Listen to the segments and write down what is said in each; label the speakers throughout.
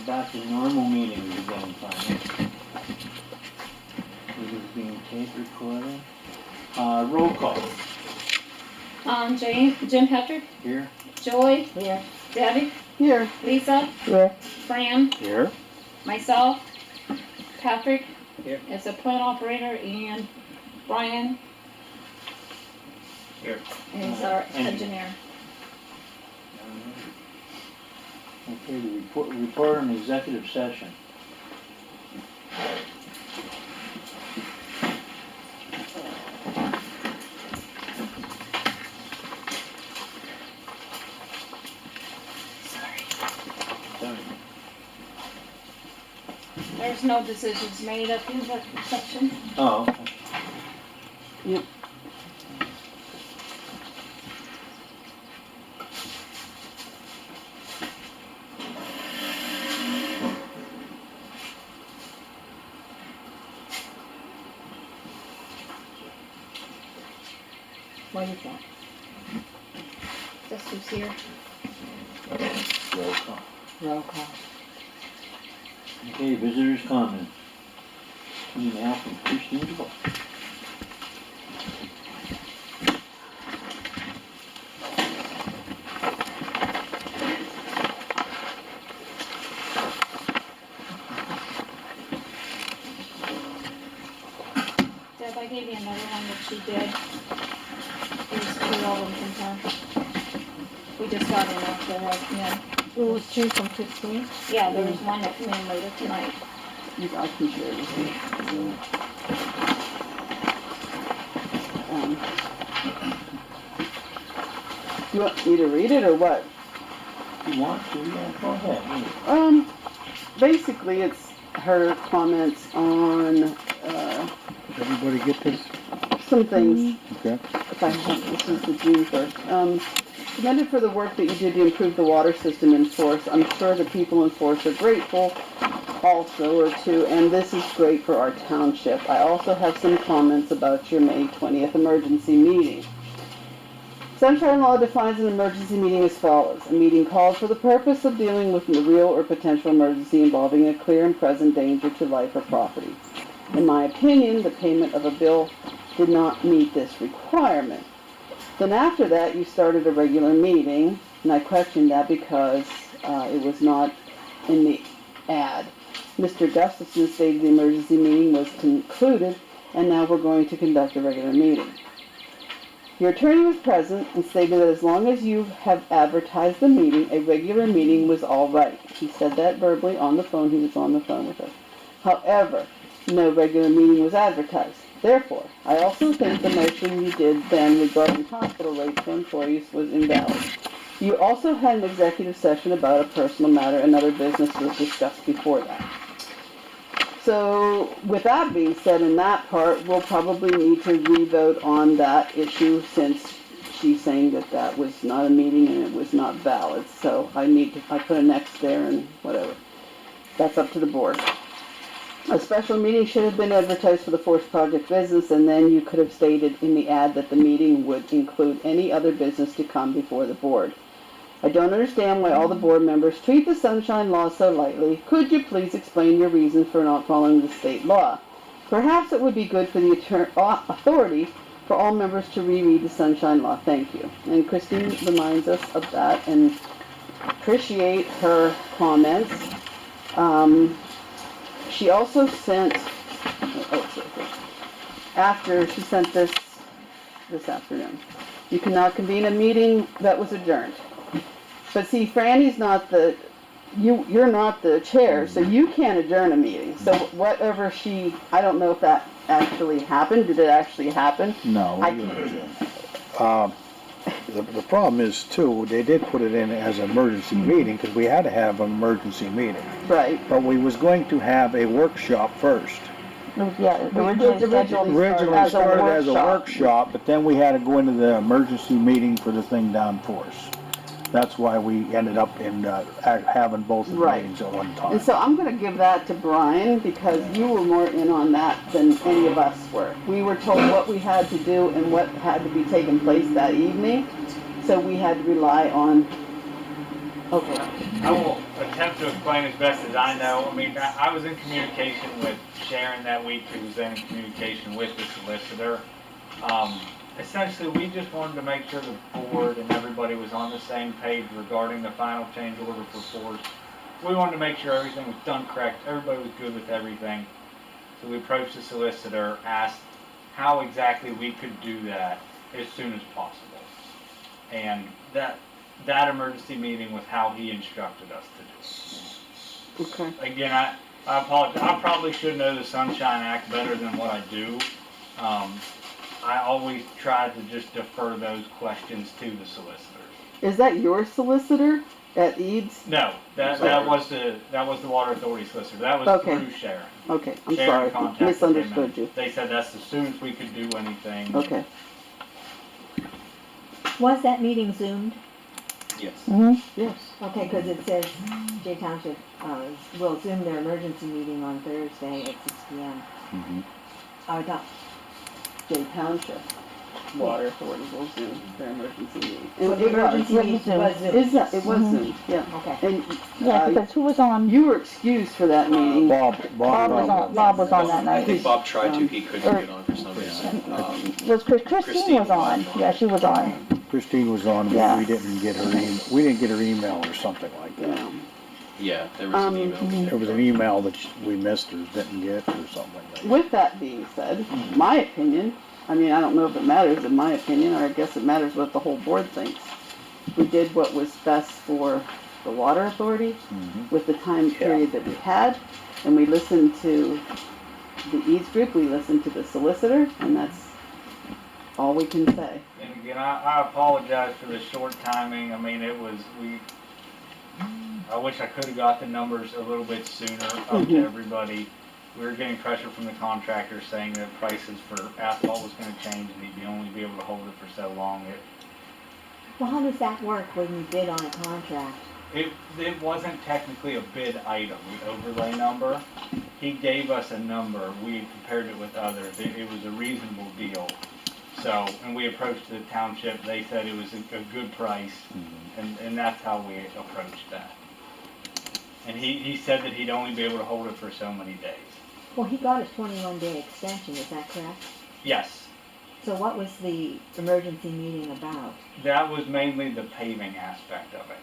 Speaker 1: back to normal meeting beginning time. This is being tape recorded. Roll call.
Speaker 2: Jim Patrick.
Speaker 1: Here.
Speaker 2: Joy.
Speaker 3: Here.
Speaker 2: Debbie.
Speaker 3: Here.
Speaker 2: Lisa.
Speaker 3: Here.
Speaker 2: Fran.
Speaker 1: Here.
Speaker 2: Myself. Patrick.
Speaker 1: Here.
Speaker 2: As a plant operator, and Brian.
Speaker 1: Here.
Speaker 2: Is our engineer.
Speaker 1: Okay, the report on executive session. Sorry.
Speaker 2: There's no decisions made at the executive session.
Speaker 1: Oh, okay.
Speaker 3: Yep. What is that?
Speaker 2: Just who's here.
Speaker 1: Roll call.
Speaker 3: Roll call.
Speaker 1: Okay, visitors' comment. Email from Christine DeVoe.
Speaker 2: Deb, I gave you another one that she did. There's two of them from her. We just got in after her.
Speaker 3: It was two from 15.
Speaker 2: Yeah, there was one that came in later tonight.
Speaker 3: I can share with you. You want me to read it or what?
Speaker 1: If you want to, yeah, go ahead.
Speaker 3: Basically it's her comments on,
Speaker 4: Everybody get this?
Speaker 3: some things.
Speaker 4: Okay.
Speaker 3: If I have, this is the June 1st. Commended for the work that you did to improve the water system in Forest. I'm sure the people in Forest are grateful also, or too, and this is great for our township. I also have some comments about your May 20th emergency meeting. Sunshine Law defines an emergency meeting as follows. A meeting called for the purpose of dealing with a real or potential emergency involving a clear and present danger to life or property. In my opinion, the payment of a bill did not meet this requirement. Then after that, you started a regular meeting, and I questioned that because it was not in the ad. Mr. Gustafson stated the emergency meeting was concluded, and now we're going to conduct a regular meeting. Your attorney was present and stated that as long as you have advertised the meeting, a regular meeting was all right. He said that verbally on the phone. He was on the phone with us. However, no regular meeting was advertised. Therefore, I also think the motion you did then regarding hospital rates for employees was invalid. You also had an executive session about a personal matter and other business was discussed before that. So, with that being said in that part, we'll probably need to re-vote on that issue since she's saying that that was not a meeting and it was not valid. So I put an X there and whatever. That's up to the board. A special meeting should have been advertised for the Forest Project business, and then you could have stated in the ad that the meeting would include any other business to come before the board. I don't understand why all the board members treat the Sunshine Law so lightly. Could you please explain your reasons for not following the state law? Perhaps it would be good for the authority for all members to reread the Sunshine Law. Thank you. And Christine reminds us of that and appreciate her comments. She also sent, after she sent this afternoon, you can now convene a meeting that was adjourned. But see, Franny's not you're not the chair, so you can't adjourn a meeting. So whatever I don't know if that actually happened. Did it actually happen?
Speaker 4: No.
Speaker 3: I can't.
Speaker 4: The problem is, too, they did put it in as an emergency meeting because we had to have an emergency meeting.
Speaker 3: Right.
Speaker 4: But we was going to have a workshop first.
Speaker 3: Yeah, originally
Speaker 4: started as a workshop, but then we had to go into the emergency meeting for the thing down Forest. That's why we ended up in having both of the meetings at one time.
Speaker 3: And so I'm going to give that to Brian because you were more in on that than any of us were. We were told what we had to do and what had to be taking place that evening, so we had to rely on Okay,
Speaker 5: I will attempt to explain as best as I know. I mean, I was in communication with Sharon that week, who was then in communication with the solicitor. Essentially, we just wanted to make sure the board and everybody was on the same page regarding the final change order for force. We wanted to make sure everything was done correct, everybody was good with everything. So we approached the solicitor, asked how exactly we could do that as soon as possible. And that emergency meeting was how he instructed us to do it.
Speaker 3: okay.
Speaker 5: Again, I apologize. I probably should know the Sunshine Act better than what I do. I always try to just defer those questions to the solicitors.
Speaker 3: Is that your solicitor at Eads?
Speaker 5: No, that was the Water Authority solicitor. That was
Speaker 3: Okay.
Speaker 5: through Sharon.
Speaker 3: Okay, I'm
Speaker 5: Sharon
Speaker 3: sorry,
Speaker 5: contacted
Speaker 3: misunderstood
Speaker 5: them.
Speaker 3: you.
Speaker 5: They said that's as soon as we could do anything.
Speaker 3: Okay,
Speaker 6: Was that meeting Zoomed?
Speaker 7: Yes.
Speaker 3: yes.
Speaker 6: Okay, because it says J Township will Zoom their emergency meeting on Thursday at 6 p.m.
Speaker 4: Mhm.
Speaker 6: I thought,
Speaker 3: J Township Water Authority will Zoom their emergency meeting.
Speaker 6: so
Speaker 3: And
Speaker 6: the
Speaker 3: it
Speaker 6: emergency
Speaker 3: was.
Speaker 6: meeting was Zoomed.
Speaker 3: Is that, it was Zoom, yeah.
Speaker 6: Okay.
Speaker 3: And,
Speaker 8: Yeah, because who was on?
Speaker 3: you were excused for that meeting.
Speaker 4: Bob
Speaker 8: Bob was on. Bob was on that
Speaker 7: I
Speaker 8: night.
Speaker 7: think Bob tried to, he couldn't
Speaker 8: or-
Speaker 7: get on for some reason.
Speaker 8: Was Christine was on? Yeah, she was on.
Speaker 4: Christine was on, but
Speaker 8: Yeah.
Speaker 4: we didn't get her email or something like that.
Speaker 3: Yeah.
Speaker 7: Yeah, there was an email.
Speaker 4: There was an email that we missed or didn't get or something like that.
Speaker 3: With that being said, my opinion, I mean, I don't know if it matters in my opinion, or I guess it matters what the whole board thinks. We did what was best for the water authority with the time period that we had, and we listened to the Eads group, we listened to the solicitor, and that's all we can say.
Speaker 5: And again, I apologize for the short timing. I mean, I wish I could have got the numbers a little bit sooner up to everybody. We were getting pressure from the contractor saying that prices for asphalt was going to change and he'd only be able to hold it for so long.
Speaker 6: Well, how does that work when you bid on a contract?
Speaker 5: It wasn't technically a bid item, the overlay number. He gave us a number. We had compared it with others. It was a reasonable deal. So, and we approached the township. They said it was a good price, and that's how we approached that. And he said that he'd only be able to hold it for so many days.
Speaker 6: Well, he got a 21-day extension, is that correct?
Speaker 5: Yes,
Speaker 6: So what was the emergency meeting about?
Speaker 5: that was mainly the paving aspect of it.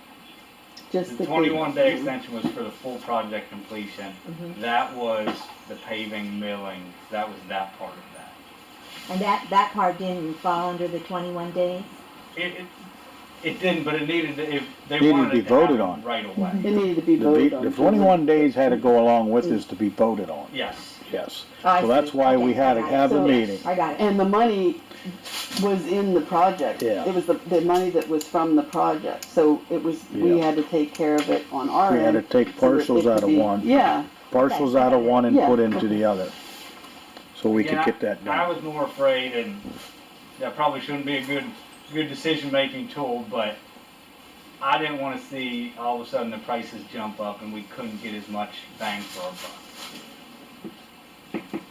Speaker 3: Just
Speaker 5: The 21-day extension was for the full project completion.
Speaker 6: Mhm.
Speaker 5: That was the paving, milling, that was that part of that.
Speaker 6: And that part didn't fall under the 21 days?
Speaker 5: It didn't, but it needed to, if they
Speaker 4: Needed to
Speaker 5: wanted
Speaker 4: be
Speaker 5: it to happen
Speaker 4: voted on.
Speaker 5: right away.
Speaker 3: It needed to be voted on.
Speaker 4: The 21 days had to go along with this to be voted on.
Speaker 5: Yes.
Speaker 4: Yes.
Speaker 3: I
Speaker 4: So that's
Speaker 3: see.
Speaker 4: why we
Speaker 6: Okay,
Speaker 4: had to
Speaker 6: I got it.
Speaker 4: have the
Speaker 3: So-
Speaker 4: meeting.
Speaker 6: I got it.
Speaker 3: And the money was in the project.
Speaker 4: Yeah.
Speaker 3: It was the money that was from the project, so it was, we
Speaker 4: Yeah.
Speaker 3: had to take care of it on our
Speaker 4: We
Speaker 3: end.
Speaker 4: had to take
Speaker 3: so that
Speaker 4: parcels
Speaker 3: it
Speaker 4: out
Speaker 3: could
Speaker 4: of
Speaker 3: be-
Speaker 4: one.
Speaker 3: Yeah,
Speaker 4: Parcels out of one and
Speaker 3: Yeah.
Speaker 4: put into the other. So we could
Speaker 5: Again,
Speaker 4: get that
Speaker 5: I
Speaker 4: done.
Speaker 5: was more afraid, and that probably shouldn't be a good decision-making tool, but I didn't want to see all of a sudden the prices jump up and we couldn't get as much bang for our buck.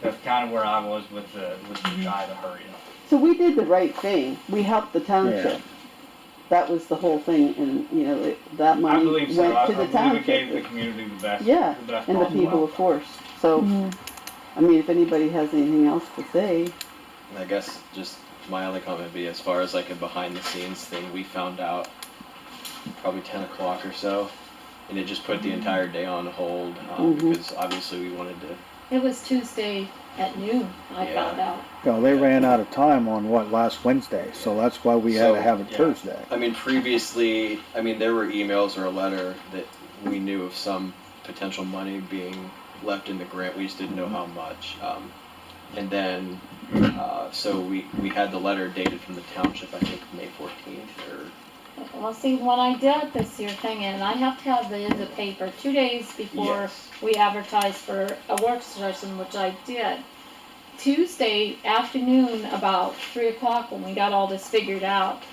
Speaker 5: That's kind of where I was with the try to hurry up.
Speaker 3: so we did the right thing. We helped the township. That was the whole thing, and, you know, that
Speaker 5: I
Speaker 3: money
Speaker 5: believe so.
Speaker 3: went
Speaker 5: I
Speaker 3: to the
Speaker 5: believe it gave the
Speaker 3: township.
Speaker 5: community the best,
Speaker 3: Yeah,
Speaker 5: the best
Speaker 3: and the
Speaker 5: possible
Speaker 3: people, of
Speaker 5: outcome.
Speaker 3: course. So, I mean, if anybody has anything else to say,
Speaker 7: I guess just my only comment would be as far as like a behind the scenes thing, we found out probably 10 o'clock or so, and it just put the entire day on hold because obviously we wanted to.
Speaker 2: It was Tuesday at noon, I
Speaker 7: Yeah.
Speaker 2: found out.
Speaker 4: No, they ran out of time on last Wednesday, so that's why we had
Speaker 7: So,
Speaker 4: to have it
Speaker 5: yeah.
Speaker 4: Thursday.
Speaker 7: I mean, previously, there were emails or a letter that we knew of some potential money being left in the grant. We just didn't know how much. And then, so we had the letter dated from the township, I think May 14th or.
Speaker 2: Well, see, when I did this year thing, and I have to have it in the paper 2 days before
Speaker 7: Yes.
Speaker 2: we advertise for a work session, which I did. Tuesday afternoon, about 3 o'clock, when we got all this figured out,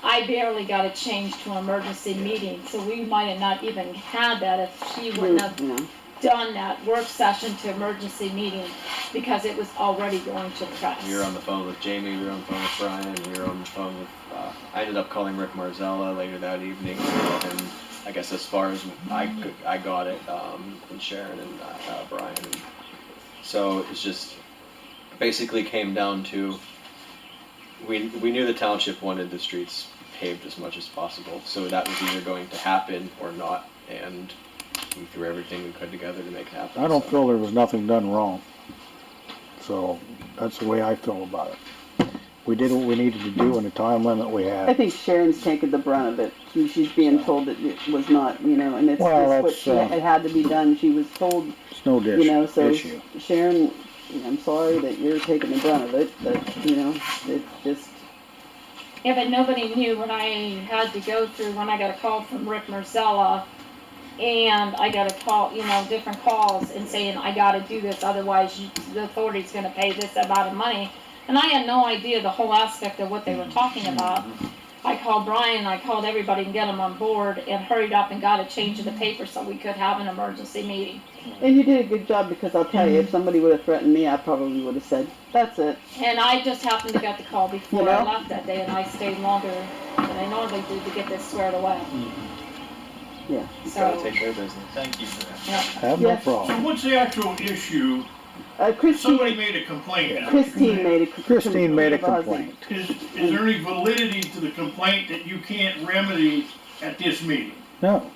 Speaker 2: I barely got it changed to an emergency meeting, so we might have not even had that if she wouldn't have
Speaker 3: you know,
Speaker 2: done that work session to emergency meeting, because it was already going to press.
Speaker 7: We were on the phone with Jamie, we were on the phone with Brian, we were on the phone with, I ended up calling Rick Marzella later that evening to tell him I guess as far as I got it, and Sharon and Brian. And so it's just basically came down to, we knew the township wanted the streets paved as much as possible, so that was either going to happen or not, and we threw everything we could together to make it happen.
Speaker 4: I don't
Speaker 7: so.
Speaker 4: feel there was nothing done wrong. So that's the way I feel about it. We did what we needed to do in the time limit we
Speaker 3: I
Speaker 4: had.
Speaker 3: think Sharon's taken the brunt of it. She's being told that it was not, and it's
Speaker 4: Well,
Speaker 3: just what
Speaker 4: that's,
Speaker 3: it had to be done. She was told,
Speaker 4: It's no
Speaker 3: so
Speaker 4: issue.
Speaker 3: Sharon, I'm sorry that you're taking the brunt of it, but, it's just,
Speaker 2: Yeah, but nobody knew when I had to go through, when I got a call from Rick Marcella, and I got a call, different calls and saying, I gotta do this, otherwise the authority's gonna pay this amount of money. And I had no idea the whole aspect of what they were talking about. I called Brian, I called everybody and get them on board and hurried up and got a change of the paper so we could have an emergency meeting.
Speaker 3: and you did a good job, because I'll tell you, if somebody would have threatened me, I probably would have said, that's it.
Speaker 2: And I just happened to get the call before
Speaker 3: You
Speaker 2: I
Speaker 3: know?
Speaker 2: left that day, and I stayed longer than I normally do to get this squared away.
Speaker 3: Yeah.
Speaker 7: Gotta
Speaker 2: So,
Speaker 7: take care of business.
Speaker 5: Thank you for that.
Speaker 2: yeah.
Speaker 4: Have no
Speaker 3: Yes.
Speaker 9: So
Speaker 4: problem.
Speaker 9: what's the actual issue? Somebody
Speaker 3: Christine
Speaker 9: made a complaint.
Speaker 3: made a.
Speaker 4: Christine made a
Speaker 3: about it.
Speaker 4: complaint.
Speaker 9: Is there any validity to the complaint that you can't remedy at this meeting?
Speaker 4: No,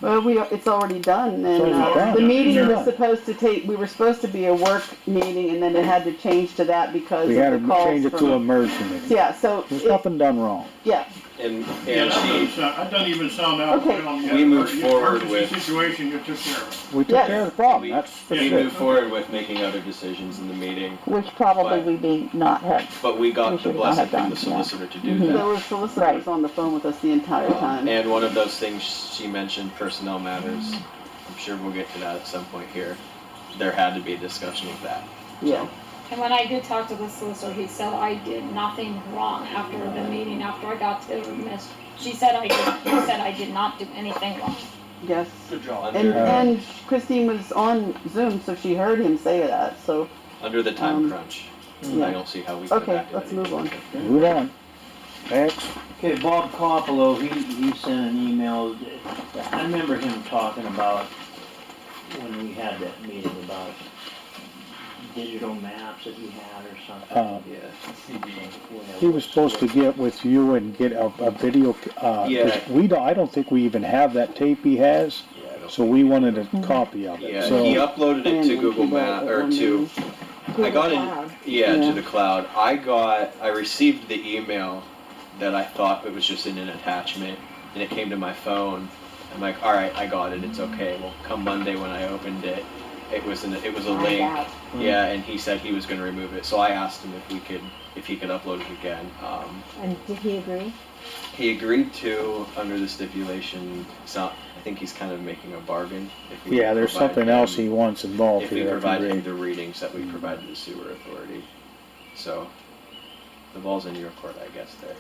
Speaker 3: Well, it's already done, and
Speaker 4: It's already done.
Speaker 3: the meeting
Speaker 4: Yeah.
Speaker 3: was supposed to we were supposed to be a work meeting, and then it had to change to that because
Speaker 4: we
Speaker 3: of
Speaker 4: had
Speaker 3: the
Speaker 4: to
Speaker 3: calls
Speaker 4: change it to
Speaker 3: from.
Speaker 4: an emergency meeting.
Speaker 3: Yeah, so,
Speaker 4: There's nothing done wrong.
Speaker 7: And
Speaker 9: Yeah,
Speaker 7: she,
Speaker 9: that doesn't even sound out.
Speaker 3: Okay.
Speaker 7: We moved forward with-
Speaker 9: Situation you took care of.
Speaker 4: We took
Speaker 3: Yes.
Speaker 4: care of the problem,
Speaker 7: we,
Speaker 4: that's for
Speaker 7: we
Speaker 4: sure.
Speaker 7: moved forward with making other decisions in the meeting,
Speaker 8: Which probably
Speaker 7: But-
Speaker 8: we may not have.
Speaker 7: but we
Speaker 8: We
Speaker 7: got the
Speaker 8: should not
Speaker 7: blessing
Speaker 8: have
Speaker 7: from
Speaker 8: done,
Speaker 7: the
Speaker 8: yeah.
Speaker 7: solicitor to do
Speaker 8: Mhm.
Speaker 7: that.
Speaker 3: there were solicitors on the phone with us the entire time.
Speaker 7: And one of those things she mentioned, personnel matters. I'm sure we'll get to that at some point here. There had to be a discussion of that.
Speaker 3: Yeah.
Speaker 2: And when I did talk to the solicitor, he said I did nothing wrong after the meeting, after I got to miss. He said I did not do anything wrong.
Speaker 3: Yes.
Speaker 9: Good job.
Speaker 3: And,
Speaker 7: Under,
Speaker 3: and Christine was on Zoom, so she heard him say that, so,
Speaker 7: under the time
Speaker 3: um,
Speaker 7: crunch,
Speaker 3: yeah.
Speaker 7: I don't see how we could
Speaker 3: Okay,
Speaker 7: act
Speaker 3: let's
Speaker 7: any
Speaker 3: move on.
Speaker 7: different.
Speaker 4: Move on. Next.
Speaker 1: Okay, Bob Coppolo, he sent an email. I remember him talking about when we had that meeting about digital maps that he had or something.
Speaker 7: Yeah.
Speaker 4: He was supposed to get with you and get a video, 'cause
Speaker 7: Yeah.
Speaker 4: I don't think we even have that tape he has,
Speaker 7: Yeah, I don't
Speaker 4: so we wanted a copy of it,
Speaker 7: Yeah,
Speaker 4: so.
Speaker 7: he uploaded it to Google Map, or to, I got it,
Speaker 6: Cloud.
Speaker 7: yeah,
Speaker 3: Yeah.
Speaker 7: to the cloud. I received the email that I thought it was just in an attachment, and it came to my phone. I'm like, all right, I got it, it's okay. Well, come Monday when I opened it, it was a
Speaker 6: Find
Speaker 7: link.
Speaker 6: out.
Speaker 7: Yeah, and he said he was gonna remove it, so I asked him if he could upload it again.
Speaker 6: And did he agree?
Speaker 7: He agreed to, under the stipulation, I think he's kind of making a bargain. If we
Speaker 4: Yeah, there's
Speaker 7: provide
Speaker 4: something
Speaker 7: him-
Speaker 4: else he wants involved
Speaker 7: If we
Speaker 4: here.
Speaker 7: provide him the readings that we provided the sewer authority. So, the ball's in your court, I guess, there.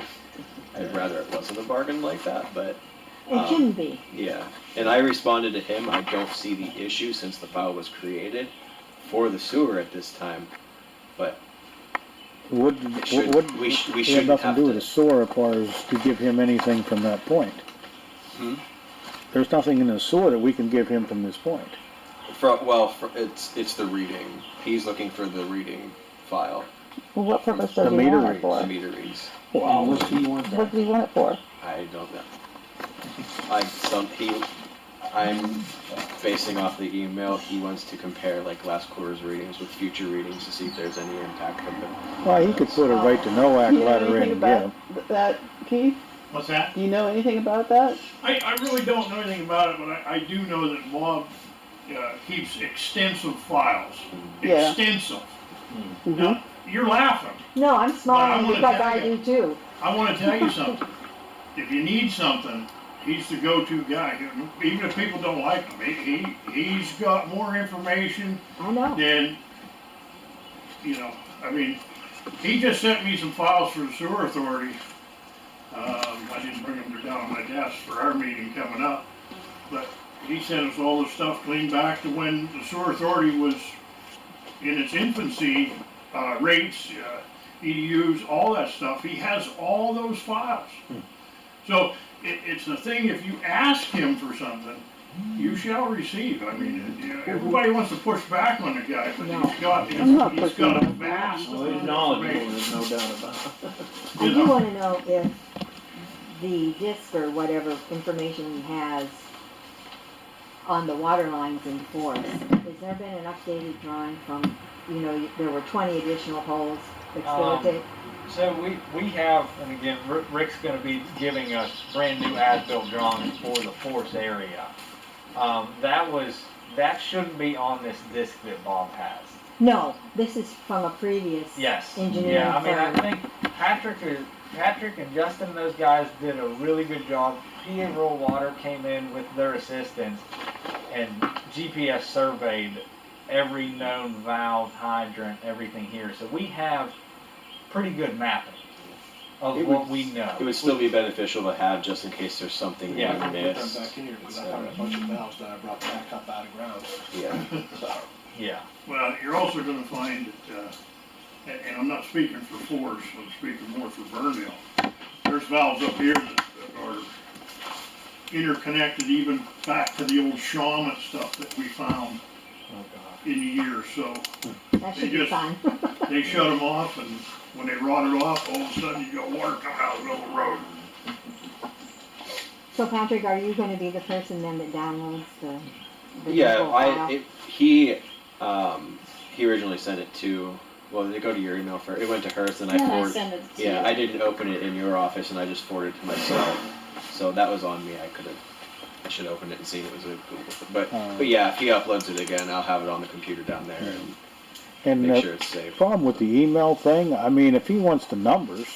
Speaker 7: I'd rather it wasn't a bargain like that, but,
Speaker 6: It shouldn't be.
Speaker 7: yeah. And I responded to him, I don't see the issue since the file was created for the sewer at this time, but
Speaker 4: Would,
Speaker 7: it should,
Speaker 4: would,
Speaker 7: we
Speaker 4: it had
Speaker 7: shouldn't
Speaker 4: nothing
Speaker 7: have
Speaker 4: to do with the
Speaker 7: to.
Speaker 4: sewer as far as to give him anything from that point.
Speaker 7: Hmm?
Speaker 4: There's nothing in the sewer that we can give him from this point.
Speaker 7: It's the reading. He's looking for the reading file,
Speaker 8: Well, what purpose does
Speaker 4: The
Speaker 8: he
Speaker 4: meter
Speaker 8: want it
Speaker 4: reads.
Speaker 8: for?
Speaker 7: the meter reads.
Speaker 1: Wow, what's he want
Speaker 8: What
Speaker 1: that?
Speaker 8: does he want it for?
Speaker 7: I don't know. I'm basing off the email, he wants to compare like last quarter's readings with future readings to see if there's any impact from them.
Speaker 4: Well, he could put a right to know act
Speaker 3: Do you know
Speaker 4: letter in
Speaker 3: anything
Speaker 4: and
Speaker 3: about
Speaker 4: give.
Speaker 3: that, Keith?
Speaker 9: What's that?
Speaker 3: Do you know anything about that?
Speaker 9: I really don't know anything about it, but I do know that Bob keeps extensive files.
Speaker 3: Yeah.
Speaker 9: Extensive.
Speaker 3: Mhm.
Speaker 9: Now, you're laughing.
Speaker 6: No, I'm
Speaker 9: Well,
Speaker 6: smiling
Speaker 9: I'm gonna
Speaker 6: because
Speaker 9: tell
Speaker 6: I
Speaker 9: you.
Speaker 6: do too.
Speaker 9: I want to tell you something. If you need something, he's the go-to guy. Even if people don't like him, he's got more information
Speaker 6: I know.
Speaker 9: than, I mean, he just sent me some files for the sewer authority. I didn't bring them down on my desk for our meeting coming up, but he sent us all the stuff clean back to when the sewer authority was in its infancy, rates, EDUs, all that stuff. He has all those files. So it's the thing, if you ask him for something, you shall receive. I mean, everybody wants to push back on the guy, but
Speaker 3: I'm not
Speaker 9: he's
Speaker 3: pushing
Speaker 9: got a
Speaker 3: back.
Speaker 9: vast
Speaker 1: Well,
Speaker 9: amount
Speaker 1: he's
Speaker 9: of
Speaker 1: knowledgeable,
Speaker 9: information.
Speaker 1: there's no doubt about it.
Speaker 6: I
Speaker 9: You
Speaker 6: do
Speaker 9: know.
Speaker 6: wanna know if the disc or whatever information he has on the water lines in Forest, has there been an updated drawing from, you know, there were 20 additional holes exploited?
Speaker 5: So we have, and again, Rick's gonna be giving us brand new as-built drawings for the force area. That shouldn't be on this disc that Bob has.
Speaker 6: No, this is from a previous
Speaker 5: Yes.
Speaker 6: engineering
Speaker 5: Yeah, I mean, I
Speaker 6: firm.
Speaker 5: think Patrick and Justin and those guys did a really good job. PA Rural Water came in with their assistance and GPS surveyed every known valve, hydrant, everything here. So we have pretty good mapping of
Speaker 7: It
Speaker 5: what
Speaker 7: would-
Speaker 5: we know.
Speaker 7: It would still be beneficial to have just in case there's something
Speaker 5: Yeah.
Speaker 7: we
Speaker 10: I put them
Speaker 7: missed.
Speaker 10: back in here because I found a bunch of valves that I brought back up out of ground.
Speaker 7: Yeah.
Speaker 10: So,
Speaker 5: Yeah.
Speaker 9: Well, you're also gonna find that, and I'm not speaking for Forest, I'm speaking more for Burndale. There's valves up here that are interconnected even back to the old Shawmut stuff that we found
Speaker 5: Oh God.
Speaker 9: in the years, so
Speaker 6: That should be
Speaker 9: just-
Speaker 6: fun.
Speaker 9: they shut them off, and when they rotted off, all of a sudden you got water coming out of the middle of the road.
Speaker 6: So Patrick, are you gonna be the person then that downloads the
Speaker 7: Yeah,
Speaker 6: visual file?
Speaker 7: he originally sent it to, well, did it go to your email first? It went to hers, and I
Speaker 2: Then I
Speaker 7: forwarded.
Speaker 2: send it to you.
Speaker 7: Yeah, I didn't open it in your office, and I just forwarded it to myself. So that was on me. I should open it and see if it was a Google. But yeah, if he uploads it again, I'll have it on the computer down there and
Speaker 4: And
Speaker 7: make
Speaker 4: the
Speaker 7: sure it's saved.
Speaker 4: problem with the email thing, I mean, if he wants the numbers,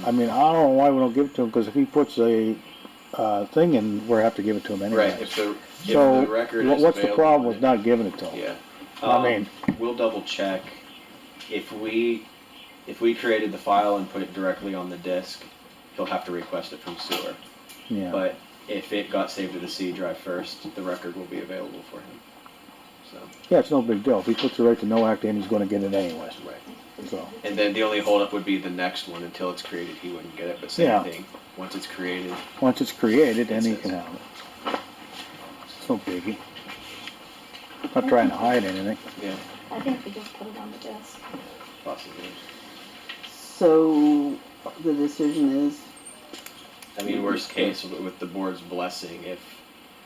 Speaker 4: I mean, I don't know why we don't give it to him, because if he puts a, thing in, we'll have to give it to him anyway.
Speaker 7: Right. If the
Speaker 4: So,
Speaker 7: record is
Speaker 4: what's the
Speaker 7: available,
Speaker 4: problem with not giving it to him?
Speaker 7: Yeah.
Speaker 4: I mean,
Speaker 7: We'll double check. If we created the file and put it directly on the disk, he'll have to request it from sewer.
Speaker 4: yeah,
Speaker 7: But if it got saved to the C drive first, the record will be available for him. So,
Speaker 4: yeah, it's no big deal. If he puts the right to know act in, he's gonna get it anyways,
Speaker 7: right.
Speaker 4: so.
Speaker 7: And then the only holdup would be the next one. Until it's created, he wouldn't get it. But same
Speaker 4: Yeah.
Speaker 7: thing. Once it's created,
Speaker 4: Once it's created, then he
Speaker 7: It's
Speaker 4: can have it. It's no biggie. Not trying to hide anything.
Speaker 7: yeah,
Speaker 2: I think we just put it on the desk.
Speaker 7: possibly.
Speaker 3: So the decision is,
Speaker 7: I mean, worst case, with the board's blessing,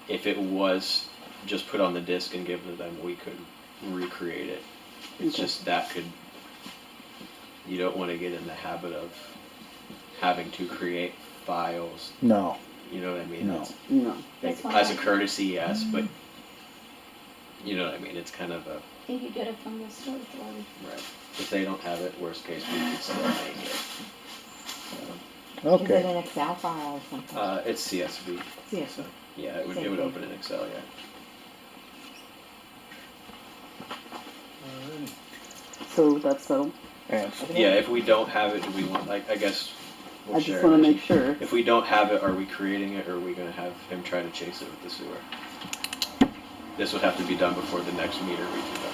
Speaker 7: if it was just put on the disk and given to them, we could recreate it. It's
Speaker 3: Okay.
Speaker 7: just that you don't want to get in the habit of having to create files.
Speaker 4: No,
Speaker 7: You know what I mean?
Speaker 4: No.
Speaker 7: It's,
Speaker 3: no.
Speaker 2: That's fine.
Speaker 7: as a courtesy, yes, but you know what I mean? It's kind of a,
Speaker 2: I think you get it from the storage authority.
Speaker 7: right. If they don't have it, worst case, we could still make it.
Speaker 6: Is it
Speaker 4: okay.
Speaker 6: an Excel file or something?
Speaker 7: It's CSV.
Speaker 6: Yes.
Speaker 7: So, yeah, it would
Speaker 6: Same thing.
Speaker 7: open in Excel, yeah.
Speaker 3: So that's settled.
Speaker 4: And
Speaker 7: Yeah, if we don't have it, do we want, like, I guess we'll
Speaker 3: I
Speaker 7: share
Speaker 3: just wanna
Speaker 7: it.
Speaker 3: make sure.
Speaker 7: If we don't have it, are we creating it, or are we gonna have him try to chase it with the sewer? This would have to be done before the next meter reaches them.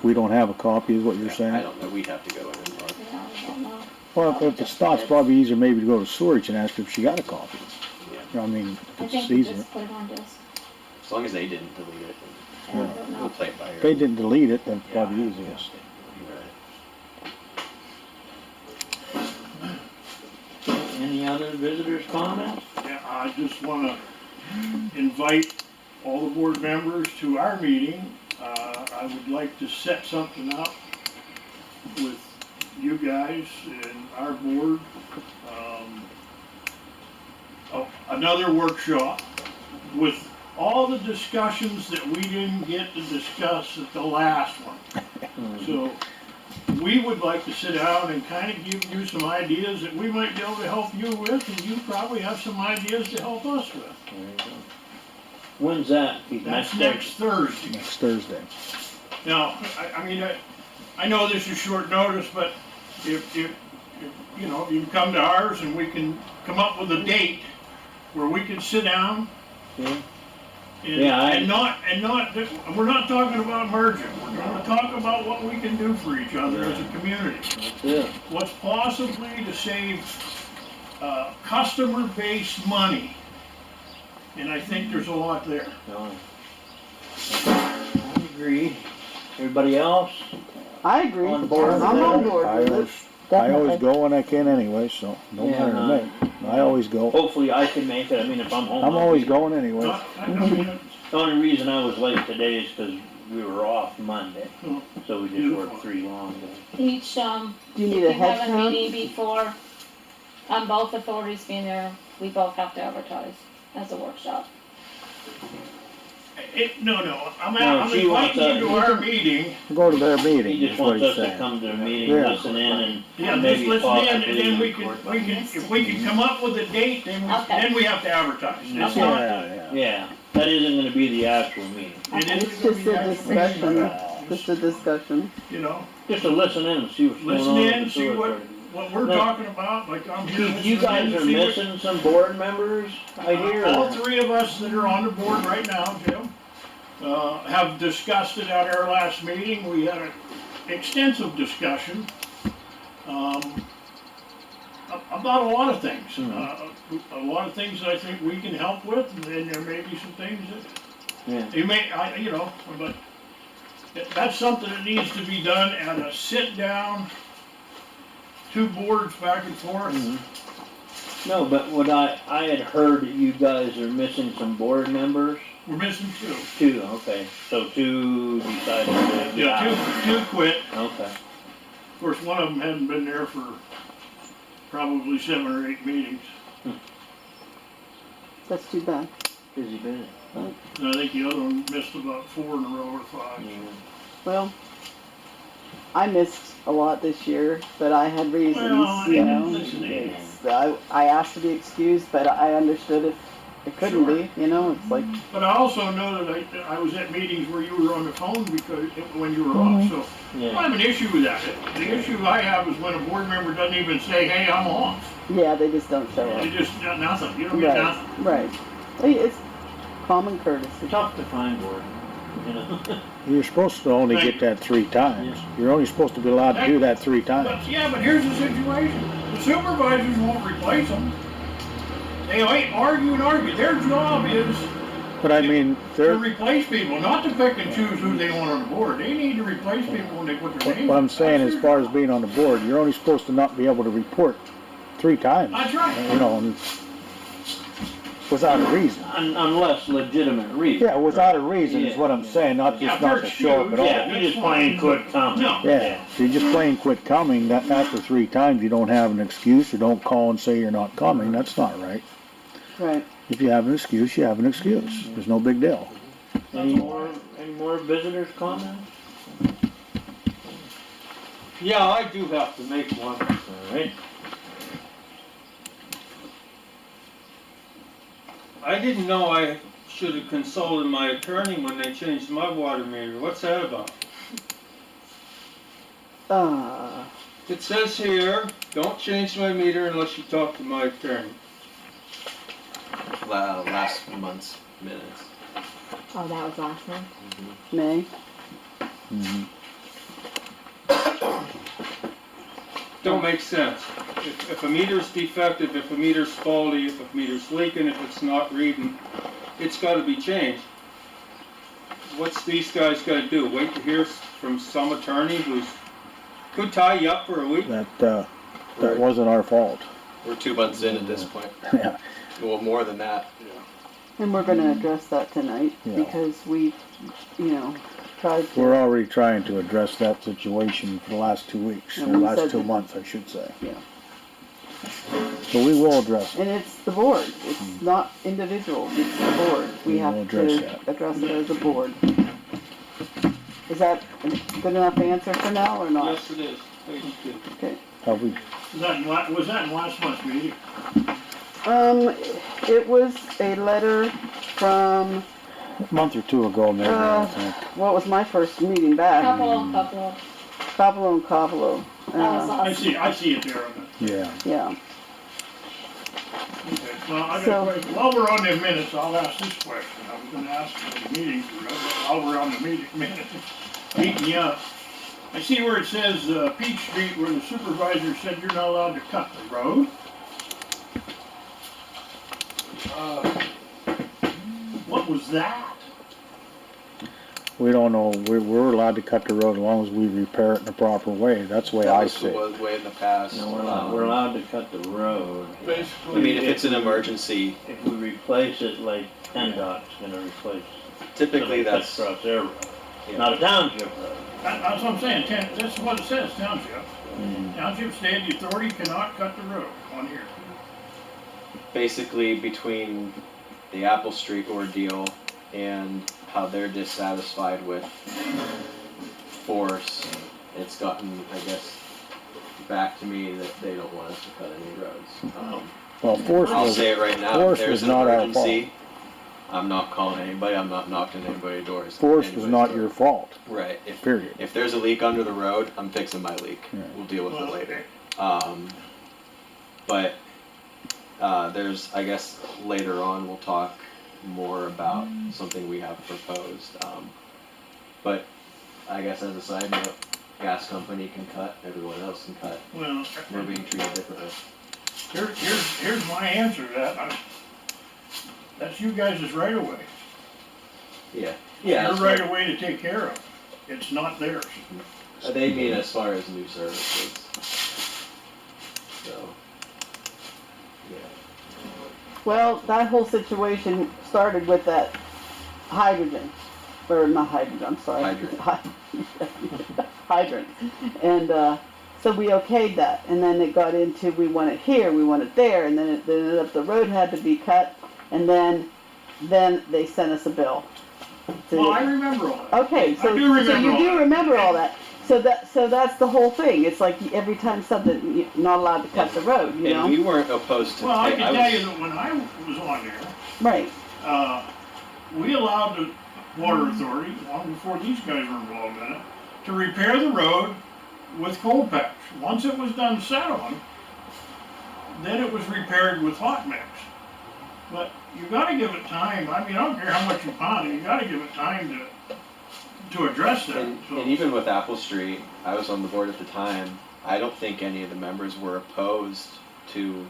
Speaker 4: we don't have a copy, is what you're
Speaker 7: I
Speaker 4: saying?
Speaker 7: don't know, we'd have to go in and mark.
Speaker 2: Yeah, I don't know.
Speaker 4: Well, if it's not, it's probably easier maybe to go to storage and ask if she got a copy.
Speaker 7: Yeah.
Speaker 4: You know, I mean,
Speaker 2: I
Speaker 4: if
Speaker 2: think
Speaker 4: it's
Speaker 2: we
Speaker 4: easier.
Speaker 2: just put it on disk.
Speaker 7: As long as they didn't delete it,
Speaker 2: Yeah, I
Speaker 7: then
Speaker 2: don't
Speaker 7: we'll
Speaker 2: know.
Speaker 7: play it by ear.
Speaker 4: If they didn't delete it, then it's
Speaker 7: Yeah.
Speaker 4: probably easiest.
Speaker 7: Right.
Speaker 1: Any other visitors' comments?
Speaker 9: Yeah, I just wanna invite all the board members to our meeting. I would like to set something up with you guys and our board. Another workshop with all the discussions that we didn't get to discuss at the last one. So, we would like to sit down and kind of give you some ideas that we might be able to help you with, and you probably have some ideas to help us with.
Speaker 1: There you go. When's that?
Speaker 9: That's next Thursday.
Speaker 4: Next Thursday.
Speaker 9: Now, I know this is short notice, but if you know, you can come to ours and we can come up with a date where we can sit down.
Speaker 1: Yeah.
Speaker 9: And,
Speaker 1: Yeah,
Speaker 9: and we're not talking about merging. We're gonna talk about what we can do for each other as a community.
Speaker 1: That's it.
Speaker 9: What's possibly to save customer-based money. And I think there's a lot there.
Speaker 1: No. I agree. Everybody else?
Speaker 3: I agree.
Speaker 1: On board with
Speaker 3: I'm on
Speaker 1: that?
Speaker 3: board
Speaker 4: I
Speaker 3: with
Speaker 4: always,
Speaker 3: it.
Speaker 4: I always
Speaker 8: Definitely.
Speaker 4: go when I can anyway, so no
Speaker 1: Yeah,
Speaker 4: matter to me. I always go.
Speaker 1: Hopefully I can make it. I mean, if I'm home.
Speaker 4: I'm
Speaker 1: I'll
Speaker 4: always
Speaker 1: be-
Speaker 4: going anyway.
Speaker 9: I mean,
Speaker 1: The only reason I was late today is because we were off Monday.
Speaker 9: Oh,
Speaker 1: So we just
Speaker 9: beautiful.
Speaker 1: worked 3 long days.
Speaker 2: Each,
Speaker 3: Do you
Speaker 2: if
Speaker 3: need
Speaker 2: you
Speaker 3: a head
Speaker 2: have a
Speaker 3: count?
Speaker 2: meeting before, both authorities being there, we both have to advertise as a workshop.
Speaker 9: No, I'm
Speaker 1: No, she wants
Speaker 9: inviting you to
Speaker 1: us-
Speaker 9: our meeting.
Speaker 4: Go to their meeting,
Speaker 1: He just
Speaker 4: is what
Speaker 1: wants
Speaker 4: he's
Speaker 1: us to
Speaker 4: saying.
Speaker 1: come to the meeting,
Speaker 4: Yeah.
Speaker 1: listen in
Speaker 9: Yeah,
Speaker 1: and
Speaker 9: just
Speaker 1: maybe
Speaker 9: listen in, and
Speaker 1: possibly
Speaker 9: then we
Speaker 1: record.
Speaker 9: can, if we can come up with a date,
Speaker 2: Okay.
Speaker 9: then we have to advertise. It's
Speaker 1: Okay.
Speaker 9: not,
Speaker 4: Yeah,
Speaker 1: Yeah, that isn't gonna be the actual meeting.
Speaker 9: it
Speaker 3: It's
Speaker 9: isn't gonna
Speaker 3: just
Speaker 9: be
Speaker 3: a
Speaker 9: that
Speaker 3: discussion,
Speaker 9: meeting,
Speaker 3: just a discussion.
Speaker 9: you know,
Speaker 1: Just to listen in and see what's going
Speaker 9: listen
Speaker 1: on. with
Speaker 9: in,
Speaker 1: the
Speaker 9: see
Speaker 1: sewer
Speaker 9: what,
Speaker 1: authority.
Speaker 9: what we're
Speaker 1: No.
Speaker 9: talking about, like I'm here listening in.
Speaker 1: You guys
Speaker 9: to
Speaker 1: are
Speaker 9: see what-
Speaker 1: missing some board members, I hear.
Speaker 9: All 3 of us that are on the board right now, Jim, have discussed it at our last meeting. We had an extensive discussion, about a lot of things. A lot of things that I think we can help with, and then there may be some things that
Speaker 1: Yeah.
Speaker 9: you may, but that's something that needs to be done at a sit-down, 2 boards back and forth.
Speaker 1: Mhm. No, but what I had heard that you guys are missing some board members
Speaker 9: We're missing 2.
Speaker 1: too, okay, so 2 decided to.
Speaker 9: Yeah, 2 quit.
Speaker 1: Okay,
Speaker 9: Of course, one of them hadn't been there for probably 7 or 8 meetings.
Speaker 3: That's too bad.
Speaker 1: busy busy.
Speaker 9: And I think the other one missed about 4 in a row or 5.
Speaker 1: Yeah.
Speaker 3: Well, I missed a lot this year, but I had reasons,
Speaker 9: Well,
Speaker 3: you know.
Speaker 9: listen,
Speaker 3: I asked to be excused, but I understood if it couldn't
Speaker 9: Sure.
Speaker 3: be, you know, it's like,
Speaker 9: But I also know that I was at meetings where you were on the phone because, when you were off, so I don't
Speaker 1: Yeah,
Speaker 9: have an issue with that. The issue I have is when a board member doesn't even say, hey, I'm off.
Speaker 3: yeah, they just don't show up.
Speaker 9: They just, nothing, you don't get
Speaker 3: Right,
Speaker 9: nothing.
Speaker 3: right. Hey, it's common courtesy.
Speaker 1: tough to find board, you know.
Speaker 4: You're supposed to only get that 3 times. You're only supposed to be allowed to do that 3 times.
Speaker 9: But, yeah, but here's the situation. The supervisors won't replace them. They might argue and argue. Their job is
Speaker 4: But I mean,
Speaker 9: to
Speaker 4: they're,
Speaker 9: replace people, not to pick and choose who they want on the board. They need to replace people when they put their name.
Speaker 4: what I'm saying as far as being on the board, you're only supposed to not be able to report 3 times.
Speaker 9: That's right.
Speaker 4: You know, and without a reason.
Speaker 1: Unless legitimate reason.
Speaker 4: Yeah, without a reason is what I'm saying, not
Speaker 9: Yeah,
Speaker 4: just not to
Speaker 9: they're
Speaker 4: show up at all.
Speaker 1: Yeah, you just plain quit coming.
Speaker 9: No.
Speaker 4: Yeah, if you just plain quit coming, that after 3 times you don't have an excuse or don't call and say you're not coming, that's not right.
Speaker 3: Right.
Speaker 4: If you have an excuse, you have an excuse. There's no big deal.
Speaker 1: Any more visitors comments?
Speaker 11: Yeah, I do have to make one.
Speaker 1: Alright.
Speaker 11: I didn't know I should have consulted my attorney when they changed my water meter. What's that about? It says here, don't change my meter unless you talk to my attorney.
Speaker 7: Last month's minutes.
Speaker 6: Oh, that was last month?
Speaker 3: May.
Speaker 4: Mhm.
Speaker 11: Don't make sense. If a meter's defective, if a meter's faulty, if a meter's leaking, if it's not reading, it's gotta be changed. What's these guys gotta do? Wait to hear from some attorney who's, could tie you up for a week?
Speaker 4: That wasn't our fault.
Speaker 7: We're 2 months in at this point.
Speaker 4: Yeah.
Speaker 7: Well, more than that.
Speaker 3: And we're gonna address that tonight,
Speaker 4: Yeah.
Speaker 3: because we've, you know, tried to.
Speaker 4: We're already trying to address that situation for the last 2 weeks, or
Speaker 3: And
Speaker 4: the
Speaker 3: we
Speaker 4: last
Speaker 3: said
Speaker 4: 2
Speaker 3: that-
Speaker 4: months, I should say.
Speaker 3: Yeah.
Speaker 4: So we will address it.
Speaker 3: And it's the board, it's not individuals, it's the board. We
Speaker 4: We
Speaker 3: have
Speaker 4: will address
Speaker 3: to
Speaker 4: that.
Speaker 3: address it as a board. Is that a good enough answer for now, or not?
Speaker 11: Yes, it is. Page 2.
Speaker 3: Okay.
Speaker 4: Have we,
Speaker 9: Was that in last month's meeting?
Speaker 3: It was a letter from,
Speaker 4: a month or 2 ago, maybe, I think.
Speaker 3: what was my first meeting back?
Speaker 2: Couple.
Speaker 3: Cavalo and Cavalo.
Speaker 2: That was
Speaker 9: I see it there on
Speaker 4: Yeah.
Speaker 3: Yeah,
Speaker 9: the, okay. Well, I got
Speaker 3: So-
Speaker 9: a question. While we're on the minutes, I'll ask this question. I was gonna ask for the meeting, while we're on the minutes, beating you up. I see where it says, Peach Street, where the supervisor said you're not allowed to cut the road. What was that?
Speaker 4: We don't know, we're allowed to cut the road as long as we repair it in the proper way, that's the way
Speaker 7: That
Speaker 4: I
Speaker 7: was
Speaker 4: see
Speaker 7: the
Speaker 4: it.
Speaker 7: way in the past.
Speaker 1: No, we're allowed to cut the road.
Speaker 10: Basically.
Speaker 7: I mean, if it's an emergency,
Speaker 1: If we replace it, like PennDOT's gonna replace.
Speaker 7: typically
Speaker 1: somebody cuts
Speaker 7: that's,
Speaker 1: across their road,
Speaker 7: yeah.
Speaker 1: not a township road.
Speaker 9: That's what I'm saying, this is what it says, township.
Speaker 1: Mm.
Speaker 9: Township state the authority cannot cut the road on here.
Speaker 7: basically between the Apple Street ordeal and how they're dissatisfied with force, it's gotten, I guess, back to me that they don't want us to cut any roads.
Speaker 4: Well, force
Speaker 7: I'll
Speaker 4: was,
Speaker 7: say it right now, if
Speaker 4: force
Speaker 7: there's
Speaker 4: was
Speaker 7: an
Speaker 4: not our
Speaker 7: emergency, I'm not calling anybody, I'm not knocking anybody's doors.
Speaker 4: force was
Speaker 7: anybody's
Speaker 4: not
Speaker 7: door.
Speaker 4: your fault,
Speaker 7: Right,
Speaker 4: period.
Speaker 7: if there's a leak under the road, I'm fixing my leak,
Speaker 4: Yeah.
Speaker 7: we'll deal with it
Speaker 9: Well,
Speaker 7: later. But, there's, I guess, later on, we'll talk more about something we have proposed. But, I guess as a side note, gas company can cut, everyone else can cut,
Speaker 9: Well,
Speaker 7: we're being treated differently.
Speaker 9: here's my answer to that. That's you guys' right of way.
Speaker 7: Yeah. Yeah.
Speaker 9: Your right of way to take care of. It's not theirs.
Speaker 7: They mean as far as new services. So, yeah.
Speaker 3: Well, that whole situation started with that hydrogen, or not hydrogen, I'm sorry.
Speaker 7: Hydrant.
Speaker 3: Hydrant. And, so we okayed that, and then it got into, we want it here, we want it there, and then it ended up, the road had to be cut, and then they sent us a bill.
Speaker 9: Well, I remember all that.
Speaker 3: Okay, so,
Speaker 9: I do remember
Speaker 3: so you
Speaker 9: all
Speaker 3: do
Speaker 9: that.
Speaker 3: remember all that. So that's the whole thing. It's like every time something, you're not allowed to cut the road, you
Speaker 7: And
Speaker 3: know?
Speaker 7: we weren't opposed to.
Speaker 9: Well, I
Speaker 7: take-
Speaker 9: can
Speaker 7: was-
Speaker 9: tell you that when I was on there,
Speaker 3: Right,
Speaker 9: we allowed the water authority, long before these guys were involved in it, to repair the road with cold patch. Once it was done settling, then it was repaired with hot mix. But you gotta give it time. I mean, I don't care how much you pound it, you gotta give it time to address that.
Speaker 7: And,
Speaker 9: So-
Speaker 7: and even with Apple Street, I was on the board at the time. I don't think any of the members were opposed to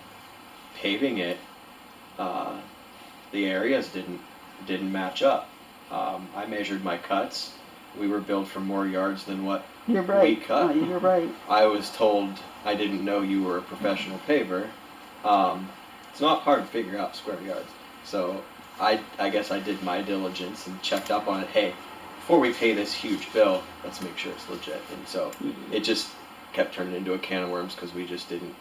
Speaker 7: paving it. The areas didn't match up. I measured my cuts. We were billed for more yards than what
Speaker 3: you're right.
Speaker 7: we cut.
Speaker 3: You're right.
Speaker 7: I was told I didn't know you were a professional paver. It's not hard to figure out square yards. So I guess I did my diligence and checked up on it. Hey, before we pay this huge bill, let's make sure it's legit. And so it just kept turning into a can of worms because we just didn't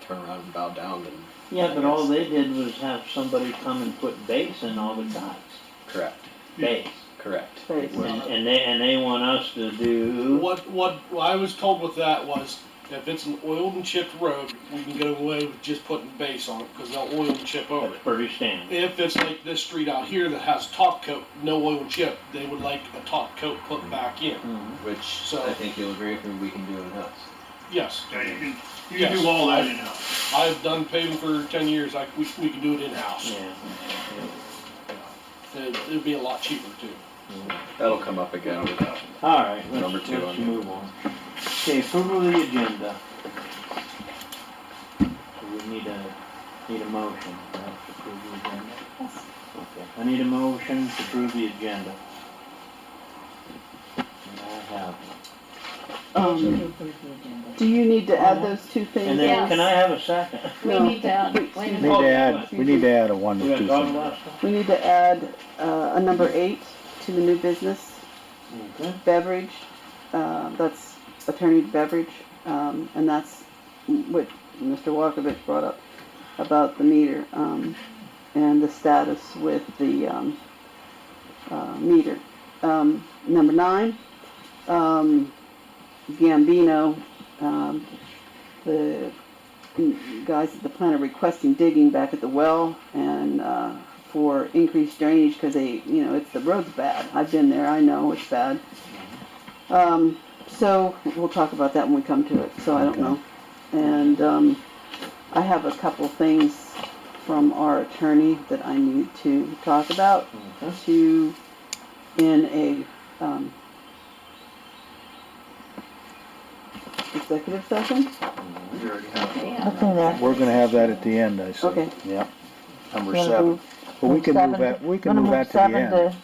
Speaker 7: turn around and bow down. And
Speaker 1: Yeah, but all they did was have somebody come and put base in all the cuts.
Speaker 7: correct,
Speaker 1: Base.
Speaker 7: correct.
Speaker 3: Right.
Speaker 1: And they want us to do.
Speaker 10: What I was told with that was, if it's an oiled and chipped road, we can get away with just putting base on it, because they'll oil and chip over
Speaker 1: That's
Speaker 10: it.
Speaker 1: pretty standard.
Speaker 10: If it's like this street out here that has top coat, no oil and chip, they would like a top coat put back in.
Speaker 7: Which
Speaker 10: So-
Speaker 7: I think you'll agree with me, we can do in-house.
Speaker 10: Yes,
Speaker 9: Yeah, you can
Speaker 10: Yes.
Speaker 9: do all that in-house.
Speaker 10: I've done paving for 10 years, we can do it in-house.
Speaker 1: Yeah.
Speaker 10: It'd be a lot cheaper too.
Speaker 7: That'll come up again with
Speaker 1: Alright,
Speaker 7: Number
Speaker 1: let's
Speaker 7: 2 on here.
Speaker 1: move on. Okay, approval of the agenda. So we need a motion, right, to approve the agenda?
Speaker 2: Yes.
Speaker 1: Okay, I need a motion to approve the agenda. And I have.
Speaker 6: Motion to approve the agenda.
Speaker 3: Do you need to add those two things?
Speaker 1: And then,
Speaker 2: Yes.
Speaker 1: can I have a second?
Speaker 2: We
Speaker 3: No.
Speaker 2: need to, wait a
Speaker 4: We need
Speaker 2: minute.
Speaker 4: to add a one
Speaker 1: We
Speaker 4: to
Speaker 1: gotta
Speaker 4: two
Speaker 1: talk
Speaker 4: things.
Speaker 1: about stuff?
Speaker 3: We need to add, a number 8 to the new business,
Speaker 1: Okay.
Speaker 3: beverage, that's attorney beverage, and that's what Mr. Walkovich brought up about the meter, and the status with the, meter. Number 9, Gambino, the guys at the plant are requesting digging back at the well and, for increased drainage, because it's, the road's bad. I've been there, I know it's bad. So we'll talk about that when we come to it, so I don't
Speaker 4: Okay.
Speaker 3: know. And, I have a couple things from our attorney that I need to talk about in a, executive session.
Speaker 7: We already have.
Speaker 2: Yeah.
Speaker 8: That's in there.
Speaker 4: We're gonna have that at the end, I see.
Speaker 3: Okay.
Speaker 4: Yeah. number
Speaker 8: Gonna
Speaker 4: 7.
Speaker 8: move-
Speaker 4: But we can move
Speaker 8: seven
Speaker 4: that, we can
Speaker 8: gonna
Speaker 4: move that to the
Speaker 8: 7
Speaker 4: end.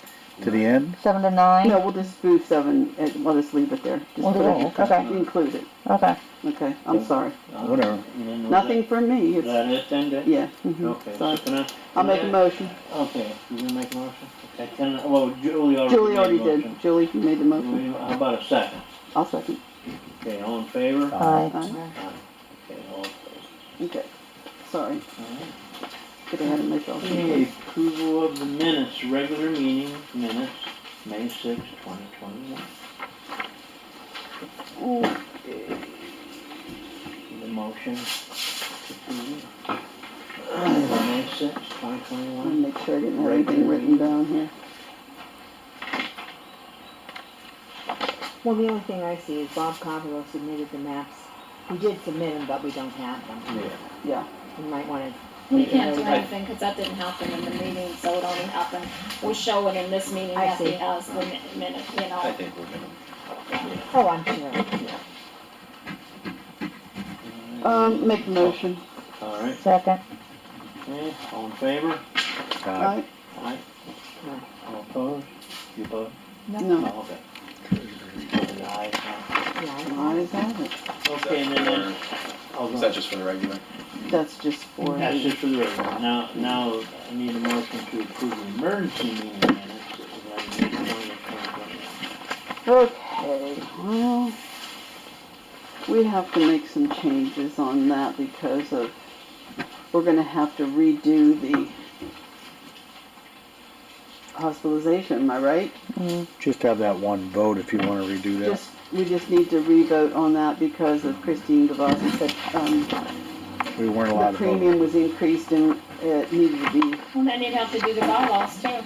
Speaker 4: To the end?
Speaker 8: 7 to 9?
Speaker 3: No, we'll just move 7, and we'll just leave it there. Just
Speaker 8: We'll
Speaker 3: put
Speaker 8: do
Speaker 3: it,
Speaker 8: it, okay.
Speaker 3: include it.
Speaker 8: Okay.
Speaker 3: Okay, I'm sorry.
Speaker 4: Whatever.
Speaker 1: And then was
Speaker 3: Nothing from me,
Speaker 1: Is
Speaker 3: it's,
Speaker 1: that it then, Dick?
Speaker 3: yeah. mhm,
Speaker 1: Okay,
Speaker 3: sorry.
Speaker 1: so can I?
Speaker 3: I'll make a motion.
Speaker 1: Okay, you gonna make a motion? Okay, well, Julie already
Speaker 3: Julie
Speaker 1: made
Speaker 3: already
Speaker 1: a
Speaker 3: did.
Speaker 1: motion.
Speaker 3: Julie, you made the motion.
Speaker 1: Julie, how about a second?
Speaker 3: I'll second.
Speaker 1: Okay, all in favor?
Speaker 8: Aye.
Speaker 3: Aye.
Speaker 1: Okay, all opposed.
Speaker 3: Okay, sorry.
Speaker 1: Alright.
Speaker 3: Get ahead of myself.
Speaker 1: Okay, approval of the minutes, regular meeting minutes, May 6, 2021.
Speaker 3: Okay.
Speaker 1: The motion to approve. May 6,
Speaker 3: I'll
Speaker 1: 2021.
Speaker 3: make sure I didn't have anything written down here.
Speaker 6: Well, the only thing I see is Bob Cavalo submitted the maps. We did submit them, but we don't have them.
Speaker 3: Yeah.
Speaker 6: You might wanna.
Speaker 2: We can't do anything, because that didn't happen in the meeting, so it only happened, we'll show it in this meeting
Speaker 6: I
Speaker 2: that he
Speaker 6: see.
Speaker 2: has the minute, you
Speaker 7: I
Speaker 2: know.
Speaker 7: think we're gonna.
Speaker 6: Oh, I'm sure.
Speaker 3: Make a motion.
Speaker 1: Alright,
Speaker 8: Second.
Speaker 1: okay, all in favor?
Speaker 3: Aye.
Speaker 1: Aye. All opposed? You opposed?
Speaker 3: No.
Speaker 1: Oh, okay. The ayes have
Speaker 6: Yeah,
Speaker 3: Ayes have it.
Speaker 1: it. Okay, and then, I'll
Speaker 7: Is
Speaker 1: go.
Speaker 7: that just for the regular?
Speaker 3: That's just for.
Speaker 1: That's just for the regular. Now I need a motion to approve the emergency meeting minutes. That was 11/20/2021.
Speaker 3: Okay, well, we have to make some changes on that because of, we're gonna have to redo the hospitalization, am I right?
Speaker 4: Just have that one vote if you wanna redo that.
Speaker 3: We just need to re-vote on that because of Christine Gavazzi said,
Speaker 4: We weren't
Speaker 3: the
Speaker 4: allowed to vote.
Speaker 3: premium was increased and it needed to be,
Speaker 2: Well, then you'd have to do the bylaws too.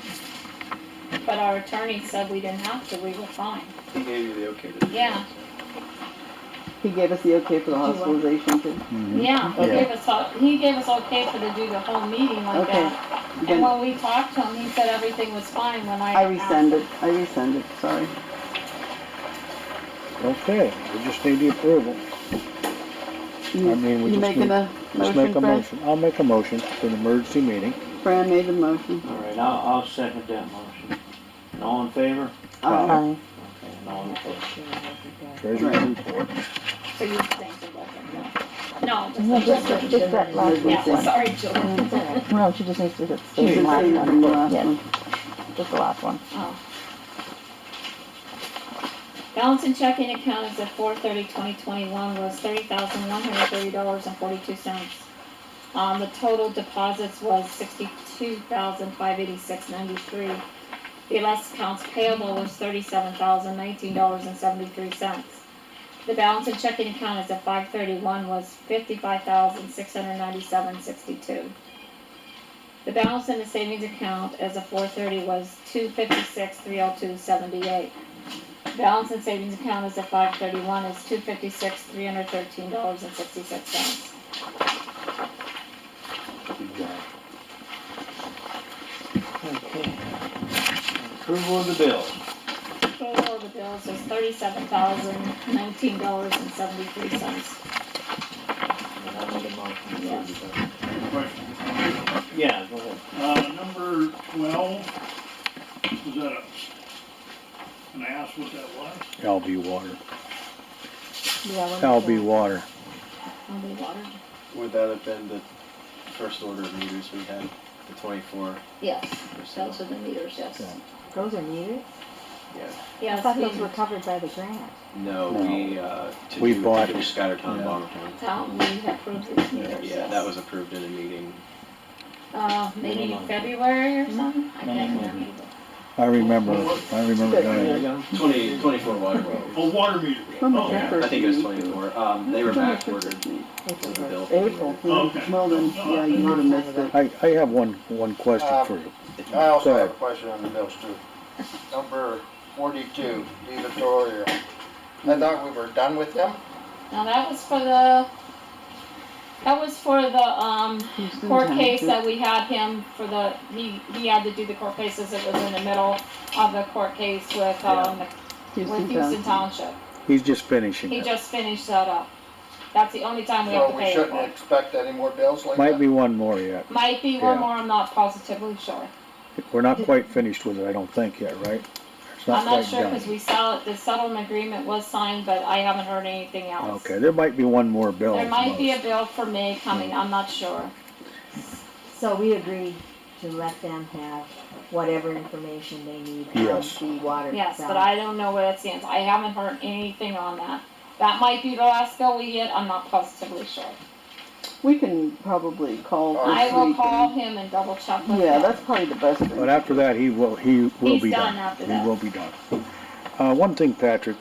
Speaker 2: But our attorney said we didn't have to, we were fine.
Speaker 7: He gave you the okay to do that,
Speaker 2: Yeah.
Speaker 7: so.
Speaker 3: he gave us the okay for the hospitalization too.
Speaker 4: Mhm.
Speaker 2: Yeah, he
Speaker 4: Yeah.
Speaker 2: gave us okay for to do the whole meeting like
Speaker 3: Okay.
Speaker 2: that. And
Speaker 3: Then
Speaker 2: when we talked to him, he said everything was fine when I.
Speaker 3: I rescinded, sorry.
Speaker 4: Okay, we just need the approval. I mean, we
Speaker 3: You
Speaker 4: just
Speaker 3: making
Speaker 4: need,
Speaker 3: a
Speaker 4: just make
Speaker 3: motion,
Speaker 4: a
Speaker 3: Fran?
Speaker 4: motion. I'll make a motion for an emergency meeting.
Speaker 3: Fran made the motion.
Speaker 1: Alright, I'll second that motion. And all in favor?
Speaker 3: Aye.
Speaker 8: Aye.
Speaker 1: Okay, and all opposed.
Speaker 4: Treasurer's
Speaker 3: Right.
Speaker 4: report.
Speaker 2: So you think it wasn't, no. No,
Speaker 8: No,
Speaker 2: just.
Speaker 8: just that last
Speaker 2: Yeah,
Speaker 8: one.
Speaker 2: sorry, Julie.
Speaker 8: No, she just needs to
Speaker 3: She's
Speaker 8: stay in
Speaker 3: the same
Speaker 8: last
Speaker 3: from the
Speaker 8: one.
Speaker 3: last
Speaker 8: Yes,
Speaker 3: one.
Speaker 8: just the last one.
Speaker 2: Oh. Balance in checking account as of 4/30/2021 was $30,130.42. The total deposits was $62,586.93. The less accounts payable was $37,019.73. The balance in checking account as of 5/31 was $55,697.62. The balance in the savings account as of 4/30 was $256,302.78. Balance in savings account as of 5/31 is $256,313.66.
Speaker 4: Good job.
Speaker 1: Okay. Approval of the bills.
Speaker 2: Total of the bills is $37,019.73.
Speaker 1: And I need a motion to
Speaker 2: Yes.
Speaker 1: approve the bills.
Speaker 9: Question.
Speaker 1: Yeah, go ahead.
Speaker 9: Number 12, was that can I ask what that was?
Speaker 4: LB water.
Speaker 6: Yeah,
Speaker 4: LB water.
Speaker 2: I'll be watered.
Speaker 7: Would that have been the first order of meters we had, the 24
Speaker 2: Yes,
Speaker 7: or so?
Speaker 2: those are the meters, yes.
Speaker 4: Yeah.
Speaker 6: Those are meters?
Speaker 7: Yeah.
Speaker 6: I
Speaker 2: Yes,
Speaker 6: thought those were covered by the grant.
Speaker 7: No,
Speaker 4: No.
Speaker 7: we
Speaker 4: We bought-
Speaker 7: to do Scattertown and
Speaker 4: yeah.
Speaker 7: Bombertown.
Speaker 2: town, we approved these meters,
Speaker 7: Yeah,
Speaker 2: yes.
Speaker 7: that was approved in a meeting.
Speaker 2: Maybe
Speaker 1: Minimum.
Speaker 2: February or something, I can't
Speaker 1: Minimum.
Speaker 2: remember.
Speaker 4: I remember doing
Speaker 1: There
Speaker 4: it.
Speaker 1: you go.
Speaker 7: 24 water meters.
Speaker 9: Oh, water meter.
Speaker 3: When was
Speaker 9: Oh,
Speaker 3: that
Speaker 7: Yeah,
Speaker 3: first
Speaker 7: I think it was
Speaker 3: meeting?
Speaker 7: 24. They were back ordered to the bill.
Speaker 3: April,
Speaker 9: Okay.
Speaker 3: well then, yeah, you would have missed it.
Speaker 4: I have one question for you.
Speaker 12: I also
Speaker 4: Go
Speaker 12: have a
Speaker 4: ahead.
Speaker 12: question on the bills too. Number 42, the Victoria. I thought we were done with them.
Speaker 2: Now, that was for the
Speaker 3: Houston
Speaker 2: court case
Speaker 3: Township.
Speaker 2: that we had him for he had to do the court cases, it was in the middle of the court case with Houston
Speaker 3: Houston
Speaker 2: Township.
Speaker 4: He's just finishing
Speaker 2: He
Speaker 4: it.
Speaker 2: just finished that up. That's the only time we have
Speaker 12: So
Speaker 2: to
Speaker 12: we
Speaker 2: pay
Speaker 12: shouldn't
Speaker 2: for it.
Speaker 12: expect any more bills like
Speaker 4: Might
Speaker 12: that?
Speaker 4: be one more yet.
Speaker 2: Might be one
Speaker 4: Yeah.
Speaker 2: more, I'm not positively sure.
Speaker 4: We're not quite finished with it, I don't think yet, right? It's
Speaker 2: I'm not
Speaker 4: quite
Speaker 2: sure,
Speaker 4: done.
Speaker 2: because the settlement agreement was signed, but I haven't heard anything else.
Speaker 4: Okay, there might be one more bill.
Speaker 2: There
Speaker 4: at
Speaker 2: might be a
Speaker 4: most.
Speaker 2: bill for May coming, I'm not sure.
Speaker 6: So we agreed to let them have whatever information they need on
Speaker 4: Yes.
Speaker 6: the water.
Speaker 2: Yes,
Speaker 6: side.
Speaker 2: but I don't know where it stands. I haven't heard anything on that. That might be the last bill we get, I'm not positively sure.
Speaker 3: We can probably call this
Speaker 2: I will
Speaker 3: week
Speaker 2: call
Speaker 3: and-
Speaker 2: him and double check with him.
Speaker 3: Yeah, that's probably the best thing.
Speaker 4: But after that, he will
Speaker 2: He's
Speaker 4: be
Speaker 2: done
Speaker 4: done.
Speaker 2: after
Speaker 4: He
Speaker 2: that.
Speaker 4: will be done. One thing, Patrick,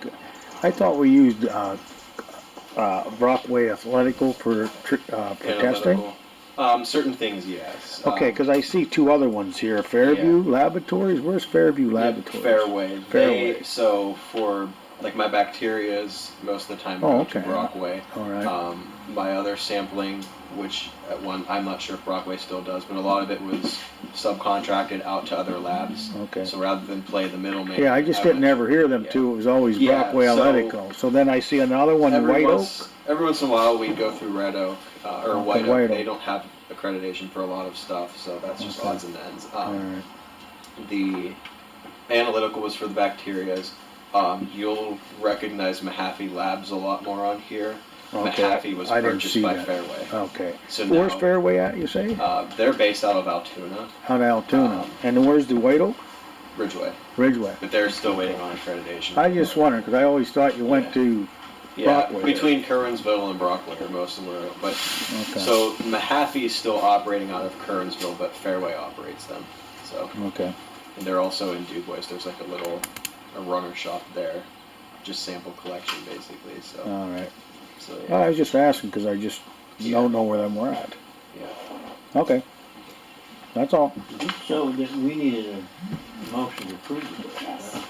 Speaker 4: I thought we used, Brockway Athletical for testing.
Speaker 7: Analytical. Certain things, yes.
Speaker 4: Okay, cause I see two other ones here, Fairview Laboratories, where's Fairview
Speaker 7: Yeah,
Speaker 4: Laboratories?
Speaker 7: Fairway.
Speaker 4: Fairway.
Speaker 7: So for, like, my bacterias, most of the time go to
Speaker 4: Okay.
Speaker 7: Brockway.
Speaker 4: Alright,
Speaker 7: My other sampling, which at one, I'm not sure if Brockway still does, but a lot of it was subcontracted out to other labs.
Speaker 4: okay.
Speaker 7: So rather than play the middleman.
Speaker 4: Yeah, I just didn't
Speaker 7: went-
Speaker 4: ever hear them
Speaker 7: Yeah.
Speaker 4: two, it was always
Speaker 7: Yeah,
Speaker 4: Brockway
Speaker 7: so-
Speaker 4: Athletical. So then I see another one, White Oak.
Speaker 7: Every once in a while, we go through Red Oak, or
Speaker 4: Okay,
Speaker 7: White
Speaker 4: White
Speaker 7: Oak. They
Speaker 4: Oak.
Speaker 7: don't have accreditation for a lot of stuff, so that's just
Speaker 4: Okay.
Speaker 7: odds and ends.
Speaker 4: Alright,
Speaker 7: The analytical was for the bacterias. You'll recognize Mahaffey Labs a lot more on here.
Speaker 4: okay.
Speaker 7: Mahaffey was
Speaker 4: I didn't
Speaker 7: purchased
Speaker 4: see
Speaker 7: by
Speaker 4: that.
Speaker 7: Fairway.
Speaker 4: Okay.
Speaker 7: So
Speaker 4: Where's
Speaker 7: now,
Speaker 4: Fairway at, you say?
Speaker 7: they're based out of Altoona,
Speaker 4: Out of Altoona. And where's the White Oak?
Speaker 7: Ridgeway,
Speaker 4: Ridgeway.
Speaker 7: but they're still waiting on accreditation.
Speaker 4: I just wondered, cause I always thought you went to,
Speaker 7: Yeah,
Speaker 4: Brockway.
Speaker 7: between Kerwinsville and Brockway are most of where, but,
Speaker 4: okay,
Speaker 7: so Mahaffey is still operating out of Kerwinsville, but Fairway operates them, so.
Speaker 4: okay.
Speaker 7: And they're also in Dubois, there's like a runner shop there, just sample collection basically, so,
Speaker 4: Alright.
Speaker 7: so,
Speaker 4: Well,
Speaker 7: yeah.
Speaker 4: I was just asking, cause I just don't know where them were at.
Speaker 7: Yeah.
Speaker 4: Okay. That's all.
Speaker 1: So then we needed a motion to approve the bill.
Speaker 2: Yes.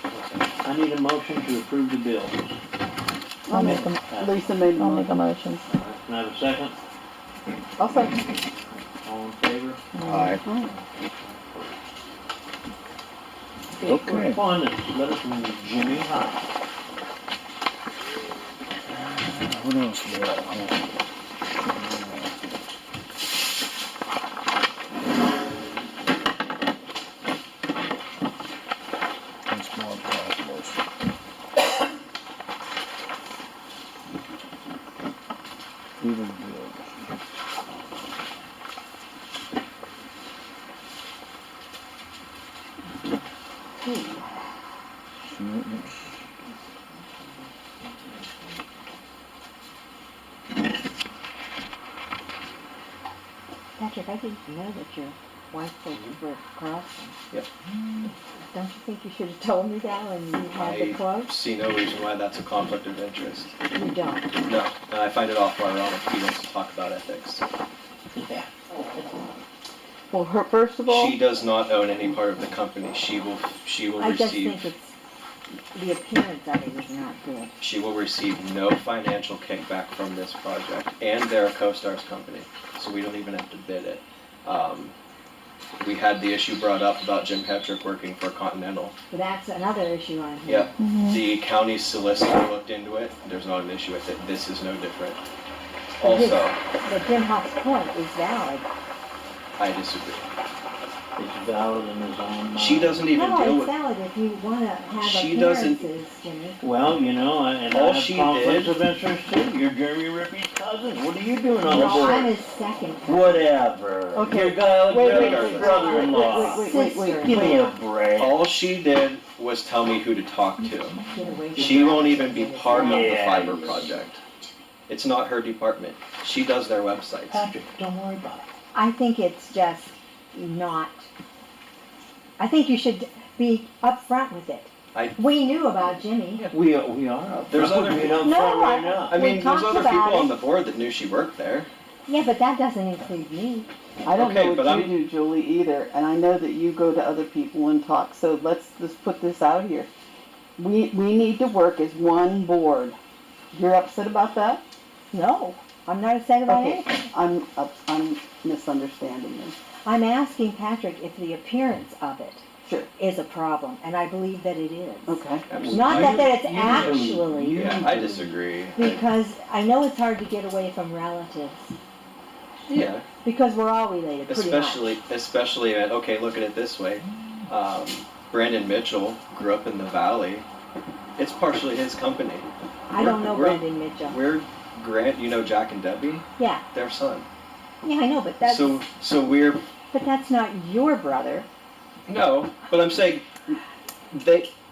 Speaker 1: I need a motion to approve the bill.
Speaker 8: I'll make a,
Speaker 3: Lisa made a
Speaker 8: I'll make a
Speaker 3: motion.
Speaker 8: motion.
Speaker 1: Can I have a second?
Speaker 3: I'll second.
Speaker 1: All in favor?
Speaker 4: Aye.
Speaker 1: Okay,
Speaker 4: Okay.
Speaker 1: correspondence, letter from Jimmy High.
Speaker 4: What else we got? That's more cosmos. Even bills.
Speaker 6: Patrick, I didn't know that your wife worked for Carlson.
Speaker 7: Yep.
Speaker 6: Don't you think you should have told me that when you had the
Speaker 7: I
Speaker 6: quote?
Speaker 7: see no reason why that's a conflict of interest.
Speaker 6: You don't.
Speaker 7: No, and I find it awful ironic he wants to talk about ethics.
Speaker 1: Yeah.
Speaker 3: Well, first of all,
Speaker 7: She does not own any part of the company. She will
Speaker 6: I just
Speaker 7: receive,
Speaker 6: think the appearance of it is not good.
Speaker 7: she will receive no financial kickback from this project, and they're a co-stars company, so we don't even have to bid it. We had the issue brought up about Jim Petrick working for Continental.
Speaker 6: But that's another issue on here.
Speaker 7: Yep, the county solicitor looked into it. There's not an issue with it. This is no different. Also,
Speaker 6: But Jim Hoff's point is valid.
Speaker 7: I disagree.
Speaker 1: It's valid in his own mind.
Speaker 7: She doesn't even
Speaker 6: No,
Speaker 7: deal
Speaker 6: it's
Speaker 7: with,
Speaker 6: valid if you wanna have
Speaker 7: She doesn't-
Speaker 6: appearances, Jimmy.
Speaker 1: Well, you know, and
Speaker 7: All
Speaker 1: I have
Speaker 7: she
Speaker 1: conflicts
Speaker 7: did-
Speaker 1: of interest too. You're Jeremy Rippey's cousin. What are you doing on the
Speaker 6: No, I'm
Speaker 1: board?
Speaker 6: his second.
Speaker 1: Whatever.
Speaker 3: Okay.
Speaker 1: Your guy,
Speaker 3: Wait,
Speaker 1: your brother-in-law.
Speaker 6: Sister.
Speaker 1: Give me a break.
Speaker 7: all she did was tell me who to talk to.
Speaker 6: Get away from
Speaker 7: She won't
Speaker 6: that.
Speaker 7: even be part of the
Speaker 1: Yeah.
Speaker 7: fiber project. It's not her department. She does their websites.
Speaker 1: Patrick, don't worry about it.
Speaker 6: I think it's just not, I think you should be upfront with it. We knew about Jimmy.
Speaker 1: We are.
Speaker 7: There's other
Speaker 1: being
Speaker 7: people-
Speaker 1: upfront
Speaker 6: No,
Speaker 1: right now.
Speaker 7: I
Speaker 6: We
Speaker 7: mean, there's
Speaker 6: talked
Speaker 7: other
Speaker 6: about
Speaker 7: people
Speaker 6: it.
Speaker 7: on the board that knew she worked there.
Speaker 6: Yeah, but that doesn't include me.
Speaker 3: I don't
Speaker 7: Okay,
Speaker 3: know
Speaker 7: but
Speaker 3: what you
Speaker 7: I'm-
Speaker 3: do, Julie, either, and I know that you go to other people and talk, so let's just put this out here. We need to work as one board. You're upset about that?
Speaker 6: No, I'm not upset about
Speaker 3: Okay,
Speaker 6: anything.
Speaker 3: I'm misunderstanding you.
Speaker 6: I'm asking Patrick if the appearance of it
Speaker 3: Sure.
Speaker 6: is a problem, and I believe that it is.
Speaker 3: Okay.
Speaker 6: Not that it's
Speaker 1: Usually-
Speaker 6: actually,
Speaker 7: Yeah, I disagree.
Speaker 6: because I know it's hard to get away from relatives,
Speaker 7: Yeah,
Speaker 6: because we're all related, pretty much.
Speaker 7: especially, okay, look at it this way. Brandon Mitchell grew up in the valley. It's partially his company.
Speaker 6: I don't know
Speaker 7: we're-
Speaker 6: Brandon Mitchell.
Speaker 7: We're Grant, you know Jack and Debbie?
Speaker 6: Yeah,
Speaker 7: Their son.
Speaker 6: yeah, I know, but that's,
Speaker 7: So we're,
Speaker 6: but that's not your brother.
Speaker 7: no, but I'm saying,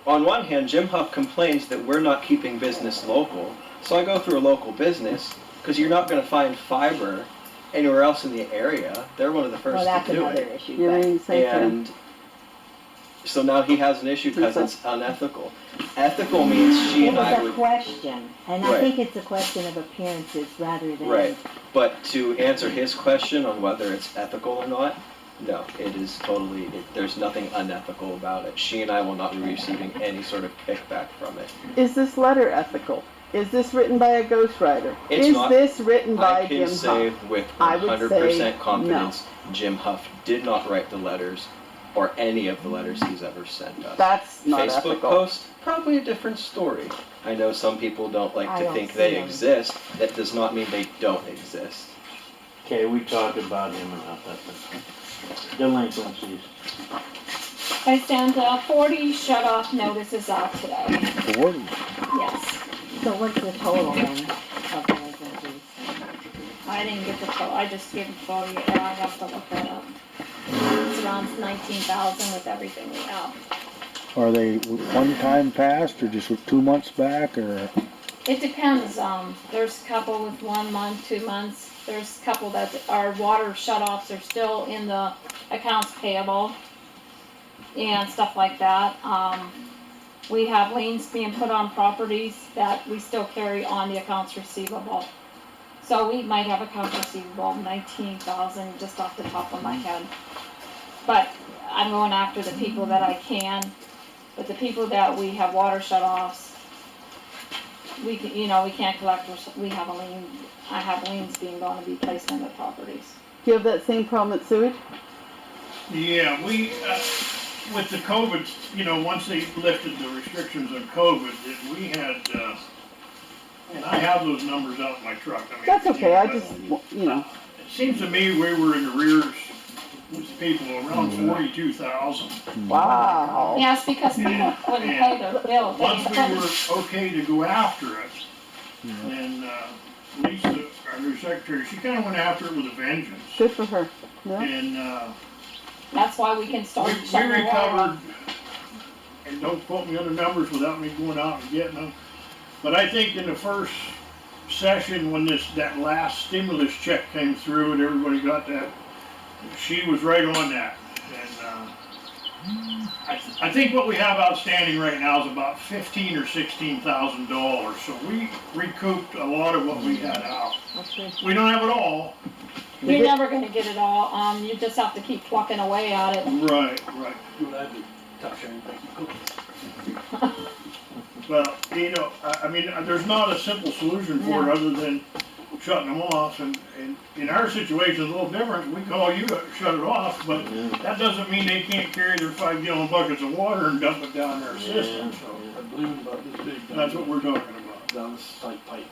Speaker 7: on one hand, Jim Huff complains that we're not keeping business local. So I go through a local business, because you're not gonna find fiber anywhere else in the area. They're one of the
Speaker 6: Well,
Speaker 7: first
Speaker 6: that's
Speaker 7: to do
Speaker 6: another
Speaker 7: it.
Speaker 6: issue,
Speaker 3: You
Speaker 6: but
Speaker 3: mean, say to
Speaker 7: And so now he has an issue because it's unethical. Ethical means she
Speaker 6: it
Speaker 7: and
Speaker 6: was
Speaker 7: I
Speaker 6: a
Speaker 7: would,
Speaker 6: question, and I
Speaker 7: Right.
Speaker 6: think it's a question of appearances rather than.
Speaker 7: right. But to answer his question on whether it's ethical or not, no, it is totally, there's nothing unethical about it. She and I will not be receiving any sort of kickback from it.
Speaker 3: Is this letter ethical? Is this written by a ghostwriter?
Speaker 7: It's
Speaker 3: Is
Speaker 7: not.
Speaker 3: this written by
Speaker 7: I can
Speaker 3: Jim
Speaker 7: say
Speaker 3: Huff?
Speaker 7: with
Speaker 3: I would
Speaker 7: 100%
Speaker 3: say
Speaker 7: confidence, Jim Huff did not write the letters or any of the letters he's ever sent us.
Speaker 3: That's not
Speaker 7: Facebook
Speaker 3: ethical.
Speaker 7: post, probably a different story. I know some people don't like
Speaker 6: I
Speaker 7: to
Speaker 6: don't
Speaker 7: think
Speaker 6: see
Speaker 7: they
Speaker 6: them.
Speaker 7: exist. That does not mean they don't exist.
Speaker 1: Okay, we talked about him enough, I think. Delinquencies.
Speaker 2: I sent 40 shut-off notices out today.
Speaker 4: 40.
Speaker 2: Yes.
Speaker 6: So what's the total then of delinquencies?
Speaker 2: I didn't get the total, I just gave 40, yeah, I have to look that up. It's around 19,000 with everything we have.
Speaker 4: Are they one time passed or just 2 months back or?
Speaker 2: It depends, there's a couple with 1 month, 2 months, there's a couple that are water shut-offs are still in the accounts payable and stuff like that. We have liens being put on properties that we still carry on the accounts receivable. So we might have accounts receivable of 19,000 just off the top of my head. But I'm going after the people that I can, but the people that we have water shut-offs, we can, we can't collect, we have a lien, I have liens being going to be placed on the properties.
Speaker 3: Do you have that same problem at sewage?
Speaker 9: Yeah, we, with the COVID, once they lifted the restrictions on COVID, we had, and I have those numbers out in my truck. I mean,
Speaker 3: That's okay, I
Speaker 9: but
Speaker 3: just,
Speaker 9: It seems to me we were in arrears with people around 42,000.
Speaker 3: wow.
Speaker 2: Yes, because people wouldn't pay their bill. They
Speaker 9: Once we
Speaker 2: didn't
Speaker 9: were okay to go after it, then Lisa, our new secretary, she kinda went after it with a vengeance.
Speaker 3: Good for her. Yeah.
Speaker 9: And
Speaker 2: That's why we can start
Speaker 9: we
Speaker 2: shutting the water
Speaker 9: recovered,
Speaker 2: off.
Speaker 9: and don't quote me on the numbers without me going out and getting them, but I think in the first session, when that last stimulus check came through and everybody got that, she was right on that. And I think what we have outstanding right now is about $15,000 or $16,000. So we recouped a lot of what we had out. We don't have it all.
Speaker 2: You're never gonna get it all, you just have to keep plucking away at it.
Speaker 9: Right.
Speaker 10: You and I did touch anything.
Speaker 9: Well, I mean, there's not a simple solution for it other than shutting them off. And in our situation, it's a little different. We call you to shut it off, but that doesn't mean they can't carry their 5-gallon buckets of water and dump it down their system. So
Speaker 10: I believe it about this big.
Speaker 9: that's what we're talking about.
Speaker 10: Down this tight pipe.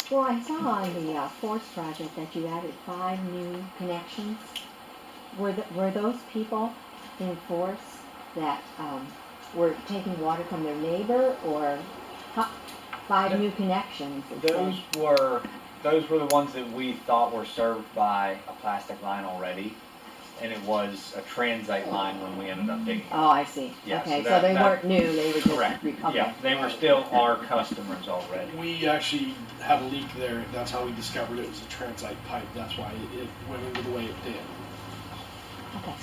Speaker 6: Well, I saw on the Force project that you added 5 new connections. Were those people in Force that were taking water from their neighbor, or 5 new connections?
Speaker 5: Those were the ones that we thought were served by a plastic line already, and it was a transite line when we ended up digging.
Speaker 6: Oh, I see.
Speaker 5: Yeah,
Speaker 6: Okay,
Speaker 5: so
Speaker 6: so they
Speaker 5: that-
Speaker 6: weren't new, they were just.
Speaker 5: Correct.
Speaker 6: Okay.
Speaker 5: Yeah, they were still our customers already.
Speaker 10: We actually had a leak there. That's how we discovered it was a transite pipe. That's why it went into the way it did.
Speaker 6: Okay.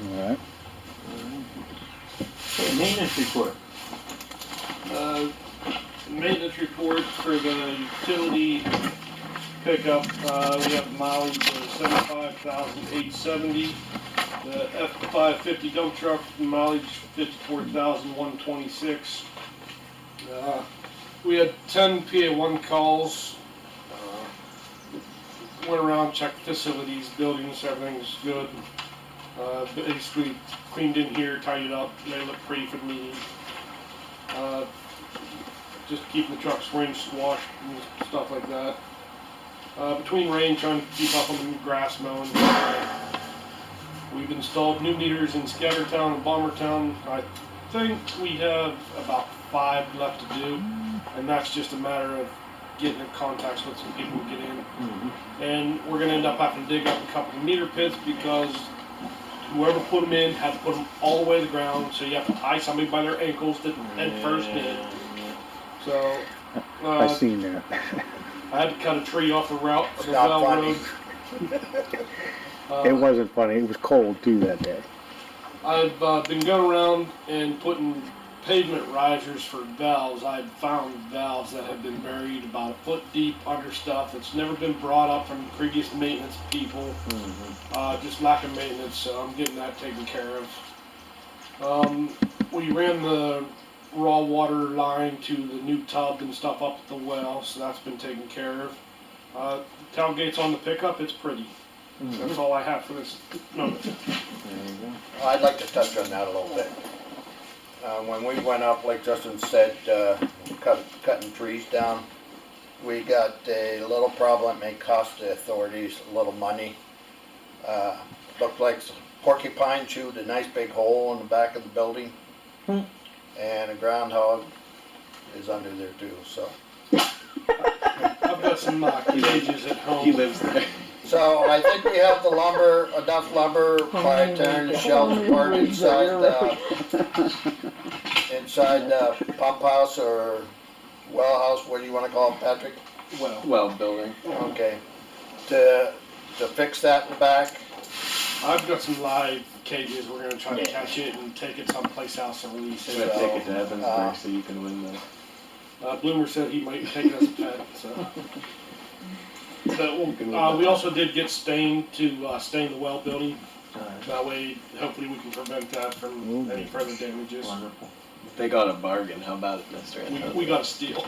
Speaker 4: All right.
Speaker 1: Okay, maintenance report.
Speaker 10: Maintenance report for the utility pickup, we have mileage of 75,870. The F550 dump truck mileage 54,126. We had 10 PA1 calls. Went around, checked facilities, buildings, everything's good. Basically cleaned in here, tidied up, made it look pretty for the meeting. Just keeping the trucks rinsed, washed, and stuff like that. Between rain, trying to keep up on the grass mowing. We've installed new meters in Scattertown and Bombertown. I think we have about 5 left to do, and that's just a matter of getting in contact with some people who get in. And we're going to end up having to dig up a couple of meter pits because whoever put them in had to put them all the way to the ground, so you have to tie somebody by their ankles to head first in. So,
Speaker 4: I seen that.
Speaker 10: I had to cut a tree off the route of the
Speaker 12: Not
Speaker 10: Bell
Speaker 12: funny.
Speaker 10: Road.
Speaker 4: It wasn't funny, it was cold too that day.
Speaker 10: I've been going around and putting pavement risers for valves. I've found valves that have been buried about a foot deep under stuff that's never been brought up from previous maintenance people. Just lack of maintenance, so I'm getting that taken care of. We ran the raw water line to the new tub and stuff up at the well, so that's been taken care of. Tailgate's on the pickup, it's pretty. That's all I have for this moment.
Speaker 12: I'd like to touch on that a little bit. When we went up, like Justin said, cutting trees down, we got a little problem. It may cost the authorities a little money. Looked like some porcupine chewed a nice big hole in the back of the building. And a groundhog is under there too, so.
Speaker 10: I've got some cages at home.
Speaker 7: He lives there.
Speaker 12: So I think we have the lumber, enough lumber by tearing the shelves apart inside the pump house or well house, what do you want to call it, Patrick?
Speaker 7: Well building.
Speaker 12: Okay. To fix that in the back?
Speaker 10: I've got some live cages. We're going to try to catch it and take it someplace else and release
Speaker 7: I'm
Speaker 10: it.
Speaker 7: gonna take it to Evansburg so you can win the.
Speaker 10: Bloomer said he might take it as a pet, so. But we also did get stain to stain the well building. That way, hopefully we can prevent that from any further damages.
Speaker 1: Wonderful.
Speaker 7: They got a bargain. How about it, Mr. Antonio?
Speaker 10: We got a steal.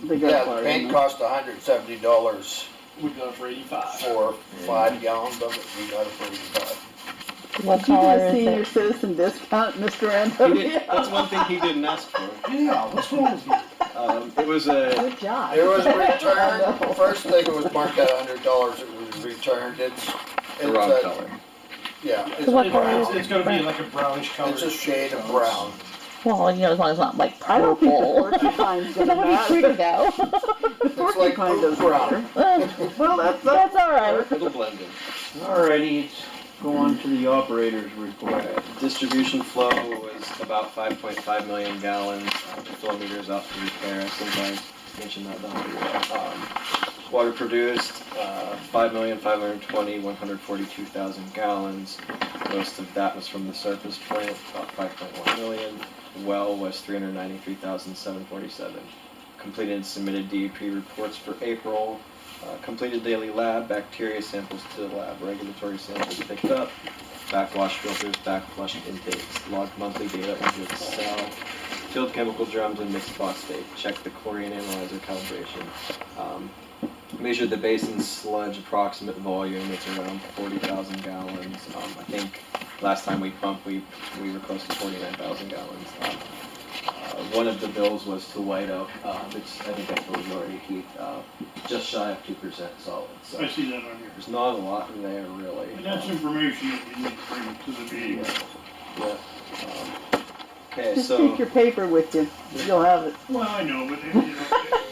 Speaker 12: Yeah, the paint cost $170
Speaker 10: We got it for 85.
Speaker 12: for 5 gallons of it. We got it for 85.
Speaker 8: What
Speaker 3: Did you
Speaker 8: color
Speaker 3: get a
Speaker 8: is
Speaker 3: senior
Speaker 8: it?
Speaker 3: citizen discount, Mr.
Speaker 7: He
Speaker 3: Antonio?
Speaker 7: did, that's one thing he didn't ask for.
Speaker 10: Yeah, what's wrong with you?
Speaker 7: It was a.
Speaker 8: Good job.
Speaker 12: It was returned, first thing it was marked at $100, it was returned, it's
Speaker 7: The wrong
Speaker 12: a-
Speaker 7: color.
Speaker 12: Yeah,
Speaker 8: So what color is
Speaker 10: It's going to be like a brownish color.
Speaker 12: it's a shade of brown.
Speaker 8: Well, you know, as long as it's not like
Speaker 3: I don't think the
Speaker 8: purple.
Speaker 3: porcupine's
Speaker 8: Then
Speaker 3: gonna
Speaker 8: that would be free to
Speaker 3: matter.
Speaker 8: go.
Speaker 3: The
Speaker 12: It's like
Speaker 3: porcupine
Speaker 12: poop
Speaker 3: doesn't
Speaker 12: brown.
Speaker 3: matter. Well, that's
Speaker 8: That's all right.
Speaker 7: It'll blend in.
Speaker 1: Alrighty, let's go on to the operator's report.
Speaker 7: Distribution flow was about 5.5 million gallons. The flow meter's up for repair. I think I mentioned that down. Water produced 142,000 gallons. Most of that was from the surface plant, about 5.1 million. Well was 393,747. Completed and submitted DEP reports for April. Completed daily lab, bacteria samples to the lab, regulatory samples picked up, backwash filters, backflush intakes, logged monthly data into Excel, filled chemical drums and mixed phosphate, checked the chlorine analyzer calibration, measured the basin's sludge approximate volume, it's around 40,000 gallons. I think last time we pumped, we were close to 49,000 gallons. One of the bills was to White Oak, it's, I think I told you already, Keith, just shy of 2% solid. So
Speaker 9: I see that on here.
Speaker 7: there's not a lot there, really.
Speaker 9: And that's information that you need to bring to the meeting.
Speaker 7: Yeah. Okay,
Speaker 3: Just
Speaker 7: so
Speaker 3: take your paper with you, you'll have it.
Speaker 9: Well, I know, but,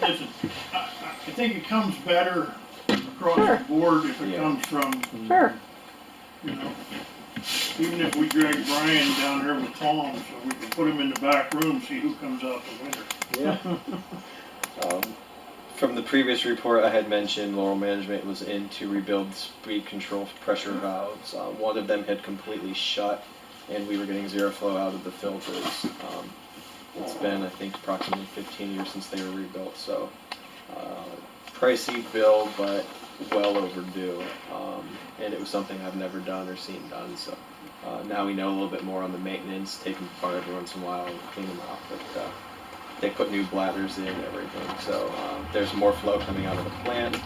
Speaker 9: listen, I think it comes better across
Speaker 3: Sure.
Speaker 9: the board if it
Speaker 7: Yeah.
Speaker 9: comes from,
Speaker 3: Sure.
Speaker 9: you know, even if we drag Brian down there with Tom, so we can put him in the back room, see who comes out the winner.
Speaker 7: yeah. From the previous report, I had mentioned Laurel Management was in to rebuild speed control pressure valves. One of them had completely shut, and we were getting zero flow out of the filters. It's been, I think, approximately 15 years since they were rebuilt, so pricey bill, but well overdue. And it was something I've never done or seen done, so now we know a little bit more on the maintenance, take them apart every once in a while and clean them out. But they put new bladders in and everything, so there's more flow coming out of the plant.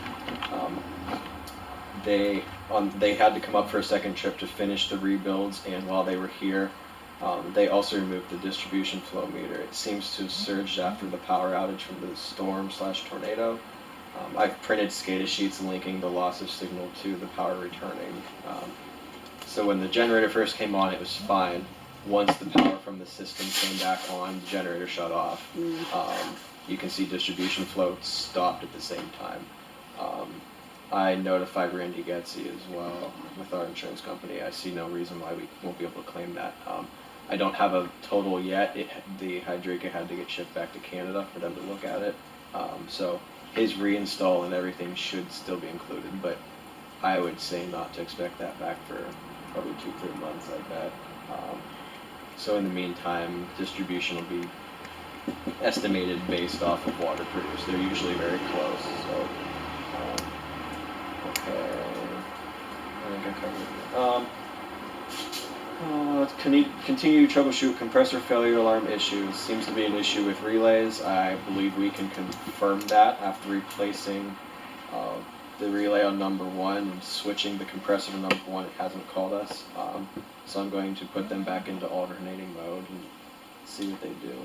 Speaker 7: they had to come up for a second trip to finish the rebuilds, and while they were here, they also removed the distribution flow meter. It seems to have surged after the power outage from the storm/tornado. I've printed SCADA sheets linking the loss of signal to the power returning. So when the generator first came on, it was fine. Once the power from the system came back on, the generator shut off. You can see distribution flow stopped at the same time. I notified Randy Getzi as well with our insurance company. I see no reason why we won't be able to claim that. I don't have a total yet. The Hydrica had to get shipped back to Canada for them to look at it. So his reinstall and everything should still be included, but I would say not to expect that back for probably 2-3 months, I bet. So in the meantime, distribution will be estimated based off of water produced. They're usually very close, so, okay, I think I covered it. Continue to troubleshoot compressor failure alarm issues. Seems to be an issue with relays. I believe we can confirm that after replacing the relay on number 1 and switching the compressor to number 1. It hasn't called us, so I'm going to put them back into alternating mode and see what they do.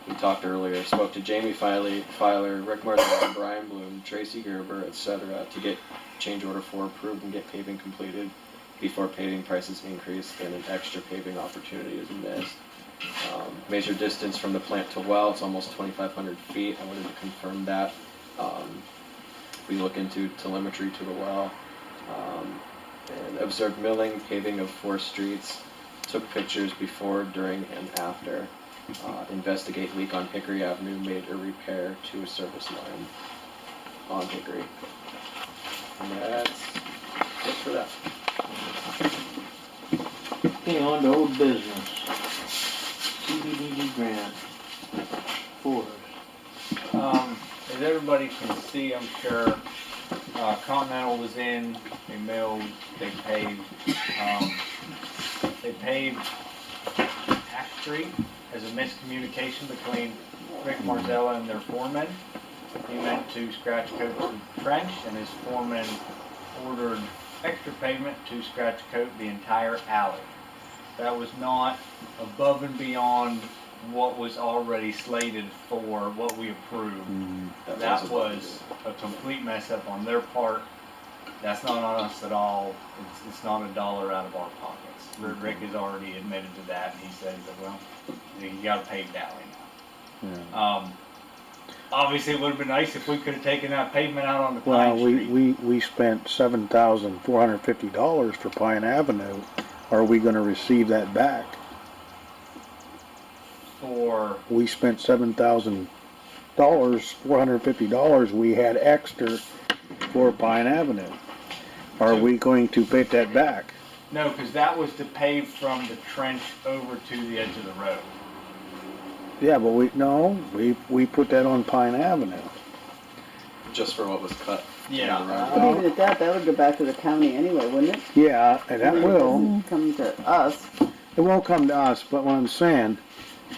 Speaker 7: We talked earlier, spoke to Jamie Filer, Rick Martin, Brian Bloom, Tracy Gerber, etc. to get change order 4 approved and get paving completed before paving prices increase and an extra paving opportunity is missed. Measure distance from the plant to well, it's almost 2,500 feet. I wanted to confirm that. We look into telemetry to the well, and observed milling, paving of 4 streets, took pictures before, during, and after. Investigate leak on Hickory Avenue, made a repair to a service line on Hickory. And that's it for that.
Speaker 1: Okay, on to old business. CDBG grant. Forest.
Speaker 5: As everybody can see, I'm sure, Continental was in, they milled, they paved. They paved Ash Street as a miscommunication between Rick Marzella and their foreman. He meant to scratch coat the trench, and his foreman ordered extra pavement to scratch coat the entire alley. That was not above and beyond what was already slated for what we approved. That was a complete mess up on their part. That's not on us at all. It's not a dollar out of our pockets. Rick has already admitted to that. He says that, well, you got to pave that way now. Obviously, it would have been nice if we could have taken that pavement out on the Pine Street.
Speaker 4: We spent $7,450 for Pine Avenue. Are we gonna receive that back? We spent $7,000, $450 we had extra for Pine Avenue. Are we going to pay that back?
Speaker 5: No, because that was to pave from the trench over to the edge of the road.
Speaker 4: Yeah, but we put that on Pine Avenue.
Speaker 7: Just for what was cut.
Speaker 5: Yeah.
Speaker 3: But even at that would go back to the county anyway, wouldn't it?
Speaker 4: Yeah, and that will.
Speaker 3: It doesn't come to us.
Speaker 4: It won't come to us, but what I'm saying,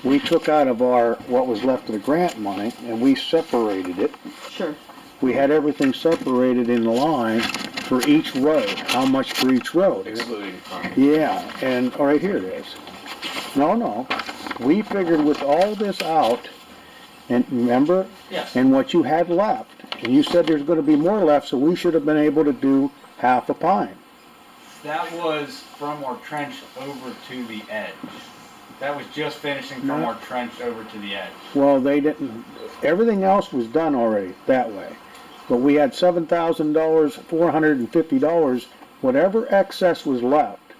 Speaker 4: we took out of what was left of the grant money and we separated it.
Speaker 3: Sure.
Speaker 4: We had everything separated in the line for each road, how much for each road.
Speaker 7: Excluding
Speaker 4: Yeah, and right here it is. No, we figured with all this out, and remember?
Speaker 5: Yes.
Speaker 4: And what you had left, and you said there's gonna be more left, so we should have been able to do half a Pine.
Speaker 5: That was from our trench over to the edge. That was just finishing from our trench over to the edge.
Speaker 4: Well, they didn't, everything else was done already that way. But we had $7,000, $450, whatever excess was left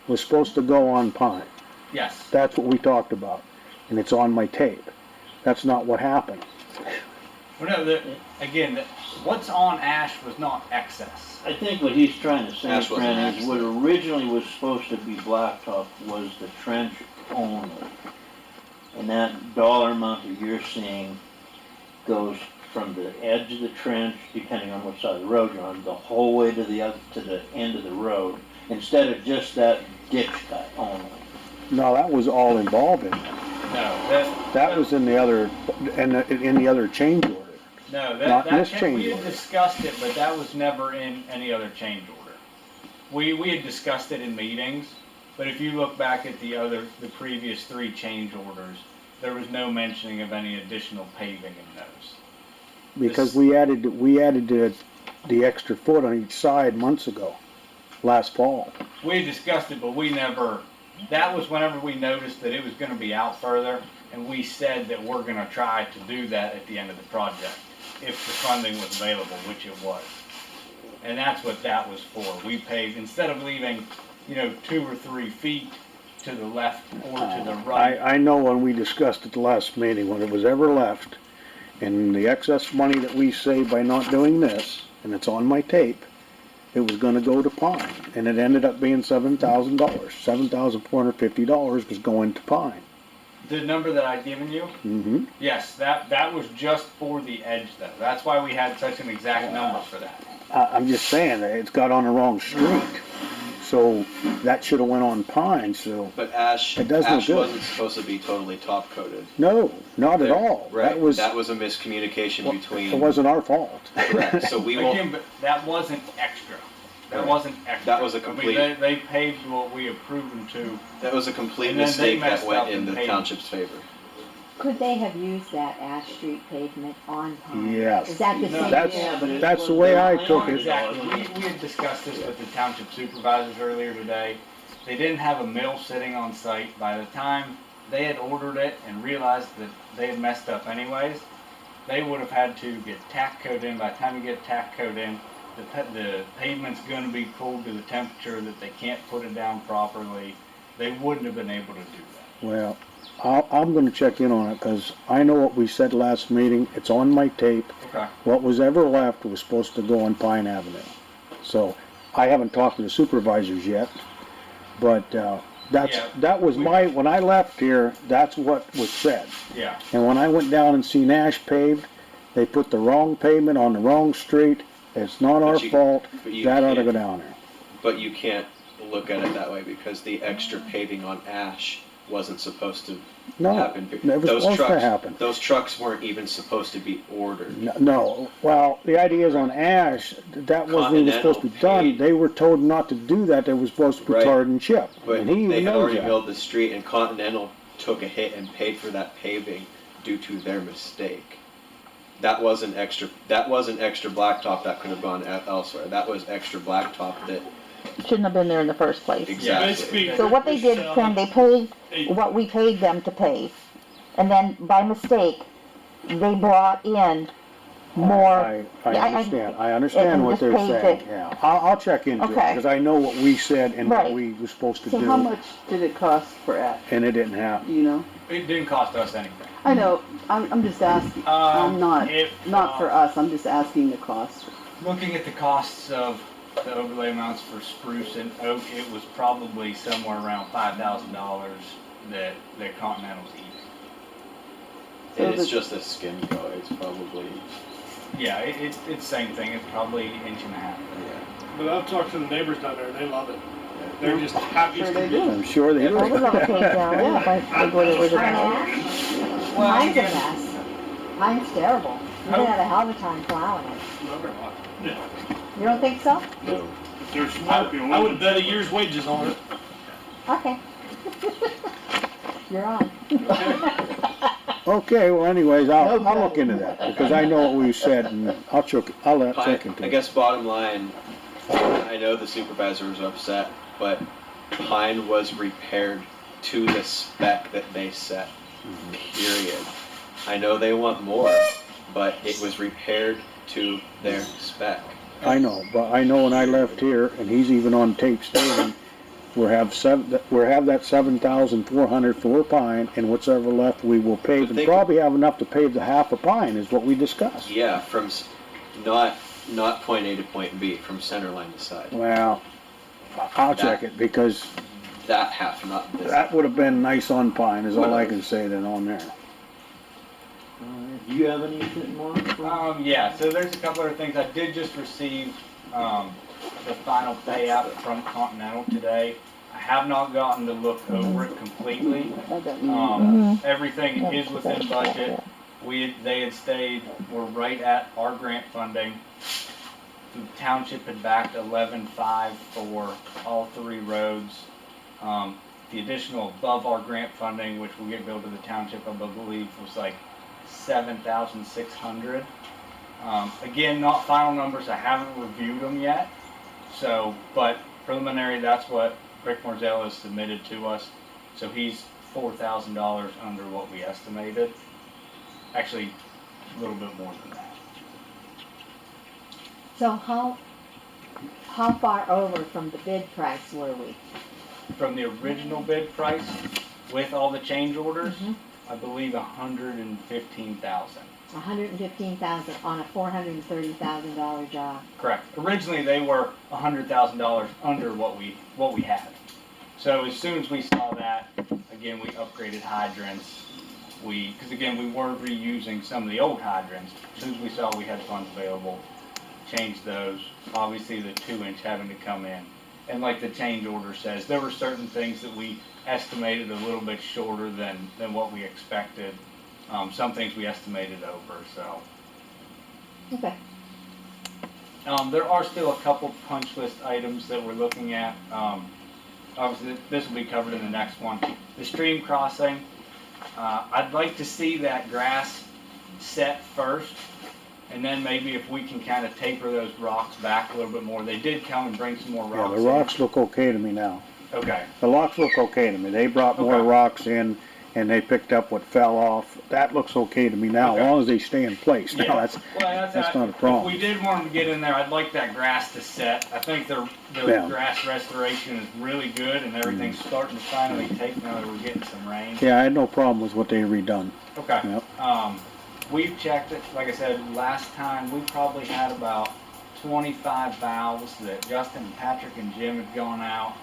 Speaker 4: was supposed to go on Pine.
Speaker 5: Yes.
Speaker 4: That's what we talked about, and it's on my tape. That's not what happened.
Speaker 5: Well, no, again, what's on Ash was not excess.
Speaker 1: I think what he's trying to say,
Speaker 7: Ash wasn't
Speaker 1: Fran, is
Speaker 7: access.
Speaker 1: what originally was supposed to be blacktop was the trench only. And that dollar amount that you're seeing goes from the edge of the trench, depending on which side of the road you're on, the whole way to the end of the road, instead of just that ditch cut only.
Speaker 4: No, that was all involved in it.
Speaker 5: No,
Speaker 4: That was in the other, in the other change order.
Speaker 5: No,
Speaker 4: Not in this
Speaker 5: we
Speaker 4: change
Speaker 5: had
Speaker 4: order.
Speaker 5: discussed it, but that was never in any other change order. We had discussed it in meetings, but if you look back at the previous 3 change orders, there was no mentioning of any additional paving in those.
Speaker 4: Because we added the extra foot on each side months ago, last fall.
Speaker 5: We had discussed it, but we never, that was whenever we noticed that it was gonna be out further, and we said that we're gonna try to do that at the end of the project, if the funding was available, which it was. And that's what that was for. We paved, instead of leaving, 2 or 3 feet to the left or to the right.
Speaker 4: I know when we discussed at the last meeting, when it was ever left, and the excess money that we saved by not doing this, and it's on my tape, it was gonna go to Pine, and it ended up being $7,000. $7,450 was going to Pine.
Speaker 5: The number that I'd given you,
Speaker 4: Mm-hmm.
Speaker 5: yes, that was just for the edge though. That's why we had such an exact number for that.
Speaker 4: I'm just saying, that it's got on the wrong street, so that should've went on Pine, so,
Speaker 7: But ash
Speaker 4: It does no good.
Speaker 7: wasn't supposed to be totally top coated.
Speaker 4: no, not at all.
Speaker 7: Right,
Speaker 4: That was,
Speaker 7: a miscommunication between.
Speaker 4: it wasn't our fault.
Speaker 7: Correct, so we won't,
Speaker 5: Again, but that wasn't extra. That wasn't extra.
Speaker 7: That was a
Speaker 5: I mean,
Speaker 7: complete-
Speaker 5: They paved what we approved them to.
Speaker 7: that was a complete
Speaker 5: And then they
Speaker 7: mistake that
Speaker 5: messed
Speaker 7: went
Speaker 5: up
Speaker 7: in
Speaker 5: and
Speaker 7: the
Speaker 5: paid.
Speaker 7: township's favor.
Speaker 6: Could they have used that Ash Street pavement on Pine?
Speaker 4: Yes.
Speaker 6: Is that the
Speaker 5: No,
Speaker 6: same?
Speaker 4: That's-
Speaker 1: Yeah, but it
Speaker 4: that's the
Speaker 1: was
Speaker 4: way
Speaker 1: done
Speaker 4: I
Speaker 1: long
Speaker 4: took it.
Speaker 1: ago.
Speaker 5: Exactly. We had discussed this with the township supervisors earlier today. They didn't have a mill sitting on site. By the time they had ordered it and realized that they had messed up anyways, they would have had to get tack coat in. By the time you get tack coat in, the pavement's going to be cooled to the temperature that they can't put it down properly. They wouldn't have been able to do that.
Speaker 4: Well, I'm gonna check in on it, cause I know what we said last meeting, it's on my tape.
Speaker 5: Okay.
Speaker 4: What was ever left was supposed to go on Pine Avenue. So, I haven't talked to the supervisors yet, but,
Speaker 5: Yeah.
Speaker 4: that was when I left here, that's what was said.
Speaker 5: Yeah.
Speaker 4: And when I went down and seen Ash paved, they put the wrong pavement on the wrong street, it's not our fault,
Speaker 7: But you
Speaker 4: that ought to
Speaker 7: can't-
Speaker 4: go down there.
Speaker 7: But you can't look at it that way because the extra paving on ash wasn't supposed to
Speaker 4: No,
Speaker 7: happen.
Speaker 4: never
Speaker 7: Those
Speaker 4: supposed to
Speaker 7: trucks-
Speaker 4: happen.
Speaker 7: Those trucks weren't even supposed to be ordered.
Speaker 4: No, well, the idea is on Ash, that wasn't even supposed to be done.
Speaker 7: Continental
Speaker 4: They were told not to do that, they were supposed to be
Speaker 7: Right.
Speaker 4: tarred and chipped.
Speaker 7: But
Speaker 4: And he
Speaker 7: they
Speaker 4: even
Speaker 7: had
Speaker 4: knows
Speaker 7: already
Speaker 4: that.
Speaker 7: milled the street and Continental took a hit and paid for that paving due to their mistake. That wasn't extra blacktop that could have gone elsewhere. That was extra blacktop that,
Speaker 8: Shouldn't have been there in the first place.
Speaker 7: exactly.
Speaker 10: Basically,
Speaker 8: So what they did, Tim, they paid what we paid them to pay. And then by mistake, they brought in more.
Speaker 4: I
Speaker 8: Yeah,
Speaker 4: I understand
Speaker 8: and
Speaker 4: what
Speaker 8: just
Speaker 4: they're
Speaker 8: paved
Speaker 4: saying,
Speaker 8: it.
Speaker 4: yeah. I'll check into it,
Speaker 8: Okay.
Speaker 4: because I know what we said and what
Speaker 8: Right.
Speaker 4: we were supposed to
Speaker 3: So how
Speaker 4: do,
Speaker 3: much did it cost for Ash,
Speaker 4: and it didn't happen.
Speaker 3: you know?
Speaker 5: It didn't cost us anything.
Speaker 3: I know, I'm just asking, I'm not
Speaker 5: If,
Speaker 3: for us, I'm just asking the cost.
Speaker 5: Looking at the costs of the overlay amounts for spruce and oak, it was probably somewhere around $5,000 that Continental's eating.
Speaker 7: And
Speaker 3: So
Speaker 7: it's
Speaker 3: the-
Speaker 7: just a skim coat. It's probably,
Speaker 5: Yeah, it's the same thing. It's probably an inch and a half.
Speaker 10: But I've talked to the neighbors down there, and they love it. They're just happy
Speaker 3: Sure
Speaker 10: as
Speaker 3: they
Speaker 10: can
Speaker 3: do.
Speaker 10: be.
Speaker 4: I'm sure they
Speaker 8: Oh, we
Speaker 4: do.
Speaker 8: love a paved down, we love where they were doing.
Speaker 5: Well,
Speaker 6: Mine's a
Speaker 5: again,
Speaker 6: mess. Mine's terrible. You're gonna have a hell of a time plowing it.
Speaker 10: No, they're not.
Speaker 6: You don't think so?
Speaker 7: no.
Speaker 9: If there's smoke, you'll
Speaker 10: I would bet a year's wages on it.
Speaker 6: Okay. You're on.
Speaker 4: Okay, well anyways, I'll look into that, because I know what we said, and I'll check into
Speaker 7: I
Speaker 4: it.
Speaker 7: guess bottom line, I know the supervisor was upset, but Pine was repaired to the spec that they set, period. I know they want more, but it was repaired to their spec.
Speaker 4: I know, but I know when I left here, and he's even on tape stating, we'll have that 7,400 for Pine, and what's ever left we will pave,
Speaker 7: But
Speaker 4: and
Speaker 7: they
Speaker 4: probably have enough to pave the half of Pine, is what we discussed.
Speaker 7: Yeah, from not point A to point B, from center line to side.
Speaker 4: Well, I'll check it, because
Speaker 7: That half, not this.
Speaker 4: that would have been nice on Pine, is all I can say then on there.
Speaker 1: Do you have anything more?
Speaker 5: Yeah, so there's a couple other things. I did just receive the final payout from Continental today. I have not gotten to look over it completely. Everything is within budget. They had stayed, were right at our grant funding. The township had backed 11.5 for all 3 roads. The additional above our grant funding, which will get billed to the township, I believe, was like 7,600. Again, not final numbers. I haven't reviewed them yet. So, but preliminary, that's what Rick Morzell has submitted to us. So he's $4,000 under what we estimated. Actually, a little bit more than that.
Speaker 6: So how far over from the bid price were we?
Speaker 5: From the original bid price, with all the change orders,
Speaker 6: Mhm.
Speaker 5: I believe 115,000.
Speaker 6: 115,000 on a $430,000 job.
Speaker 5: Correct. Originally, they were $100,000 under what we had. So as soon as we saw that, again, we upgraded hydrants. Because again, we were reusing some of the old hydrants. As soon as we saw we had funds available, changed those. Obviously, the 2-inch having to come in. And like the change order says, there were certain things that we estimated a little bit shorter than what we expected. Some things we estimated over, so.
Speaker 6: Okay.
Speaker 5: There are still a couple punch list items that we're looking at. Obviously, this will be covered in the next one. The stream crossing, I'd like to see that grass set first, and then maybe if we can kind of taper those rocks back a little bit more. They did come and bring some more
Speaker 4: Yeah,
Speaker 5: rocks
Speaker 4: the rocks look okay to me now.
Speaker 5: in. Okay,
Speaker 4: The rocks look okay to me. They brought more
Speaker 5: Okay.
Speaker 4: rocks in and they picked up what fell off. That looks okay to me now, as
Speaker 5: Okay.
Speaker 4: long as they stay in place. Now,
Speaker 5: Yeah.
Speaker 4: that's,
Speaker 5: well,
Speaker 4: that's not a problem.
Speaker 5: If we did want them to get in there, I'd like that grass to set. I think their
Speaker 4: Yeah.
Speaker 5: grass restoration is really good, and everything's starting to finally take now that we're getting some rain.
Speaker 4: yeah, I had no problem with what they redone.
Speaker 5: Okay.
Speaker 4: Yep.
Speaker 5: We've checked it, like I said, last time, we probably had about 25 valves that Justin and Patrick and Jim had gone out,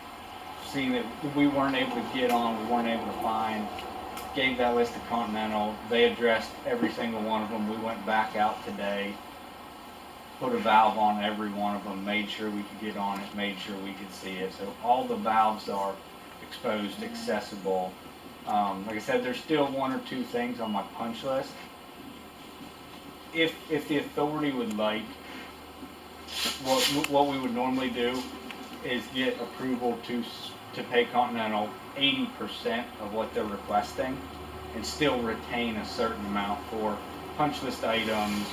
Speaker 5: seen that we weren't able to get on, we weren't able to find, gave that list to Continental. They addressed every single one of them. We went back out today, put a valve on every one of them, made sure we could get on it, made sure we could see it. So all the valves are exposed, accessible. Like I said, there's still 1 or 2 things on my punch list. If the authority would like, what we would normally do is get approval to pay Continental 80% of what they're requesting and still retain a certain amount for punch list items.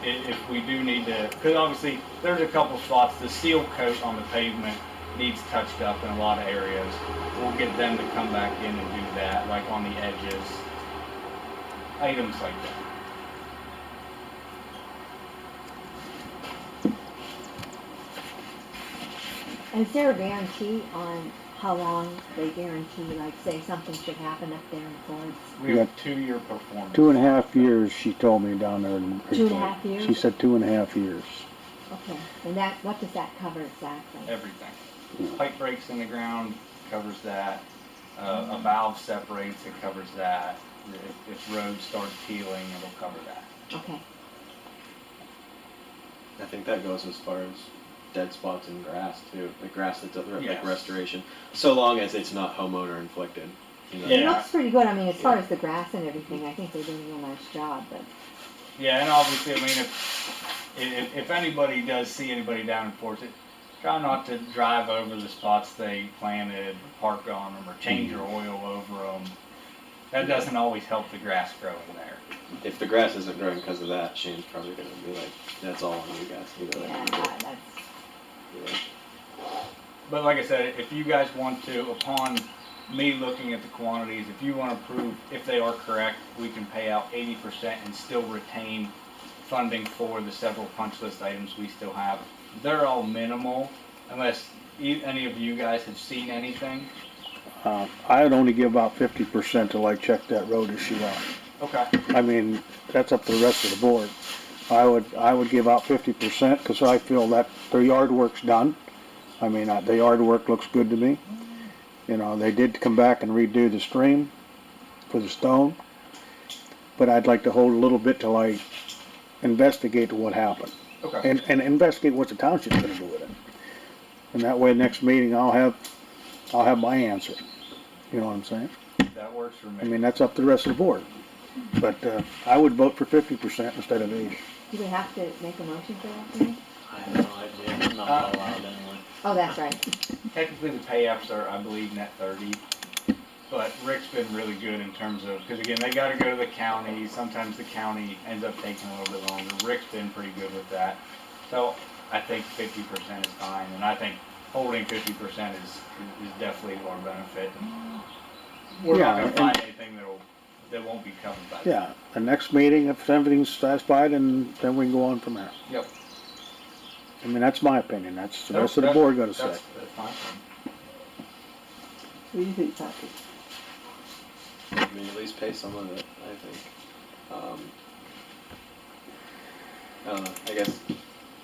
Speaker 5: If we do need to, because obviously there's a couple spots, the seal coat on the pavement needs touched up in a lot of areas. We'll get them to come back in and do that, like on the edges, items like that.
Speaker 6: Is there a guarantee on how long they guarantee, like say something should happen up there in Florence?
Speaker 5: We have 2-year performance.
Speaker 4: 2.5 years, she told me down there. In
Speaker 6: 2.5 years?
Speaker 4: She said 2.5 years.
Speaker 6: Okay, and what does that cover exactly?
Speaker 5: Everything. Pipe breaks in the ground, covers that. A valve separates, it covers that. If roads start peeling, it'll cover that.
Speaker 6: Okay,
Speaker 7: I think that goes as far as dead spots in grass too, like grass that's like
Speaker 5: Yes.
Speaker 7: restoration, so long as it's not homeowner inflicted. You know?
Speaker 6: it
Speaker 5: Yeah.
Speaker 6: looks pretty good, I mean, as far as the grass and everything, I think they're doing a real nice job, but,
Speaker 5: Yeah, and obviously, I mean, if anybody does see anybody down in Fort, try not to drive over the spots they planted, park on them, or change your oil over them. That doesn't always help the grass growing there.
Speaker 7: If the grass isn't growing because of that, Shane's probably gonna be like, that's all on you guys. You know,
Speaker 6: yeah, that's,
Speaker 7: yeah.
Speaker 5: But like I said, if you guys want to, upon me looking at the quantities, if you want to prove if they are correct, we can pay out 80% and still retain funding for the several punch list items we still have. They're all minimal, unless any of you guys have seen anything.
Speaker 4: I would only give about 50% till I check that road issue out.
Speaker 5: Okay.
Speaker 4: I mean, that's up to the rest of the board. I would give out 50% because I feel that their yard work's done. I mean, the yard work looks good to me. You know, they did come back and redo the stream for the stone, but I'd like to hold a little bit till I investigate what happened.
Speaker 5: Okay.
Speaker 4: And investigate what the township's gonna do with it. And that way, next meeting, I'll have my answer. You know what I'm saying?
Speaker 5: That works for me.
Speaker 4: I mean, that's up to the rest of the board. But, I would vote for 50% instead of 80.
Speaker 6: Do we have to make a motion for that, Jimmy?
Speaker 1: I have no idea, it's not allowed anyway.
Speaker 6: Oh, that's right.
Speaker 5: Technically, the pay-apps are, I believe, net 30. But Rick's been really good in terms of, because again, they gotta go to the county, sometimes the county ends up taking a little bit longer. Rick's been pretty good with that. So I think 50% is fine, and I think holding 50% is definitely to our benefit. We're not
Speaker 4: Yeah,
Speaker 5: gonna find anything that won't be covered by that.
Speaker 4: Yeah, the next meeting, if everything's satisfied, and then we can go on from there.
Speaker 5: Yep.
Speaker 4: I mean, that's my opinion, that's the
Speaker 5: Nope,
Speaker 4: rest of the board gotta say.
Speaker 5: That's fine.
Speaker 3: What do you think, Patrick?
Speaker 7: I mean, at least pay some of it, I think. I don't know, I guess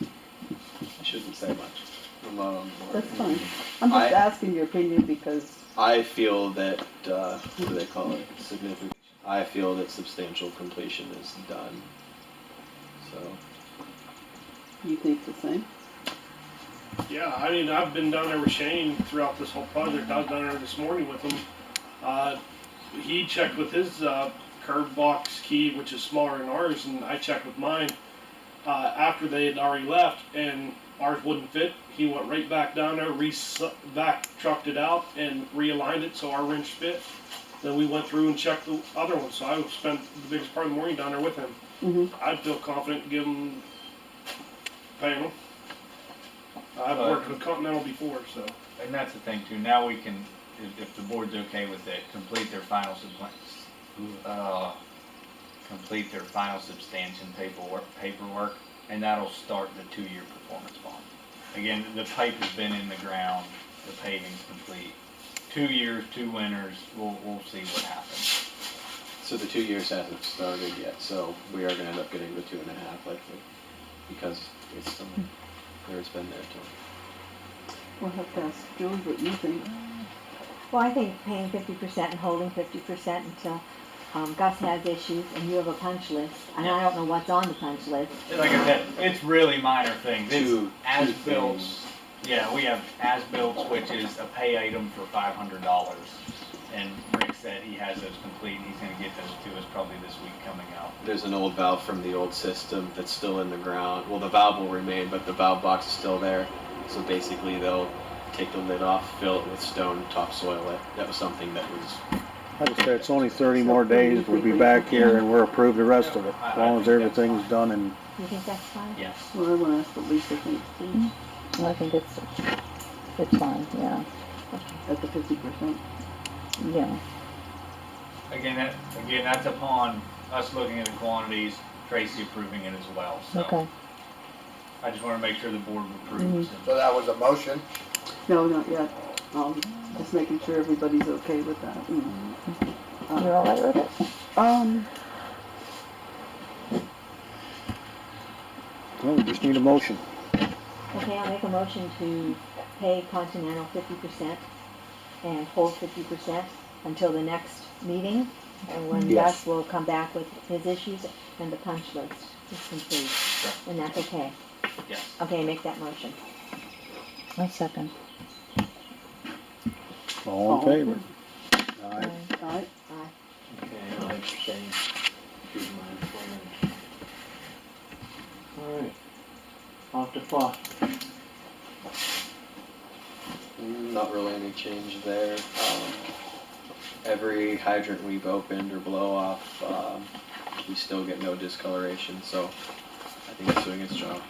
Speaker 7: I shouldn't say much. I'm not on board.
Speaker 3: That's fine. I'm just asking your opinion because,
Speaker 7: I feel that, what do they call it, significant, I feel that substantial completion is done. So,
Speaker 3: you think the same?
Speaker 10: Yeah, I mean, I've been down there with Shane throughout this whole project. I was down there this morning with him. He checked with his curb box key, which is smaller than ours, and I checked with mine after they had already left, and ours wouldn't fit. He went right back down there, back trucked it out, and realigned it so our wrench fit. Then we went through and checked the other one, so I spent the biggest part of the morning down there with him.
Speaker 3: Mm-hmm.
Speaker 10: I'd feel confident to give him, paying him. I've worked with Continental before, so.
Speaker 5: And that's the thing too, now we can, if the board's okay with it, complete their final substantiation paperwork, and that'll start the 2-year performance bond. Again, the pipe has been in the ground, the paving's complete. 2 years, 2 winters, we'll see what happens.
Speaker 7: so the 2 years hasn't started yet, so we are gonna end up getting the 2.5 likely, because it's still, it's been there too.
Speaker 3: We'll have to ask Julie what you think.
Speaker 6: Well, I think paying 50% and holding 50% until Gus has issues and you have a punch list, and I don't know what's on the punch list.
Speaker 5: Like I said, it's really minor things. It's
Speaker 7: Two
Speaker 5: as-built.
Speaker 7: things.
Speaker 5: Yeah, we have as-built, which is a pay item for $500. And Rick said he has those complete, and he's gonna get those to us probably this week coming out.
Speaker 7: There's an old valve from the old system that's still in the ground. Well, the valve will remain, but the valve box is still there. So basically, they'll take the lid off, fill it with stone, topsoil it. That was something that was.
Speaker 4: Like I said, it's only 30 more days, we'll be back here and we'll approve the rest of it, as long as everything's done and.
Speaker 6: You think that's fine?
Speaker 5: Yes.
Speaker 3: Well, I wanna ask what Lisa thinks too,
Speaker 8: I think it's fine, yeah,
Speaker 3: at the 50%.
Speaker 8: yeah.
Speaker 5: Again, that's upon us looking at the quantities, Tracy approving it as well, so.
Speaker 8: Okay.
Speaker 5: I just wanna make sure the board approves.
Speaker 12: So that was a motion.
Speaker 3: No, not yet. Just making sure everybody's okay with that.
Speaker 8: You're all right with it?
Speaker 4: Well, we just need a motion.
Speaker 6: Okay, I'll make a motion to pay Continental 50% and hold 50% until the next meeting, and when
Speaker 4: Yes.
Speaker 6: Gus will come back with his issues and the punch list is complete. And that's okay?
Speaker 5: Yes.
Speaker 6: Okay, make that motion.
Speaker 8: I'll second.
Speaker 4: All in favor? Aye.
Speaker 3: Alright,
Speaker 1: Okay, I'll abstain. Choose my phone. Alright. Off to Foster.
Speaker 7: Not really any change there. Every hydrant we've opened or blow off, we still get no discoloration, so I think it's doing its job.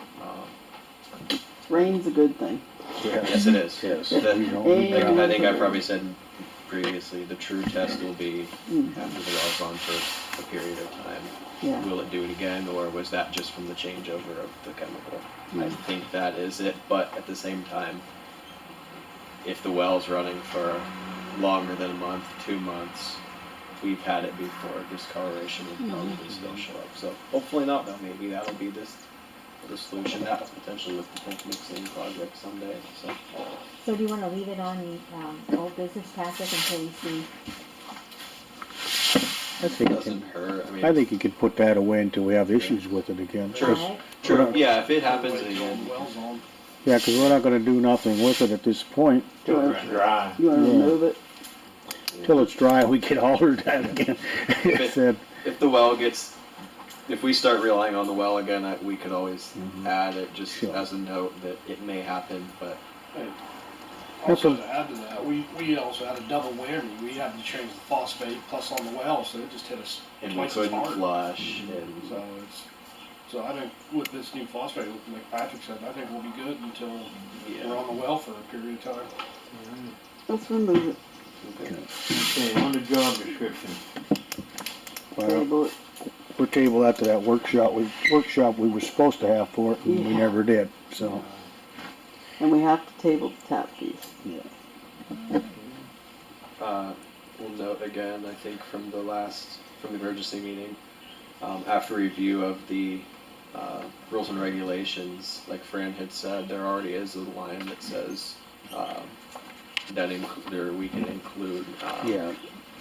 Speaker 3: rain's a good thing.
Speaker 7: Yes, it is.
Speaker 4: Yes.
Speaker 7: The-
Speaker 4: We don't need
Speaker 3: Hey.
Speaker 4: that.
Speaker 7: I think I probably said previously, the true test will be
Speaker 3: Mhm.
Speaker 7: after the well's on for a period of time.
Speaker 3: Yeah.
Speaker 7: Will it do it again, or was that just from the changeover of the chemical? I
Speaker 3: Mhm.
Speaker 7: think that is it, but at the same time, if the well's running for longer than a month, 2 months, we've had it before, discoloration will probably still show up. So hopefully not, though. Maybe that'll be the solution, that potentially with the tank mixing project someday, so.
Speaker 6: So do you wanna leave it on the old business, Patrick, until we see?
Speaker 4: I think
Speaker 7: It
Speaker 4: you
Speaker 7: doesn't
Speaker 4: can,
Speaker 7: hurt, I mean.
Speaker 4: I think you could put that away until we have issues with it again.
Speaker 7: True.
Speaker 6: Alright?
Speaker 7: True, yeah, if it happens
Speaker 10: Wait till
Speaker 7: again.
Speaker 10: the well's on.
Speaker 4: Yeah, 'cause we're not gonna do nothing with it at this point.
Speaker 1: Till it's dry.
Speaker 3: You wanna
Speaker 4: Yeah.
Speaker 3: remove it?
Speaker 4: Till it's dry, we can alter that again.
Speaker 7: If it-
Speaker 4: Said,
Speaker 7: if the well gets, if we start relying on the well again, we could always
Speaker 4: Mhm.
Speaker 7: add it just
Speaker 4: Sure.
Speaker 7: as a note that it may happen, but
Speaker 10: Also, to add to that, we also had a double whammy. We had to change the phosphate plus on the well, so it just hit us
Speaker 7: and we
Speaker 10: twice as
Speaker 7: couldn't
Speaker 10: hard.
Speaker 7: flush and
Speaker 10: So I think with this new phosphate, like Patrick said, I think we'll be good until
Speaker 7: yeah.
Speaker 10: we're on the well for a period of time.
Speaker 3: Let's remove it,
Speaker 1: Okay, on the job description.
Speaker 4: Well,
Speaker 3: table it.
Speaker 4: we're table that to that workshop we were supposed to have for it, and we
Speaker 3: Yeah.
Speaker 4: never did, so.
Speaker 3: And we have to table the tap fees.
Speaker 7: We'll note again, I think from the emergency meeting, after review of the rules and regulations, like Fran had said, there already is a line that says we can include.
Speaker 4: Yeah,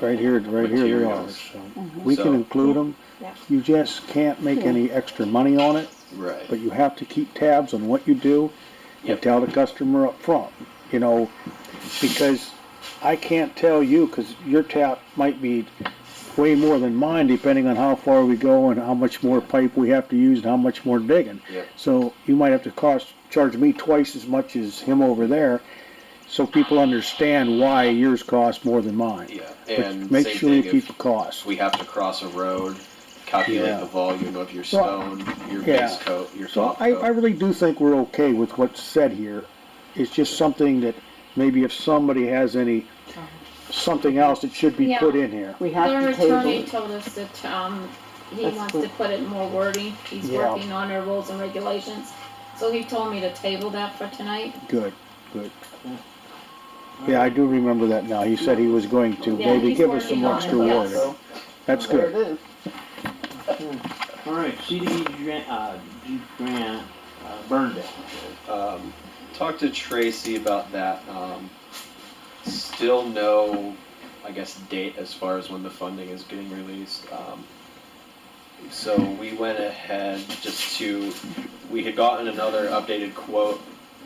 Speaker 4: right here they are,
Speaker 7: Materials.
Speaker 4: so. We can
Speaker 7: So-
Speaker 4: include them.
Speaker 6: Yeah.
Speaker 4: You just can't make any extra money on it,
Speaker 7: Right.
Speaker 4: but you have to keep tabs on what you do and
Speaker 7: Yep.
Speaker 4: tell the customer up front, you know, because I can't tell you, because your tap might be way more than mine, depending on how far we go and how much more pipe we have to use and how much more digging.
Speaker 7: Yep.
Speaker 4: So you might have to charge me twice as much as him over there, so people understand why yours costs more than mine.
Speaker 7: Yeah.
Speaker 4: But
Speaker 7: And
Speaker 4: make
Speaker 7: same
Speaker 4: sure you
Speaker 7: thing
Speaker 4: keep
Speaker 7: if
Speaker 4: the cost.
Speaker 7: we have to cross a road, calculate
Speaker 4: Yeah.
Speaker 7: the volume of your
Speaker 4: So-
Speaker 7: stone, your
Speaker 4: Yeah.
Speaker 7: base coat, your
Speaker 4: So
Speaker 7: top
Speaker 4: I
Speaker 7: coat.
Speaker 4: really do think we're okay with what's said here. It's just something that maybe if somebody has something else that should be
Speaker 2: Yeah.
Speaker 4: put in here.
Speaker 3: We have
Speaker 2: Their
Speaker 3: to table
Speaker 2: attorney
Speaker 3: it.
Speaker 2: told us that, he
Speaker 3: That's
Speaker 2: wants
Speaker 3: good.
Speaker 2: to put it in more wording. He's
Speaker 4: Yeah.
Speaker 2: working on our rules and regulations. So he told me to table that for tonight.
Speaker 4: Good. Yeah, I do remember that now. He said he was going to
Speaker 2: Yeah,
Speaker 4: maybe
Speaker 2: he's
Speaker 4: give us some
Speaker 2: working on
Speaker 4: extra
Speaker 2: it, yes.
Speaker 4: wording. That's
Speaker 3: There
Speaker 4: good.
Speaker 3: it is.
Speaker 1: All right, CDE grant, Burndale.
Speaker 7: Talked to Tracy about that. Still no, I guess, date as far as when the funding is getting released. So we went ahead we had gotten another updated quote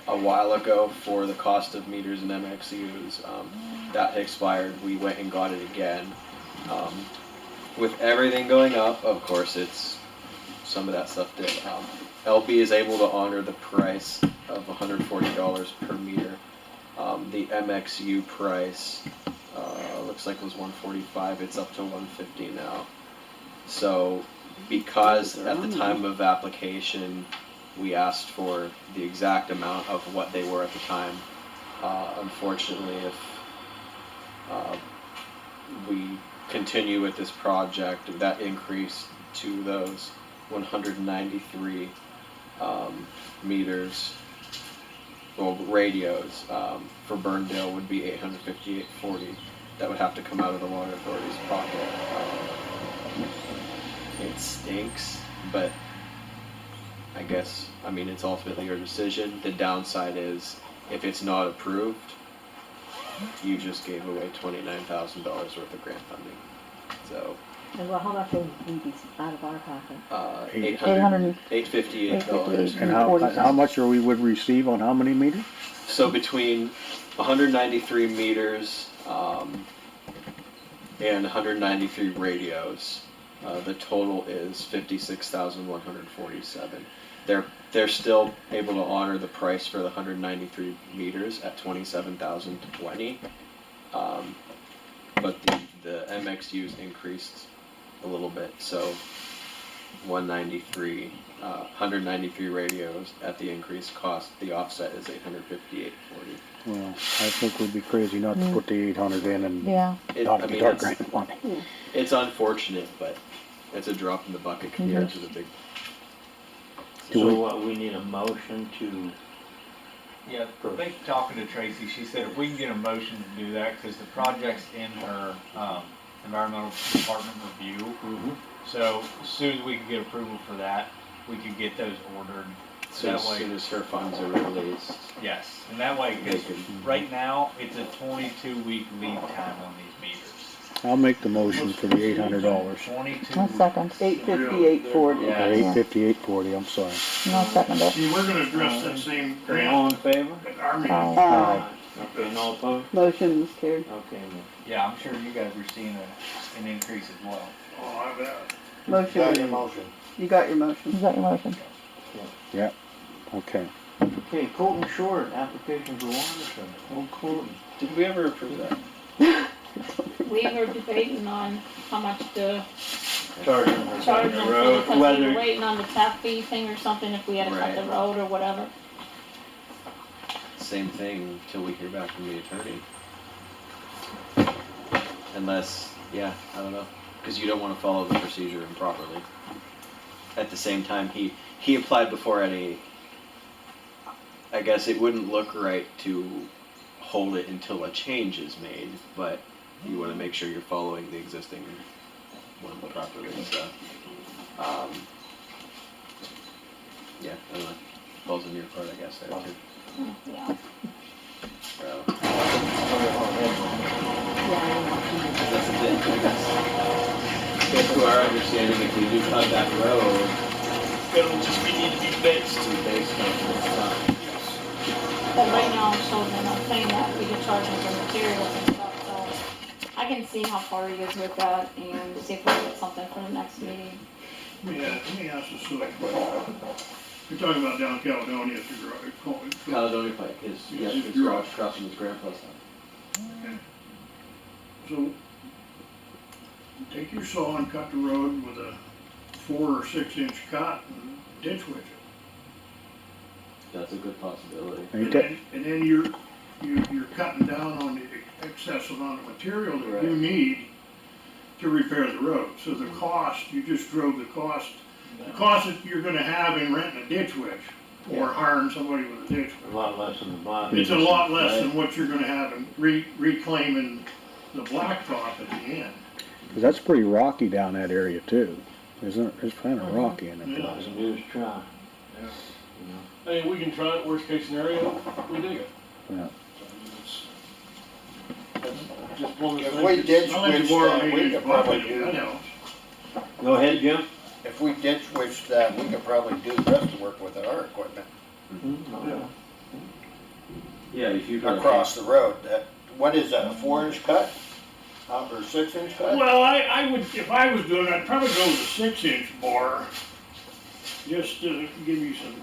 Speaker 7: a while ago for the cost of meters and MXUs. That had expired. We went and got it again. With everything going up, of course, some of that stuff did. LP is able to honor the price of $140 per meter. The MXU price looks like it was $145. It's up to $150 now. So because at the time of application we asked for the exact amount of what they were at the time, unfortunately, if we continue with this project, that increase to those 193 meters, well, radios for Burndale would be $858.40. That would have to come out of the Water Authority's pocket. It stinks, but I guess, it's ultimately your decision. The downside is, if it's not approved, you just gave away $29,000 worth of grant funding. So,
Speaker 6: And well, how much will we be out of our pocket?
Speaker 7: $858.
Speaker 4: And how much would receive on how many meters?
Speaker 7: So between 193 meters and 193 radios, the total is $56,147. They're still able to honor the price for the 193 meters at $27,020, but the MXUs increased a little bit. So 193 radios at the increased cost. The offset is $858.40.
Speaker 4: Well, I think we'd be crazy not to put the 800 in and
Speaker 8: Yeah.
Speaker 4: not get our grant money.
Speaker 7: It's unfortunate, but it's a drop in the bucket compared to the big.
Speaker 4: Do
Speaker 1: So
Speaker 4: we-
Speaker 1: what, we need a motion to,
Speaker 5: Yeah, I think talking to Tracy, she said if we can get a motion to do that, because the project's in her environmental department review. So as soon as we can get approval for that, we could get those ordered.
Speaker 7: So
Speaker 5: That
Speaker 7: as
Speaker 5: way-
Speaker 7: soon as her funds are released,
Speaker 5: Yes, and that way, because right now, it's a 22-week lead time on these meters.
Speaker 4: I'll make the motion for the $800.
Speaker 5: 22
Speaker 8: No second.
Speaker 3: $858.40.
Speaker 5: Yeah.
Speaker 4: Or $858.40, I'm sorry.
Speaker 8: No second it.
Speaker 9: See, we're gonna address that same
Speaker 1: okay,
Speaker 9: grant
Speaker 1: all in favor?
Speaker 9: at our meeting.
Speaker 8: Aye.
Speaker 1: Okay, and all opposed?
Speaker 3: Motion is carried.
Speaker 1: Okay,
Speaker 5: Yeah, I'm sure you guys are seeing an increase as well.
Speaker 9: Oh, I bet.
Speaker 12: Got your
Speaker 3: Motion,
Speaker 12: motion.
Speaker 3: you got your motion.
Speaker 8: Is that your motion?
Speaker 4: Okay.
Speaker 1: Okay, Colton Short, application for water service. Oh, Colton.
Speaker 7: Did we ever approve that?
Speaker 2: We were debating on how much to
Speaker 1: Charge them for
Speaker 2: charge
Speaker 1: cutting
Speaker 2: them
Speaker 1: the road,
Speaker 2: because we were
Speaker 1: whether,
Speaker 2: waiting on the tap fee thing or something, if we had to cut
Speaker 7: Right.
Speaker 2: the road or whatever.
Speaker 7: Same thing until we hear back from the attorney. Unless, yeah, I don't know, because you don't want to follow the procedure improperly. At the same time, he applied before any. I guess it wouldn't look right to hold it until a change is made, but you want to make sure you're following the existing one properly. So, yeah, I don't know. Falls in your court, I guess. There too.
Speaker 2: Yeah.
Speaker 7: So.
Speaker 6: Yeah,
Speaker 7: That's the thing, I guess. To our understanding, if we do cut that road,
Speaker 10: It'll just need to be based.
Speaker 7: it's based on this stuff.
Speaker 2: But right now, I'm showing them, I'm saying that we could charge them for materials and stuff, so I can see how far he is with that and see if we can get something for the next meeting.
Speaker 9: Let me ask this silly question. You're talking about down Caledonia, if you're right.
Speaker 7: Caledonia Pike, his garage across from his grandpa's house.
Speaker 9: Okay. So, take your saw and cut the road with a 4 or 6 inch cut and ditch witch it.
Speaker 7: That's a good possibility.
Speaker 9: And then you're cutting down on the excess amount of material that you
Speaker 7: Right.
Speaker 9: need to repair the road. So the cost, you just drove the cost that you're gonna have in renting a ditch witch or hiring somebody with a ditch
Speaker 1: a
Speaker 9: witch.
Speaker 1: lot less than the bottom.
Speaker 9: It's a lot less than what you're gonna have in reclaiming the blacktop at the end.
Speaker 4: 'Cause that's pretty rocky down that area too, isn't it? It's kind of rocky in it.
Speaker 9: Yeah.
Speaker 1: All you can do is try.
Speaker 10: Yeah.
Speaker 1: You know?
Speaker 10: I mean, we can try it, worst case scenario, we dig it.
Speaker 4: Yeah.
Speaker 10: That's just one of the
Speaker 12: If
Speaker 10: things.
Speaker 12: we ditch
Speaker 9: I'll let you
Speaker 12: witch
Speaker 9: borrow
Speaker 12: that, we
Speaker 9: Amy's
Speaker 12: could probably
Speaker 9: bucket, that
Speaker 12: do,
Speaker 9: helps.
Speaker 1: Go ahead, Jim.
Speaker 12: if we ditch witch that, we could probably do the rest of the work with our equipment
Speaker 7: Yeah, if you
Speaker 12: across the road. What is that, a 4 inch cut? Or 6 inch cut?
Speaker 9: Well, I would, if I was doing it, I'd probably go with a 6 inch bore, just to give you some,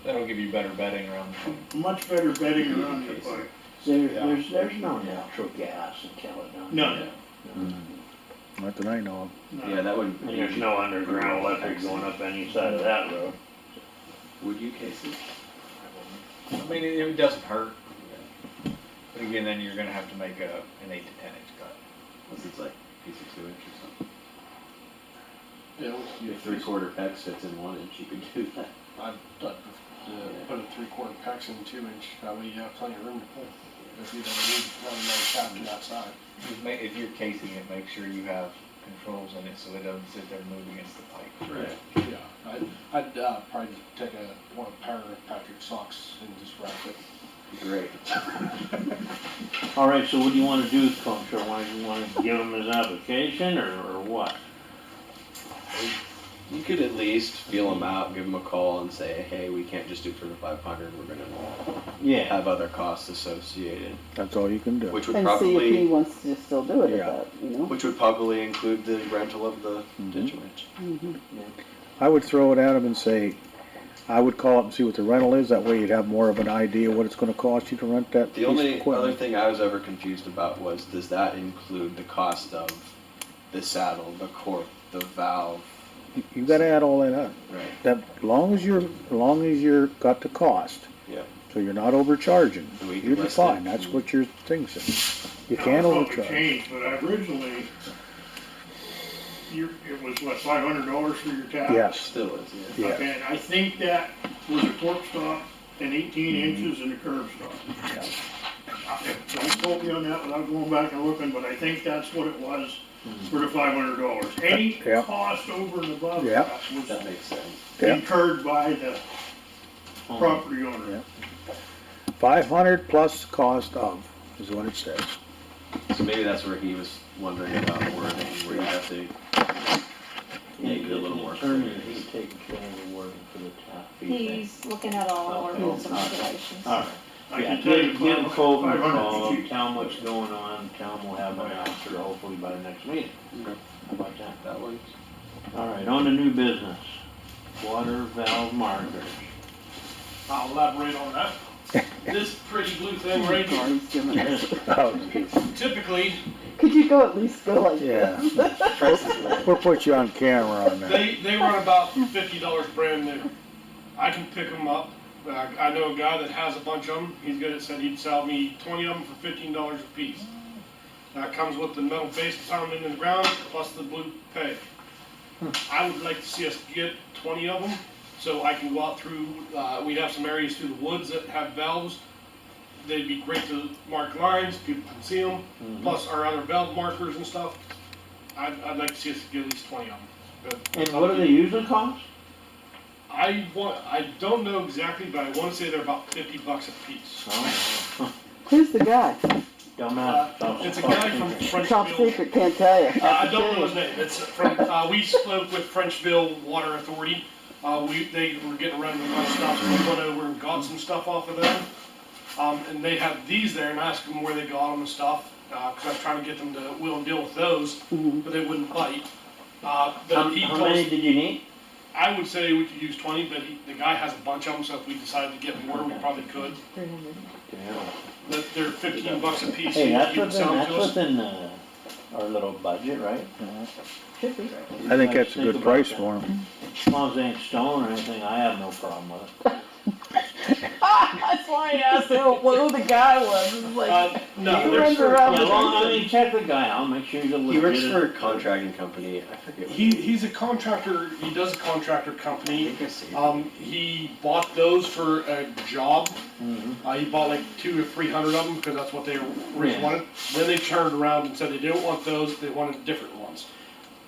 Speaker 5: That'll give you better bedding around.
Speaker 9: much better bedding around your pipe.
Speaker 1: There's no natural gas in Caledonia.
Speaker 9: None.
Speaker 4: Not that I know of.
Speaker 9: No.
Speaker 7: Yeah, that would.
Speaker 1: And there's no underground electric going up any side of that road.
Speaker 7: Would you, Casey?
Speaker 5: I mean, it doesn't hurt. But again, then you're gonna have to make an 8 to 10 inch cut.
Speaker 7: Unless it's like a piece of 2 inch or something.
Speaker 10: Yeah,
Speaker 7: If 3/4 pegs fits in 1 inch, you could do that.
Speaker 10: I'd put a 3/4 pegs in 2 inch, that way you have plenty of room to pull. If you don't need another chapter that side.
Speaker 5: If you're casing it, make sure you have controls in it so it doesn't sit there and move against the pipe.
Speaker 7: Right.
Speaker 10: Yeah, I'd probably take one pair of Patrick's socks and just wrap it.
Speaker 7: Great.
Speaker 1: All right, so what do you wanna do, Coach? Or you wanna give him his application or what?
Speaker 7: You could at least feel them out, give them a call and say, hey, we can't just do for the 500, we're gonna
Speaker 1: Yeah.
Speaker 7: have other costs associated.
Speaker 4: That's all you can do.
Speaker 7: Which would
Speaker 3: And see if he
Speaker 7: probably,
Speaker 3: wants to still do it at
Speaker 4: Yeah.
Speaker 3: that, you know?
Speaker 7: which would probably include the rental of the ditch witch.
Speaker 3: Mhm.
Speaker 4: I would throw it at him and say, I would call up and see what the rental is, that way you'd have more of an idea what it's gonna cost you to rent that
Speaker 7: The
Speaker 4: piece of
Speaker 7: only other
Speaker 4: equipment.
Speaker 7: thing I was ever confused about was, does that include the cost of the saddle, the cork, the valve?
Speaker 4: You gotta add all that up.
Speaker 7: Right.
Speaker 4: That, as long as you're got the cost.
Speaker 7: Yeah.
Speaker 4: So you're not overcharging,
Speaker 7: And we can
Speaker 4: you'll be
Speaker 7: list
Speaker 4: fine,
Speaker 7: it.
Speaker 4: that's what your thing says. You
Speaker 9: Now,
Speaker 4: can't
Speaker 9: it's probably
Speaker 4: overcharge.
Speaker 9: changed, but originally, it was what, $500 for your tap?
Speaker 4: Yes,
Speaker 7: Still is, yeah.
Speaker 4: yes.
Speaker 9: And I think that was a cork stop and 18 inches and a curb stop. Don't quote me on that without going back and looking, but I think that's what it was for the $500. Any
Speaker 4: Yeah.
Speaker 9: cost over and above
Speaker 4: Yeah.
Speaker 9: that was
Speaker 7: That makes sense.
Speaker 4: Yeah.
Speaker 9: incurred by the property owner.
Speaker 4: 500 plus cost of, is what it says.
Speaker 7: So maybe that's where he was wondering about wording, where you have to make it a little more clear.
Speaker 1: He's taking care of the wording for the tap fee thing.
Speaker 2: He's looking at all our rules and regulations.
Speaker 1: All right,
Speaker 9: I
Speaker 1: Yeah,
Speaker 9: can tell you
Speaker 1: give Colton a
Speaker 9: 500
Speaker 1: call,
Speaker 9: feet.
Speaker 1: tell him what's going on, tell him we'll have an answer hopefully by the next meeting.
Speaker 7: Okay.
Speaker 1: How about that?
Speaker 7: That works.
Speaker 1: Alright, on to new business. Water valve markers.
Speaker 10: I'll elaborate on that. This pretty blue thing right
Speaker 3: God,
Speaker 10: here,
Speaker 3: he's giving us.
Speaker 4: Oh, geez.
Speaker 10: typically,
Speaker 3: Could you go at least go like
Speaker 4: Yeah.
Speaker 3: this?
Speaker 4: We'll put you on camera on that.
Speaker 10: they run about $50 brand new. I can pick them up. I know a guy that has a bunch of them. He's good at said he'd sell me 20 of them for $15 a piece. That comes with the metal base pounded in the ground plus the blue peg. I would like to see us get 20 of them so I can go out through, we have some areas through the woods that have valves. They'd be great to mark lines, people can see them, plus our other valve markers and stuff. I'd like to see us get at least 20 of them.
Speaker 1: And what do they usually cost?
Speaker 10: I don't know exactly, but I want to say they're about $50 a piece.
Speaker 1: Oh,
Speaker 3: Who's the guy?
Speaker 1: dumbass.
Speaker 10: It's a guy from
Speaker 3: Top
Speaker 10: Frenchville.
Speaker 3: secret, can't tell you.
Speaker 10: I don't know his name. It's from, we spoke with Frenchville Water Authority. They were getting around with my stuff, so we went over and got some stuff off of them. And they had these there, and I asked them where they got them and stuff, because I was trying to get them to wheel and deal with those, but they wouldn't bite.
Speaker 1: How
Speaker 10: He told
Speaker 1: many
Speaker 10: us,
Speaker 1: did you need?
Speaker 10: I would say we could use 20, but the guy has a bunch of them, so if we decided to get more, we probably could.
Speaker 6: 300.
Speaker 10: But they're $15 a piece.
Speaker 1: Hey, that's
Speaker 10: You can sell them to us.
Speaker 1: within, our little budget, right?
Speaker 6: Should be.
Speaker 4: I think that's a good price for them.
Speaker 1: As long as they ain't stone or anything, I have no problem with it.
Speaker 3: That's why I asked who the guy was. It's like,
Speaker 10: No,
Speaker 3: he
Speaker 10: they're
Speaker 3: runs
Speaker 10: for-
Speaker 3: around
Speaker 1: Yeah,
Speaker 3: with
Speaker 1: well, I
Speaker 3: everything.
Speaker 1: mean, check the guy out, make sure he's a
Speaker 7: He works
Speaker 1: legit.
Speaker 7: for a contracting company. I forget. What
Speaker 10: He's a contractor. He does a contractor
Speaker 7: I
Speaker 10: company.
Speaker 7: think I see.
Speaker 10: He bought those for a job.
Speaker 1: Mhm.
Speaker 10: He bought like 200 or 300 of them because that's what they originally
Speaker 1: Yeah.
Speaker 10: wanted. Then they turned around and said they didn't want those. They wanted different ones.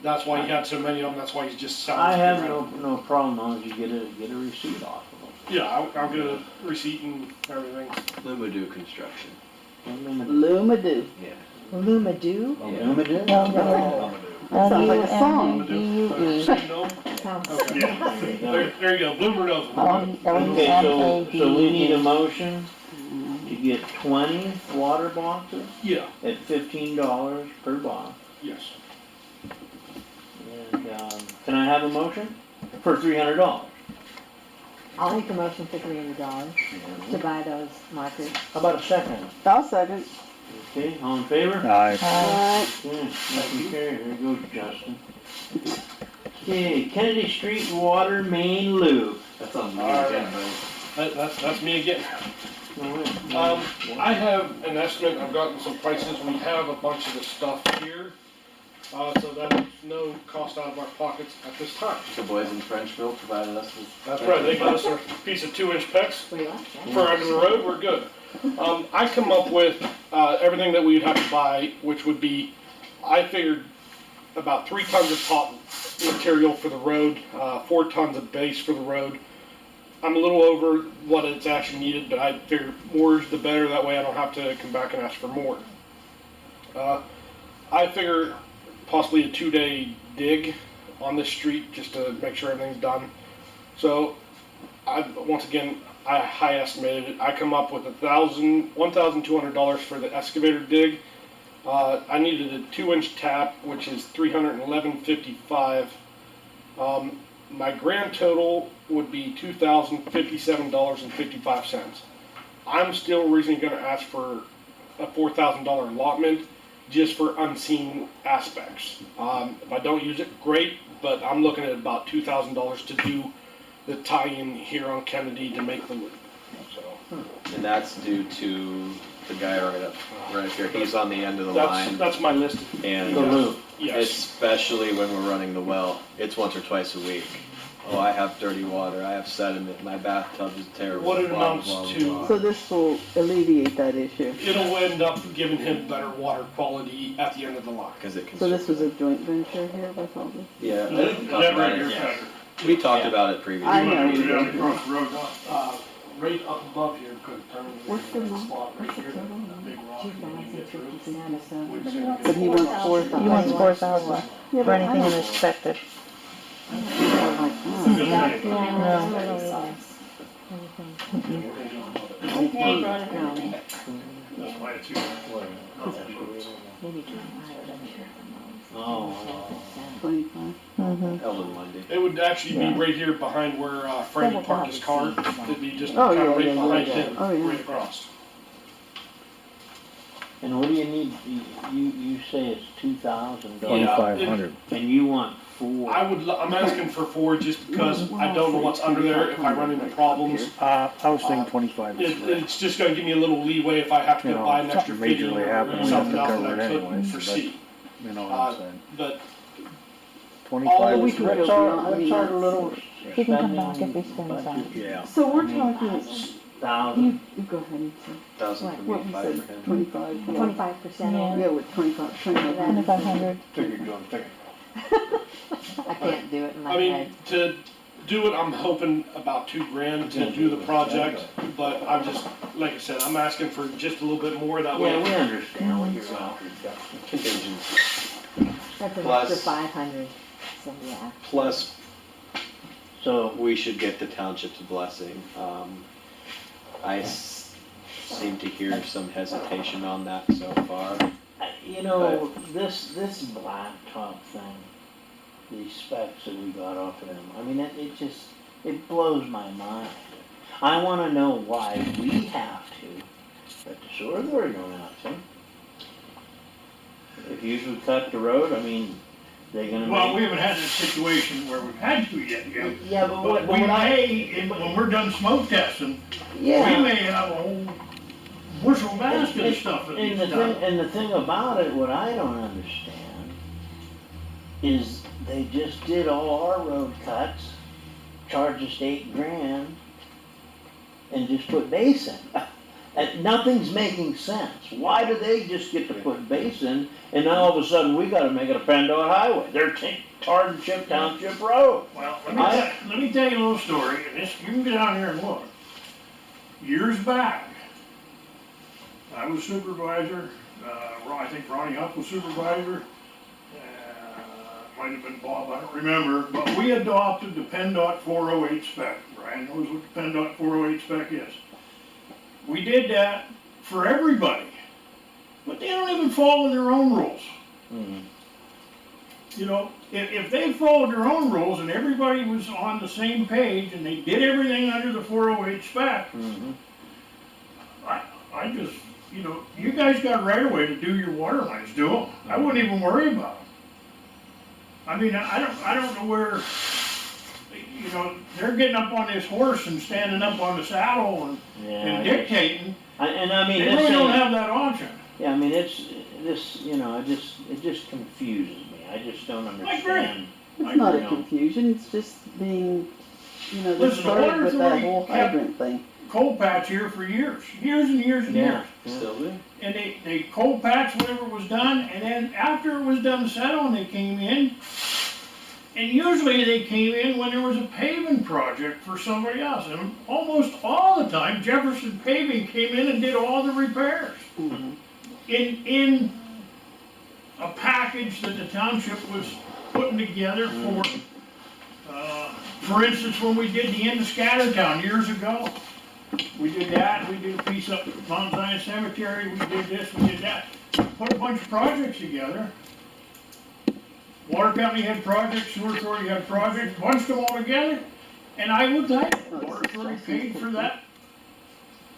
Speaker 10: That's why he had so many of them. That's why he's just selling.
Speaker 1: I have
Speaker 10: them.
Speaker 1: no problem as long as you get a receipt off of them.
Speaker 10: Yeah, I'll get a receipt and everything.
Speaker 7: Lumadoo Construction.
Speaker 3: Lumadoo.
Speaker 7: Yeah.
Speaker 6: Lumadoo?
Speaker 1: Lumadoo?
Speaker 3: Sounds like a song.
Speaker 8: L-U-M-A-D-U-E.
Speaker 10: No?
Speaker 6: Sounds.
Speaker 10: Okay. There you go. Bloomer knows.
Speaker 1: Okay, so we need a motion to get 20 water boxes
Speaker 10: Yeah.
Speaker 1: at $15 per box.
Speaker 10: Yes.
Speaker 1: And, can I have a motion? For $300.
Speaker 6: I'll make a motion for $300 to buy those markers.
Speaker 1: How about a second?
Speaker 3: I'll second.
Speaker 1: Okay, all in favor?
Speaker 4: Aye.
Speaker 3: Alright.
Speaker 1: Okay, motion carried. There you go, Justin. Okay, Kennedy Street Water Main Loop.
Speaker 7: That's on the
Speaker 10: Alright.
Speaker 7: agenda.
Speaker 10: That's me again.
Speaker 1: No, wait.
Speaker 10: I have an estimate, I've gotten some prices, we have a bunch of the stuff here, so that's no cost out of our pockets at this time.
Speaker 7: The boys in Frenchville provided us with.
Speaker 10: That's right, they got us a piece of 2-inch PEX
Speaker 6: Wait, what?
Speaker 10: for under the road, we're good. I come up with, everything that we'd have to buy, which would be, I figured about 3 tons of top material for the road, 4 tons of base for the road. I'm a little over what it's actually needed, but I figured more is the better, that way I don't have to come back and ask for more. I figure possibly a 2-day dig on this street just to make sure everything's done. So, once again, I high estimated it. I come up with $1,200 for the excavator dig. I needed a 2-inch tap, which is $311.55. My grand total would be $2,057.55. I'm still originally going to ask for a $4,000 allotment just for unseen aspects. If I don't use it, great, but I'm looking at about $2,000 to do the tie-in here on Kennedy to make the loop. So
Speaker 7: And that's due to the guy right up here. He's on the end of the line.
Speaker 10: that's my list.
Speaker 7: And
Speaker 1: The loop.
Speaker 10: Yes.
Speaker 7: especially when we're running the well, it's once or twice a week. Oh, I have dirty water, I have sediment, my bathtub is terrible.
Speaker 10: What it
Speaker 7: blah, blah,
Speaker 10: amounts
Speaker 7: blah,
Speaker 10: to-
Speaker 7: blah.
Speaker 3: So this will alleviate that issue.
Speaker 10: It'll end up giving him better water quality at the end of the line.
Speaker 7: 'Cause it can.
Speaker 3: So this was a joint venture here with all this?
Speaker 7: Yeah,
Speaker 9: Never in your factor.
Speaker 7: we talked about it previously.
Speaker 3: I know.
Speaker 9: Go down across the road.
Speaker 10: Right up above here, because apparently
Speaker 3: What's the
Speaker 10: there's a
Speaker 3: amount?
Speaker 10: spot right
Speaker 3: What's the
Speaker 10: here,
Speaker 3: total?
Speaker 10: that big rock that you can get through.
Speaker 6: 2,057.
Speaker 3: But he wants 4,000.
Speaker 8: He wants 4,000
Speaker 3: Yeah,
Speaker 8: for
Speaker 3: but I
Speaker 8: anything
Speaker 3: don't-
Speaker 8: unexpected.
Speaker 3: I'm like,
Speaker 6: Yeah.
Speaker 8: No.
Speaker 6: Anything.
Speaker 9: smoke
Speaker 2: Yeah, he
Speaker 9: burn.
Speaker 2: brought it in to me.
Speaker 9: That's why it's here.
Speaker 6: Maybe 200, I'm sure.
Speaker 1: Oh.
Speaker 3: 25.
Speaker 8: Mhm.
Speaker 7: Ellen Lundy.
Speaker 10: It would actually be
Speaker 8: Yeah.
Speaker 10: right here behind where Frank would park his car. It'd be just
Speaker 3: Oh,
Speaker 10: kind
Speaker 3: yeah,
Speaker 10: of right
Speaker 3: yeah,
Speaker 10: behind
Speaker 3: yeah.
Speaker 10: him,
Speaker 3: Oh, yeah.
Speaker 10: right across.
Speaker 1: And what do you need, you say it's $2,000,
Speaker 10: Yeah.
Speaker 4: 2,500.
Speaker 1: and you want 4?
Speaker 10: I'm asking for 4 just because I don't know what's under there if I run into problems.
Speaker 4: I was thinking 25 is fair.
Speaker 10: It's just gonna give me a little leeway if I have to
Speaker 4: You
Speaker 10: go
Speaker 4: know,
Speaker 10: buy an extra
Speaker 4: something
Speaker 10: fitting
Speaker 4: majorly
Speaker 10: or
Speaker 4: happened, we
Speaker 10: something
Speaker 4: have to
Speaker 10: else
Speaker 4: cover
Speaker 10: that I
Speaker 4: it
Speaker 10: couldn't
Speaker 4: anyway, so
Speaker 10: foresee.
Speaker 4: You know what I'm saying?
Speaker 10: But
Speaker 4: 25
Speaker 3: we
Speaker 4: is
Speaker 3: can
Speaker 4: fair.
Speaker 1: What's
Speaker 3: go
Speaker 1: our,
Speaker 3: beyond, I
Speaker 1: what's
Speaker 3: mean,
Speaker 1: our
Speaker 3: that's-
Speaker 1: little
Speaker 8: He can come back
Speaker 1: spending
Speaker 8: if he spends
Speaker 1: budget?
Speaker 8: on.
Speaker 4: Yeah.
Speaker 3: So we're talking,
Speaker 1: 1,000?
Speaker 3: you go ahead and say,
Speaker 7: 1,000
Speaker 3: what
Speaker 7: for
Speaker 3: we
Speaker 7: me, 5
Speaker 3: said,
Speaker 7: for him.
Speaker 3: 25. Yeah,
Speaker 6: 25%
Speaker 8: Yeah.
Speaker 6: over.
Speaker 3: yeah, with 25.
Speaker 8: 2,500.
Speaker 1: Figured you want to figure.
Speaker 6: I can't do it in my
Speaker 10: I mean,
Speaker 6: head.
Speaker 10: to do it, I'm hoping about $2,000 to do the project, but I'm just, like I said, I'm asking for just a little bit more that
Speaker 1: Yeah, we
Speaker 10: way.
Speaker 1: understand what you're after.
Speaker 7: Contingency.
Speaker 6: That's an
Speaker 7: plus-
Speaker 6: extra 500, so yeah.
Speaker 7: Plus,
Speaker 1: So,
Speaker 7: we should get the township's blessing. Seem to hear some hesitation on that so far.
Speaker 1: you know, this blacktop thing, these specs that we got off of them, I mean, it just, it blows my mind. I wanna know why we have to, but the sewer authority don't have to. If you should cut the road, I mean, they're gonna
Speaker 9: Well,
Speaker 1: make.
Speaker 9: we haven't had that situation where we've had to yet,
Speaker 1: Yeah, but
Speaker 9: but we may, when we're done smoke testing, we
Speaker 1: yeah.
Speaker 9: may have a whole bushel basket of stuff that needs done.
Speaker 1: And the thing about it, what I don't understand, is they just did all our road cuts, charged us $8,000, and just put base in. And nothing's making sense. Why do they just get to put base in, and now all of a sudden we gotta make it a PennDOT highway? They're Township Road.
Speaker 9: Well, let me tell you a little story, and this, you can get down here and look. Years back, I was supervisor, I think Ronnie Huck was supervisor, might have been Bob, I don't remember, but we adopted the PennDOT 408 spec. Brian knows what the PennDOT 408 spec is. We did that for everybody, but they don't even follow their own rules.
Speaker 1: Mhm.
Speaker 9: You know, if they followed their own rules and everybody was on the same page and they did everything under the 408 spec,
Speaker 1: Mhm.
Speaker 9: I just, you know, you guys got right away to do your water lines, do them. I wouldn't even worry about them. I mean, I don't know where, you know, they're getting up on this horse and standing up on the saddle and
Speaker 1: Yeah.
Speaker 9: dictating.
Speaker 1: And I mean,
Speaker 9: They
Speaker 1: this
Speaker 9: really don't
Speaker 1: thing-
Speaker 9: have that option.
Speaker 1: yeah, I mean, it's, this, you know, it just confuses me. I just don't understand.
Speaker 3: It's not a
Speaker 1: know.
Speaker 3: confusion, it's just being, you know, they
Speaker 9: Listen, the
Speaker 3: started
Speaker 9: water
Speaker 3: with that
Speaker 9: authority
Speaker 3: whole
Speaker 9: kept-
Speaker 3: hydrant thing.
Speaker 9: Cold patch here for years and years and years.
Speaker 1: Yeah.
Speaker 7: Still do?
Speaker 9: And they cold patched whatever was done, and then after it was done settling, they came in. And usually they came in when there was a paving project for somebody else. And almost all the time, Jefferson Paving came in and did all the repairs.
Speaker 3: Mhm.
Speaker 9: In a package that the township was putting together for instance, when we did the end of Scattertown years ago. We did that, we did a piece up at Mount Zion Cemetery, we did this, we did that. Put a bunch of projects together. Water company had projects, sewer authority had projects, bunched them all together, and I will tell you, the water authority paid for that.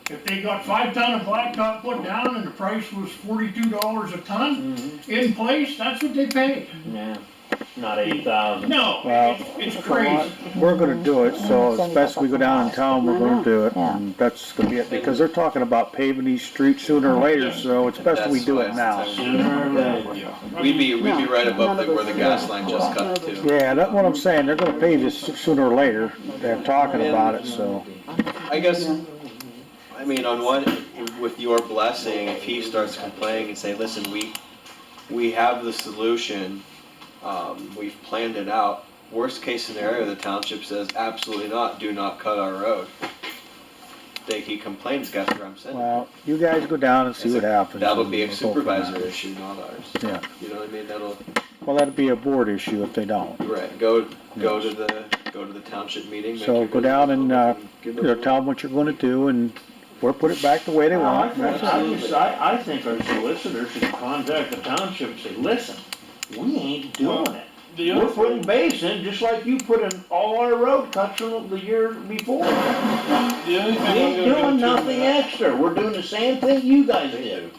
Speaker 9: If they got 5 ton of blacktop put down and the price was $42 a ton
Speaker 1: Mhm.
Speaker 9: in place, that's what they paid.
Speaker 1: Yeah, not 8,000.
Speaker 9: No,
Speaker 4: Well,
Speaker 9: it's crazy.
Speaker 4: We're gonna do it, so it's best we go down in town, we're gonna do it,
Speaker 8: Yeah.
Speaker 4: and that's gonna be it, because they're talking about paving these streets sooner or later, so it's best we do it now.
Speaker 1: Sooner or later.
Speaker 7: We'd be right above
Speaker 3: None of
Speaker 7: where the
Speaker 3: us-
Speaker 7: gas line just cut to.
Speaker 4: Yeah, that's what I'm saying, they're gonna pave this sooner or later, they're talking about it, so.
Speaker 7: I guess, I mean, on one, with your blessing, if he starts complaining and say, listen, we have the solution, we've planned it out. Worst case scenario, the township says, absolutely not, do not cut our road. He complains, guess where I'm sending him.
Speaker 4: Well, you guys go down and see what happens.
Speaker 7: That'll be a
Speaker 4: and we'll go from
Speaker 7: supervisor
Speaker 4: there.
Speaker 7: issue, not ours.
Speaker 4: Yeah.
Speaker 7: You know what I mean? That'll,
Speaker 4: Well, that'd be a board issue if they don't.
Speaker 7: right, go to the township meeting. make
Speaker 4: So
Speaker 7: your
Speaker 4: go down and,
Speaker 7: give
Speaker 4: you
Speaker 7: them
Speaker 4: know,
Speaker 7: a-
Speaker 4: tell them what you're gonna do, and or put it back the way they want, and that's it.
Speaker 1: I think our solicitor should contact the township and say, listen, we ain't doing it.
Speaker 10: The
Speaker 1: We're
Speaker 10: other
Speaker 1: putting
Speaker 10: thing,
Speaker 1: base in, just like you put in all our road cuts from the year before. We
Speaker 10: the only thing I'm
Speaker 1: ain't
Speaker 10: gonna
Speaker 1: doing
Speaker 10: do to
Speaker 1: nothing
Speaker 10: that,
Speaker 1: extra, we're doing the same thing you guys did.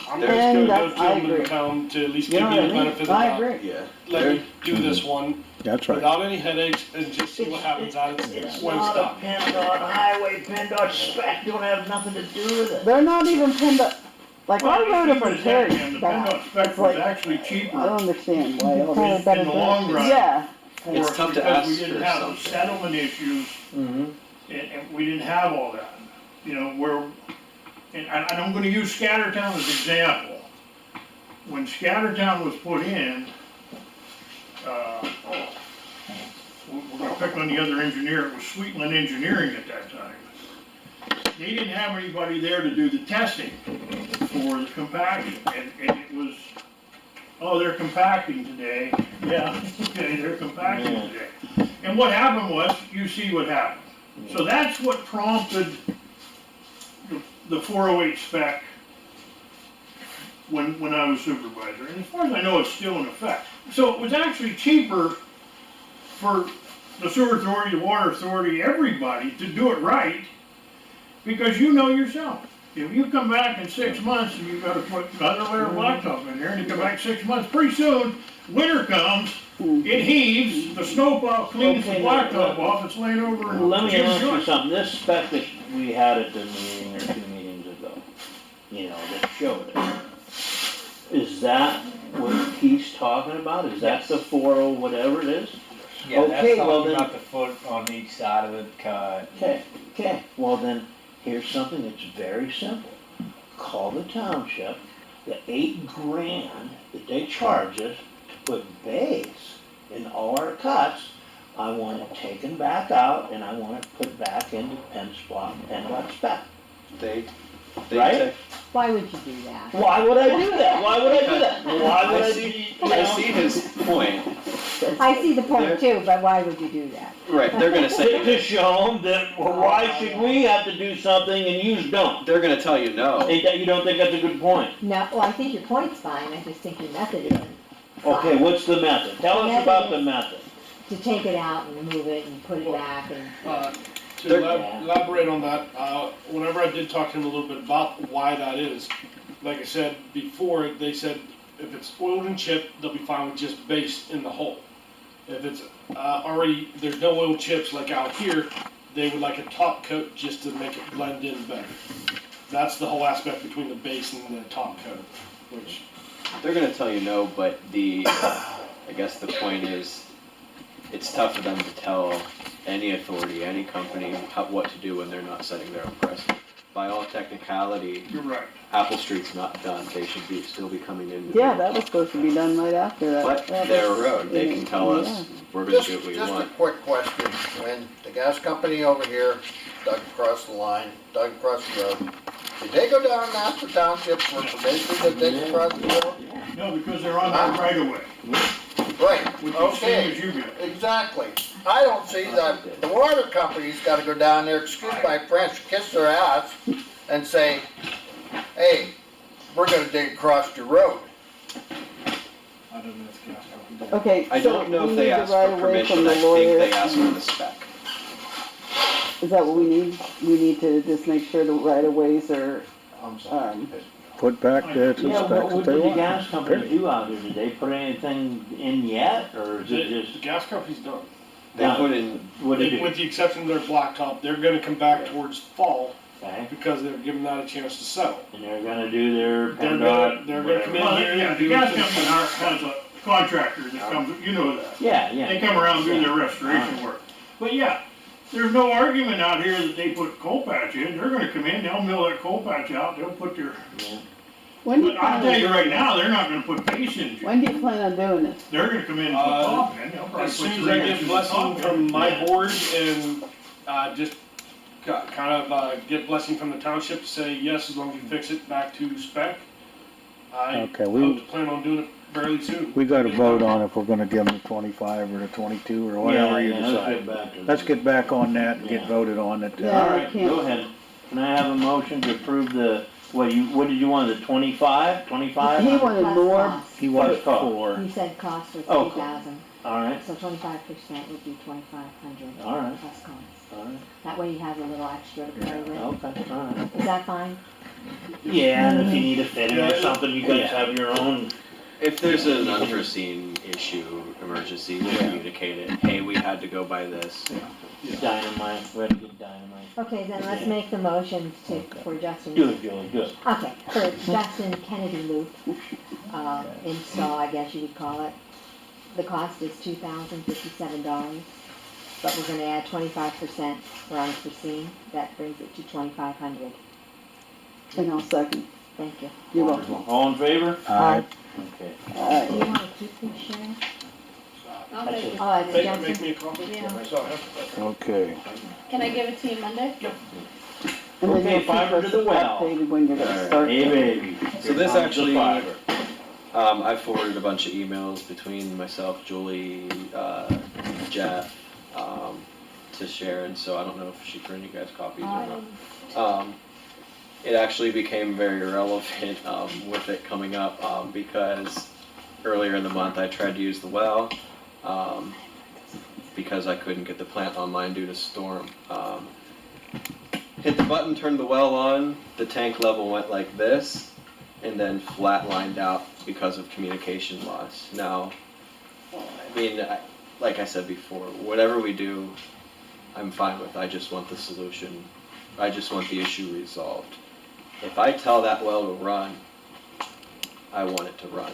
Speaker 10: I'm just
Speaker 3: And
Speaker 10: gonna go
Speaker 3: that's-
Speaker 10: to
Speaker 3: I
Speaker 10: them
Speaker 3: agree.
Speaker 10: and tell them to at least
Speaker 3: You
Speaker 10: give
Speaker 3: know
Speaker 10: me
Speaker 3: what
Speaker 10: the
Speaker 3: I mean?
Speaker 10: benefit of the
Speaker 3: I
Speaker 10: doubt.
Speaker 3: agree.
Speaker 7: Yeah.
Speaker 10: Let me do this one
Speaker 4: That's right.
Speaker 10: without any headaches and just see what happens out of it
Speaker 1: It's
Speaker 10: when it's
Speaker 1: not
Speaker 10: done.
Speaker 1: a PennDOT highway, PennDOT spec, don't have nothing to do with it.
Speaker 3: They're not even pinned up, like, I rode it from
Speaker 9: Even
Speaker 3: Terry's
Speaker 9: then, the
Speaker 3: back.
Speaker 9: PennDOT spec
Speaker 3: It's
Speaker 9: was
Speaker 3: like,
Speaker 9: actually
Speaker 3: I
Speaker 9: cheaper
Speaker 3: don't understand why all
Speaker 8: Probably
Speaker 3: this.
Speaker 8: better
Speaker 9: in the
Speaker 8: do it.
Speaker 9: long run.
Speaker 3: Yeah,
Speaker 9: for
Speaker 7: It's
Speaker 9: us
Speaker 7: tough to
Speaker 9: because
Speaker 7: ask
Speaker 9: we didn't
Speaker 7: for
Speaker 9: have the
Speaker 7: something.
Speaker 9: settlement issues,
Speaker 1: Mm-hmm.
Speaker 9: and we didn't have all that. You know, and I'm gonna use Scattertown as an example. When Scattertown was put in, we're gonna pick on the other engineer, it was Sweetland Engineering at that time. They didn't have anybody there to do the testing for the compaction, and it was, oh, they're compacting today, yeah, okay, they're compacting
Speaker 1: Yeah.
Speaker 9: today. And what happened was, you see what happened. So that's what prompted the 408 spec when I was supervisor, and as far as I know, it's still in effect. So it was actually cheaper for the sewer authority, the water authority, everybody to do it right, because you know yourself. If you come back in 6 months and you've gotta put another layer of blacktop in there, and you come back 6 months, pretty soon, winter comes, it heaves, the snowplow cleans the
Speaker 1: Okay,
Speaker 9: blacktop off, it's laying over and
Speaker 1: Let me
Speaker 9: Jim's
Speaker 1: ask you
Speaker 9: joint.
Speaker 1: something, this spec that we had at the meeting or 2 meetings ago, you know, that showed it. Is that what he's talking about? Is that the 40 whatever it is?
Speaker 5: Yeah,
Speaker 1: Okay,
Speaker 5: that's
Speaker 1: well
Speaker 5: talking
Speaker 1: then-
Speaker 5: about the foot on each side of the cut.
Speaker 1: Okay, well then, here's something that's very simple. Call the township, the $8,000 that they charge us to put base in all our cuts, I want it taken back out and I want it put back into PennDOT spec.
Speaker 7: They
Speaker 1: Right?
Speaker 7: take-
Speaker 6: Why would you do that?
Speaker 1: Why would I do that? Why would I do that? Why would
Speaker 7: I
Speaker 1: I
Speaker 7: see-
Speaker 1: be,
Speaker 7: I see his point.
Speaker 6: I see the point too, but why would you do that?
Speaker 7: Right, they're gonna
Speaker 1: to
Speaker 7: say,
Speaker 1: show them that, well, why should we have to do something and you don't?
Speaker 7: they're gonna tell you no.
Speaker 1: You don't think that's a good point?
Speaker 6: No, well, I think your point's fine, I just think your method isn't.
Speaker 1: Okay, what's the method? Tell us about the method.
Speaker 6: To take it out and move it and put it back and,
Speaker 10: To
Speaker 7: They're-
Speaker 10: elaborate on that, whenever I did talk to him a little bit about why that is, like I said before, they said if it's oiled and chipped, they'll be fine with just base in the hole. If it's already, there's no oil chips like out here, they would like a top coat just to make it blend in better. That's the whole aspect between the base and the top coat, which,
Speaker 7: They're gonna tell you no, but I guess the point is, it's tough for them to tell any authority, any company, what to do when they're not setting their own precedent. By all technicality,
Speaker 9: You're right.
Speaker 7: Apple Street's not done, they should still be coming in.
Speaker 3: yeah, that was supposed to be done right after that.
Speaker 7: But
Speaker 3: That
Speaker 7: their
Speaker 3: was-
Speaker 7: road, they can tell us, we're gonna
Speaker 12: Just,
Speaker 7: do what we
Speaker 12: just a
Speaker 7: want.
Speaker 12: quick question, when the gas company over here dug across the line, dug across the road, did they go down and ask the township for permission to dig across the road?
Speaker 9: No, because they're on that right of way,
Speaker 12: Right,
Speaker 9: which is the same as
Speaker 12: okay,
Speaker 9: you got.
Speaker 12: exactly. I don't see that, the water company's gotta go down there, excuse my French, kiss their ass and say, hey, we're gonna dig across your road.
Speaker 10: I don't know if gas company did.
Speaker 3: Okay,
Speaker 7: I
Speaker 3: so
Speaker 7: don't know
Speaker 3: we
Speaker 7: if they
Speaker 3: need the
Speaker 7: asked
Speaker 3: right
Speaker 7: for
Speaker 3: of way
Speaker 7: permission,
Speaker 3: from
Speaker 7: I
Speaker 3: the
Speaker 7: think
Speaker 3: lawyer.
Speaker 7: they asked for the spec.
Speaker 3: Is that what we need? We need to just make sure the right of ways are,
Speaker 4: Put back the
Speaker 1: Yeah,
Speaker 4: specs
Speaker 1: what
Speaker 4: that they
Speaker 1: did the
Speaker 4: want.
Speaker 1: gas company do out there? Did they put anything in yet, or is it
Speaker 10: The
Speaker 1: just,
Speaker 10: gas company's done.
Speaker 7: They put in,
Speaker 1: what did it
Speaker 10: With
Speaker 1: do?
Speaker 10: the exception of their blacktop, they're gonna come back towards fall
Speaker 1: Okay,
Speaker 10: because they're giving that a chance to settle.
Speaker 1: and they're gonna do their
Speaker 10: They're
Speaker 1: PennDOT,
Speaker 10: they're gonna come in
Speaker 9: Well,
Speaker 10: here
Speaker 9: yeah,
Speaker 10: and
Speaker 9: the
Speaker 10: do.
Speaker 9: gas
Speaker 10: some-
Speaker 9: company has a contractor that comes, you know that.
Speaker 1: Yeah,
Speaker 9: They
Speaker 1: yeah.
Speaker 9: come around and do their restoration work. But yeah, there's no argument out here that they put coal patch in, they're gonna come in, they'll mill that coal patch out, they'll put their,
Speaker 3: when do you
Speaker 9: but I'll
Speaker 3: plan
Speaker 9: tell you
Speaker 3: on,
Speaker 9: right now, they're not gonna put base in.
Speaker 3: when do you plan on doing this?
Speaker 9: They're gonna come in and put top in, they'll probably
Speaker 10: As
Speaker 9: put
Speaker 10: soon as
Speaker 9: 3
Speaker 10: I get
Speaker 9: inches of
Speaker 10: blessing
Speaker 9: top in.
Speaker 10: from my
Speaker 1: Yeah.
Speaker 10: board and, just get blessing from the township to say, yes, as long as you fix it back to spec, I
Speaker 4: Okay,
Speaker 10: hope to plan on doing it fairly soon.
Speaker 4: We gotta vote on if we're gonna give them the 25 or the 22 or whatever you
Speaker 1: Yeah, let's
Speaker 4: decide.
Speaker 1: get back to
Speaker 4: Let's
Speaker 1: that.
Speaker 4: get back on that and get
Speaker 1: Yeah.
Speaker 4: voted on it.
Speaker 3: Yeah.
Speaker 1: All right,
Speaker 3: can't-
Speaker 1: go ahead. Can I have a motion to approve what did you want, the 25? 25?
Speaker 3: He wanted
Speaker 6: Plus
Speaker 3: more.
Speaker 6: cost.
Speaker 4: He wanted
Speaker 1: Plus cost.
Speaker 4: 4.
Speaker 6: He said cost was
Speaker 1: Oh,
Speaker 6: 3,000,
Speaker 1: Alright,
Speaker 6: so 25% would be 2,500
Speaker 1: alright,
Speaker 6: plus cost.
Speaker 1: alright,
Speaker 6: That way you have a little extra to play with.
Speaker 1: okay, alright.
Speaker 6: Is that fine?
Speaker 1: Yeah, and if you need to fit in or
Speaker 11: Yeah.
Speaker 1: something, you guys have your own.
Speaker 7: If there's an unforeseen issue, emergency, we'll
Speaker 4: Yeah.
Speaker 7: communicate it. Hey, we had to go by this.
Speaker 1: Dynamite, we had to get dynamite.
Speaker 6: Okay, then let's make the motion for Justin.
Speaker 1: Do it, Julie, do it.
Speaker 6: Okay, for Justin Kennedy Loop, install, I guess you would call it. The cost is $2,057, but we're gonna add 25% for unforeseen. That brings it to 2,500.
Speaker 3: And I'll second.
Speaker 6: Thank you.
Speaker 3: You're welcome.
Speaker 1: All in favor?
Speaker 8: Aye.
Speaker 1: Okay.
Speaker 3: Alright.
Speaker 6: Do you wanna keep these, Sharon?
Speaker 2: I'll make it.
Speaker 6: Oh, it's
Speaker 10: Make
Speaker 6: Justin.
Speaker 10: me a copy?
Speaker 2: Yeah.
Speaker 4: Okay.
Speaker 2: Can I give it to you Monday?
Speaker 3: And then
Speaker 1: Okay,
Speaker 3: you'll keep
Speaker 1: fiber to
Speaker 3: us
Speaker 1: the well.
Speaker 3: updated when you're gonna
Speaker 7: Alright.
Speaker 3: start.
Speaker 1: Hey, baby.
Speaker 7: So this
Speaker 1: Here comes the
Speaker 7: actually-
Speaker 1: fiber.
Speaker 7: I forwarded a bunch of emails between myself, Julie, Jeff, to Sharon, so I don't know if she printed you guys copies or not. It actually became very relevant with it coming up because earlier in the month I tried to use the well because I couldn't get the plant online due to storm. Hit the button, turned the well on, the tank level went like this, and then flatlined out because of communication loss. Now, I mean, like I said before, whatever we do, I'm fine with. I just want the solution. I just want the issue resolved. If I tell that well to run, I want it to run,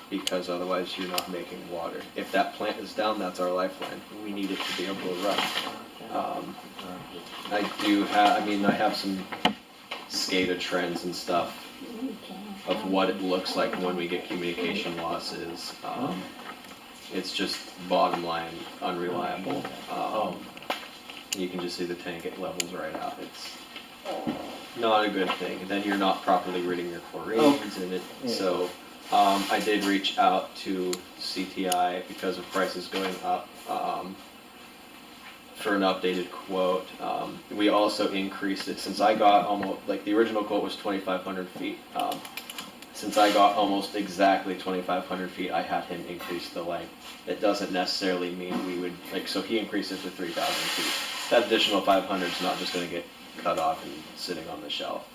Speaker 7: because otherwise you're not making water. If that plant is down, that's our lifeline. We need it to be able to run. I have some SCADA trends and stuff of what it looks like when we get communication losses. It's just bottom line unreliable. You can just see the tank, it levels right out. It's not a good thing. And then you're not properly reading your chlorines and it, so I did reach out to CTI because of prices going up for an updated quote. We also increased it since I got almost, like the original quote was 2,500 feet. Since I got almost exactly 2,500 feet, I had him increase the length. It doesn't necessarily mean we would, so he increased it to 3,000 feet. That additional 500 is not just going to get cut off and sitting on the shelf.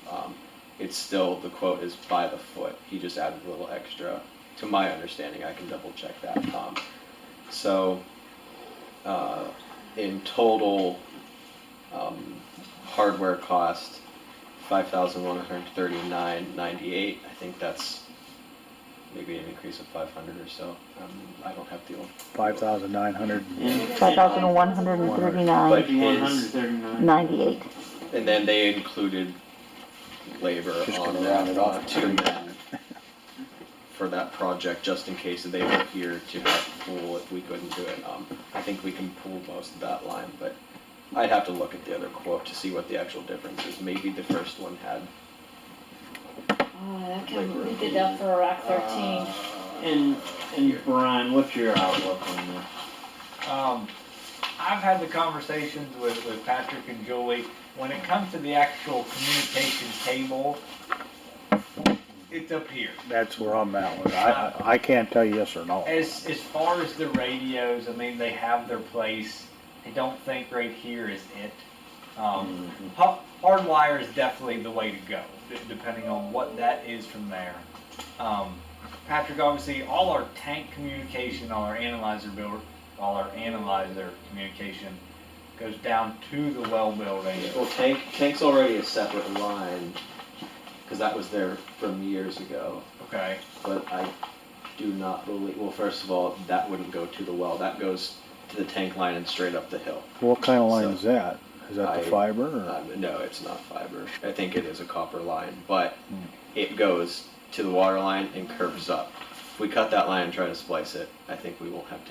Speaker 7: It's still, the quote is by the foot. He just added a little extra, to my understanding. I can double check that. In total, hardware cost, $5,139.98. I think that's maybe an increase of 500 or so. I don't have the old.
Speaker 4: 5,900.
Speaker 8: 5,139,
Speaker 7: But
Speaker 8: 98.
Speaker 7: and then they included labor
Speaker 4: Just
Speaker 7: on
Speaker 4: gonna round
Speaker 7: that
Speaker 4: it off.
Speaker 7: two men for that project, just in case they were here to help pull if we couldn't do it. I think we can pull most of that line, but I'd have to look at the other quote to see what the actual difference is. Maybe the first one had.
Speaker 2: Oh, that we did that for Rack 13.
Speaker 1: And Brian, what's your outlook on this?
Speaker 5: I've had the conversations with Patrick and Julie. When it comes to the actual communication table, it's up here.
Speaker 4: That's where I'm at with it. I can't tell you yes or no.
Speaker 5: As far as the radios, I mean, they have their place. I don't think right here is it. Hardwire is definitely the way to go, depending on what that is from there. Patrick, obviously, all our tank communication, all our analyzer communication goes down to the well building.
Speaker 7: Well, tank's already a separate line, because that was there from years ago.
Speaker 5: Okay.
Speaker 7: But I do not believe, well, first of all, that wouldn't go to the well. That goes to the tank line and straight up the hill.
Speaker 4: What kind of line is that? Is that the
Speaker 7: I-
Speaker 4: fiber or?
Speaker 7: No, it's not fiber. I think it is a copper line, but it goes to the water line and curves up. If we cut that line and try to splice it, I think we won't have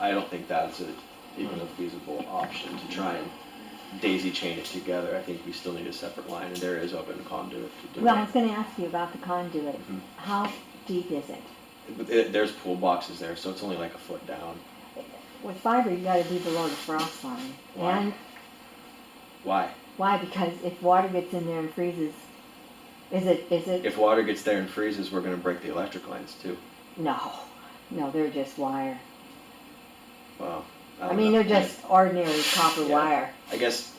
Speaker 7: I don't think that's even a feasible option to try and daisy chain it together. I think we still need a separate line, and there is open conduit to do
Speaker 6: Well, I
Speaker 7: it.
Speaker 6: was gonna ask you about the conduit.
Speaker 7: Mhm.
Speaker 6: How deep is it?
Speaker 7: There's pool boxes there, so it's only like a foot down.
Speaker 6: With fiber, you gotta be below the frost line.
Speaker 7: Why?
Speaker 6: And
Speaker 7: Why?
Speaker 6: Why? Because if water gets in there and freezes, is it,
Speaker 7: If water gets there and freezes, we're gonna break the electric lines too.
Speaker 6: no, they're just wire.
Speaker 7: Well,
Speaker 6: I
Speaker 7: don't
Speaker 6: mean,
Speaker 7: know.
Speaker 6: they're just ordinary copper
Speaker 7: Yeah.
Speaker 6: wire.
Speaker 7: I guess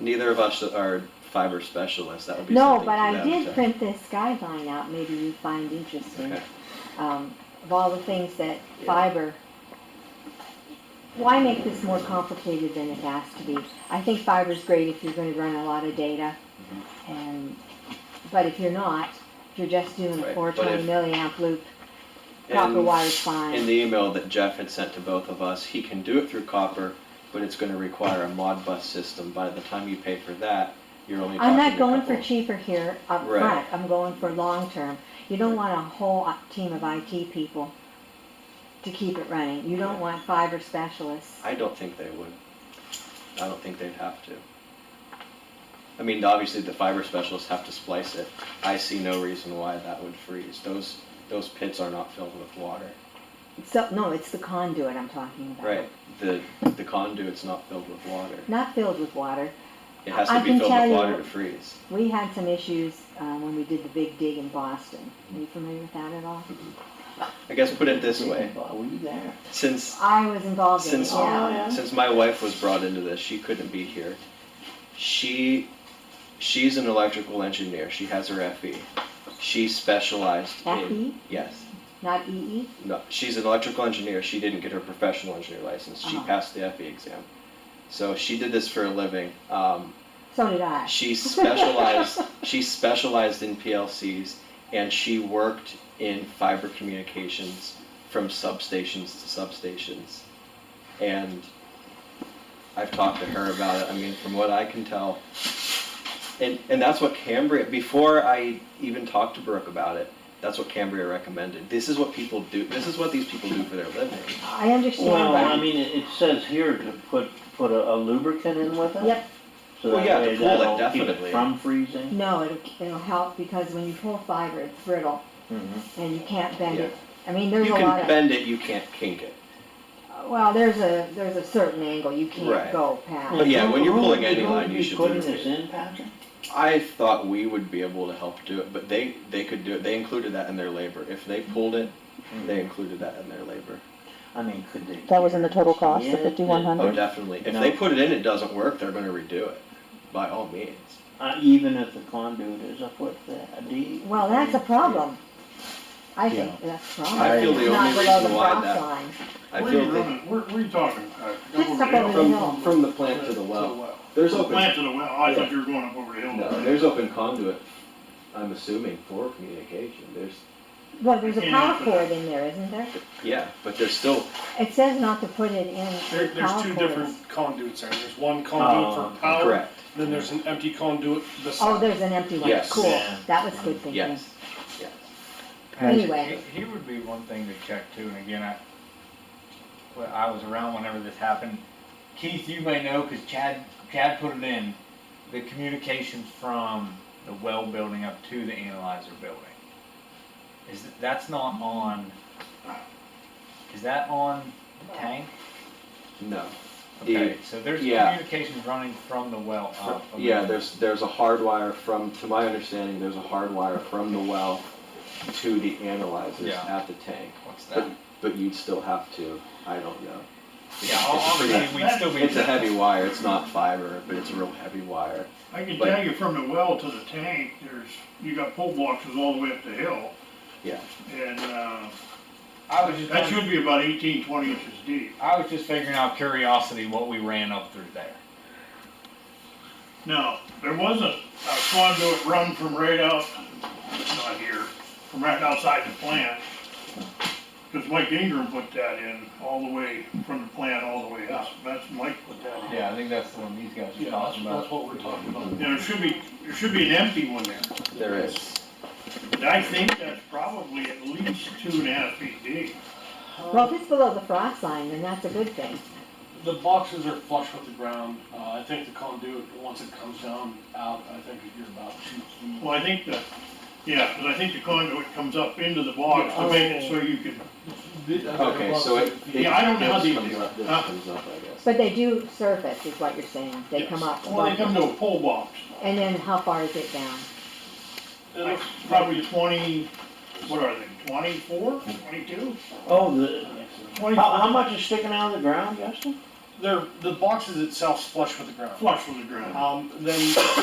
Speaker 7: neither of us are fiber specialists, that would be
Speaker 6: No,
Speaker 7: something
Speaker 6: but
Speaker 7: for
Speaker 6: I
Speaker 7: them
Speaker 6: did
Speaker 7: to-
Speaker 6: print this guideline out, maybe you find interesting,
Speaker 7: Okay.
Speaker 6: of all the things that
Speaker 7: Yeah.
Speaker 6: fiber, why make this more complicated than it has to be? I think fiber's great if you're gonna run a lot of data, but if you're not, if you're just doing a
Speaker 7: Right,
Speaker 6: 420
Speaker 7: but
Speaker 6: milliamp loop, copper
Speaker 7: And
Speaker 6: wire's fine.
Speaker 7: in the email that Jeff had sent to both of us, he can do it through copper, but it's gonna require a Modbus system. By the time you pay for that, you're only talking
Speaker 6: I'm not
Speaker 7: a
Speaker 6: going
Speaker 7: couple-
Speaker 6: for cheaper here up
Speaker 7: Right.
Speaker 6: front, I'm going for long term. You don't want a whole team of IT people to keep it running. You don't want fiber specialists.
Speaker 7: I don't think they would. I don't think they'd have to. I mean, obviously the fiber specialists have to splice it. I see no reason why that would freeze. Those pits are not filled with water.
Speaker 6: So, no, it's the conduit I'm talking about.
Speaker 7: Right. The conduit's not filled with water.
Speaker 6: Not filled with water.
Speaker 7: It has
Speaker 6: I
Speaker 7: to be
Speaker 6: can
Speaker 7: filled
Speaker 6: tell
Speaker 7: with
Speaker 6: you-
Speaker 7: water to freeze.
Speaker 6: We had some issues when we did the big dig in Boston. Are you familiar with that at all?
Speaker 7: I guess put it this way.
Speaker 1: Were you there?
Speaker 7: Since
Speaker 6: I was involved in it,
Speaker 7: Since
Speaker 6: yeah.
Speaker 7: since my wife was brought into this, she couldn't be here. She's an electrical engineer. She has her FE. She specialized in
Speaker 6: FE?
Speaker 7: yes.
Speaker 6: Not EE?
Speaker 7: No, she's an electrical engineer. She didn't get her professional engineer license. She
Speaker 6: Uh-huh.
Speaker 7: passed the FE exam. So she did this for a living.
Speaker 6: So did I.
Speaker 7: She specialized in PLCs, and she worked in fiber communications from substations to substations. And I've talked to her about it. I mean, from what I can tell, and that's what Cambria, before I even talked to Brooke about it, that's what Cambria recommended. This is what people do. This is what these people do for their living.
Speaker 6: I understand
Speaker 1: Well,
Speaker 6: that.
Speaker 1: I mean, it says here to put a lubricant in with it.
Speaker 6: Yep.
Speaker 1: So
Speaker 7: Well,
Speaker 1: that
Speaker 7: yeah, to
Speaker 1: way
Speaker 7: cool it,
Speaker 1: that'll keep
Speaker 7: definitely.
Speaker 1: it from freezing.
Speaker 6: No, it'll help because when you pull fiber, it's brittle
Speaker 1: Mm-hmm.
Speaker 6: and you can't bend
Speaker 7: Yeah.
Speaker 6: it. I mean, there's
Speaker 7: You
Speaker 6: a lot
Speaker 7: can
Speaker 6: of,
Speaker 7: bend it, you can't kink it.
Speaker 6: well, there's a certain angle you can't
Speaker 7: Right.
Speaker 6: go past.
Speaker 7: But yeah, when you're pulling
Speaker 1: Who would
Speaker 7: any line, you
Speaker 1: be
Speaker 7: should
Speaker 1: putting
Speaker 7: lubricate.
Speaker 1: this in, Patrick?
Speaker 7: I thought we would be able to help do it, but they could do it. They included that in their labor. If they pulled it, they included that in their labor.
Speaker 1: I mean, could they?
Speaker 8: That was in the total cost, the
Speaker 1: Yeah,
Speaker 8: 5,100?
Speaker 7: Oh, definitely. If
Speaker 1: No.
Speaker 7: they put it in, it doesn't work, they're gonna redo it, by all means.
Speaker 1: Even if the conduit is a foot deep?
Speaker 6: Well, that's a problem. I think that's a problem.
Speaker 7: I feel the
Speaker 6: It's not
Speaker 7: only
Speaker 6: below
Speaker 7: reason
Speaker 6: the
Speaker 7: why
Speaker 6: frost
Speaker 7: that-
Speaker 6: line.
Speaker 7: I
Speaker 9: Where
Speaker 7: feel
Speaker 9: you
Speaker 7: that
Speaker 9: running, where you talking?
Speaker 6: Just
Speaker 9: Over
Speaker 6: up
Speaker 9: the
Speaker 6: over
Speaker 9: hill?
Speaker 6: the hill.
Speaker 7: from the plant to the well. There's
Speaker 9: From the
Speaker 7: open,
Speaker 9: plant to the well, I thought you were going up over the hill.
Speaker 7: no, there's open conduit, I'm assuming, for communication. There's,
Speaker 6: Well, there's a
Speaker 9: Yeah,
Speaker 6: power
Speaker 9: for
Speaker 6: cord in there, isn't there?
Speaker 7: yeah, but there's still,
Speaker 6: It says not to put it in the
Speaker 10: There's
Speaker 6: power
Speaker 10: two
Speaker 6: cord.
Speaker 10: different conduits there. There's one conduit
Speaker 1: Oh,
Speaker 10: for power,
Speaker 7: correct,
Speaker 10: then there's an empty conduit beside.
Speaker 6: Oh, there's an empty one.
Speaker 7: Yes.
Speaker 6: Cool.
Speaker 1: Yeah.
Speaker 6: That was good thinking.
Speaker 7: yes, yes.
Speaker 6: Anyway.
Speaker 5: Here would be one thing to check too, and again, I was around whenever this happened. Keith, you may know, cause Chad put it in, the communications from the well building up to the analyzer building. That's not on, is that on the tank?
Speaker 7: No.
Speaker 5: Okay, so there's
Speaker 7: yeah.
Speaker 5: communications running from the well up.
Speaker 7: Yeah, there's a hard wire to my understanding, there's a hard wire from the well to the analyzers
Speaker 5: Yeah.
Speaker 7: at the tank.
Speaker 5: What's that?
Speaker 7: But you'd still have to, I don't know.
Speaker 5: Yeah,
Speaker 7: It's pretty-
Speaker 5: obviously, we'd still be.
Speaker 7: It's a heavy wire, it's not fiber, but it's a real heavy wire.
Speaker 9: I can
Speaker 7: But-
Speaker 9: tell you from the well to the tank, you got pull boxes all the way up the hill.
Speaker 7: Yeah.
Speaker 9: And,
Speaker 5: I was just.
Speaker 9: that should be about 18, 20 inches deep.
Speaker 5: I was just figuring out curiosity what we ran up through there.
Speaker 9: Now, there was a conduit run from right out, not here, from right outside the plant. Because Mike Ingram put that in all the way, from the plant all the way up. That's Mike put that in.
Speaker 5: Yeah, I think that's the one these guys
Speaker 10: Yeah,
Speaker 5: are
Speaker 10: that's,
Speaker 5: talking
Speaker 10: that's
Speaker 5: about.
Speaker 10: what we're talking about.
Speaker 9: And there should be an empty one there.
Speaker 7: There is.
Speaker 9: And I think that's probably at least 2.5 feet deep.
Speaker 6: Well, if it's below the frost line, then that's a good thing.
Speaker 10: The boxes are flush with the ground. I think the conduit, once it comes down out, I think you're about 2 feet.
Speaker 9: Well, I think because I think the conduit comes up into the box to make it so you can,
Speaker 7: Okay, so it.
Speaker 9: Yeah, I don't know how
Speaker 7: this
Speaker 9: deep
Speaker 7: comes
Speaker 9: it is.
Speaker 7: up, this
Speaker 9: Huh?
Speaker 7: comes up, I guess.
Speaker 6: But they do surface, is what you're saying, they come up
Speaker 9: Well, they
Speaker 6: above,
Speaker 9: come to a pole box,
Speaker 6: and then how far is it down?
Speaker 9: like probably 20, what are they, 24, 22?
Speaker 1: Oh, the,
Speaker 9: 24,
Speaker 1: how much is sticking out of the ground, Justin?
Speaker 10: The boxes itself flush with the ground.
Speaker 9: flush with the ground.
Speaker 10: Then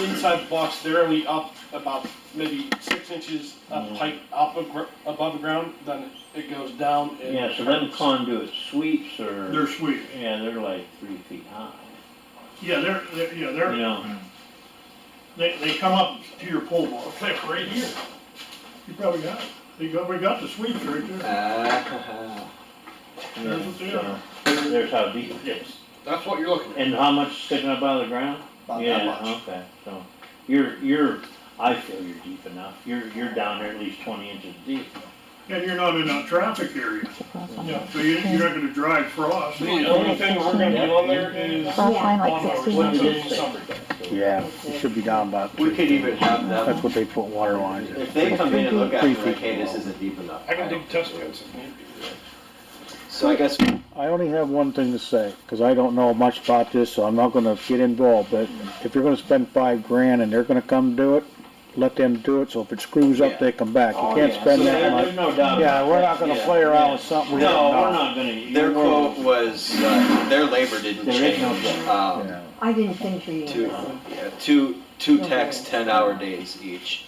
Speaker 10: inside the box, they're only up about maybe 6 inches of height above the ground, then it goes down and.
Speaker 1: Yeah, so them conduit sweeps are.
Speaker 9: They're sweet.
Speaker 1: Yeah, they're like 3 feet high.
Speaker 9: Yeah,
Speaker 1: You know,
Speaker 9: they come up to your pole box, like right here. You probably got it. We got the sweeps right there.
Speaker 1: yeah,
Speaker 9: There's what they
Speaker 1: so, there's how deep it is.
Speaker 10: That's what you're looking at.
Speaker 1: And how much sticking up out of the ground?
Speaker 10: About that
Speaker 1: Yeah,
Speaker 10: much.
Speaker 1: okay, so, you're, I feel you're deep enough, you're down there at least 20 inches deep.
Speaker 9: And you're not in a traffic area,
Speaker 10: Yeah.
Speaker 9: so you're not gonna drive frost.
Speaker 10: The only thing we're gonna be on there is
Speaker 8: Last line like
Speaker 10: on our
Speaker 8: 16
Speaker 1: What did
Speaker 10: windows
Speaker 1: it
Speaker 10: summer.
Speaker 1: say?
Speaker 4: Yeah, it should be down about.
Speaker 7: We could even have
Speaker 4: That's
Speaker 7: them,
Speaker 4: what they put water lines in.
Speaker 7: if they come in and look at it,
Speaker 4: 3
Speaker 7: like,
Speaker 4: feet.
Speaker 7: hey, this isn't deep enough.
Speaker 10: I can dig test pits if need be.
Speaker 7: So I guess,
Speaker 4: I only have one thing to say, because I don't know much about this, so I'm not gonna get involved, but if you're gonna spend $5,000 and they're gonna come do it, let them do it, so if it screws up,
Speaker 7: Yeah.
Speaker 4: they come back. You
Speaker 1: Oh,
Speaker 4: can't
Speaker 1: yeah,
Speaker 4: spend
Speaker 1: so
Speaker 4: that
Speaker 1: there's
Speaker 4: much.
Speaker 1: no doubt.
Speaker 4: Yeah,
Speaker 1: about
Speaker 4: we're
Speaker 1: that.
Speaker 4: not gonna
Speaker 1: Yeah,
Speaker 4: play around
Speaker 1: yeah.
Speaker 4: with something we
Speaker 1: No,
Speaker 4: don't know.
Speaker 1: we're not gonna.
Speaker 7: their
Speaker 1: we're-
Speaker 7: quote was, their labor didn't
Speaker 1: There is no
Speaker 7: change.
Speaker 1: doubt.
Speaker 4: Yeah.
Speaker 6: I didn't finish reading
Speaker 7: Two,
Speaker 6: this.
Speaker 7: yeah, two techs, 10-hour days each.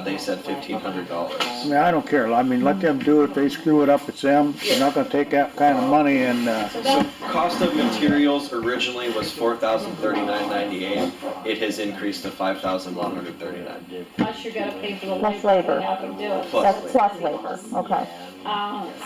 Speaker 7: They said $1,500.
Speaker 4: I mean, I don't care, I mean, let them do it, if they screw it up, it's them, they're not gonna take that kind of money and,
Speaker 7: So cost of materials originally was $4,039.98. It has increased to $5,139.
Speaker 2: Plus you gotta pay for the
Speaker 8: Plus
Speaker 2: labor
Speaker 8: labor.
Speaker 2: to have them do it.
Speaker 7: Plus
Speaker 8: That's
Speaker 7: labor.
Speaker 8: plus labor, okay.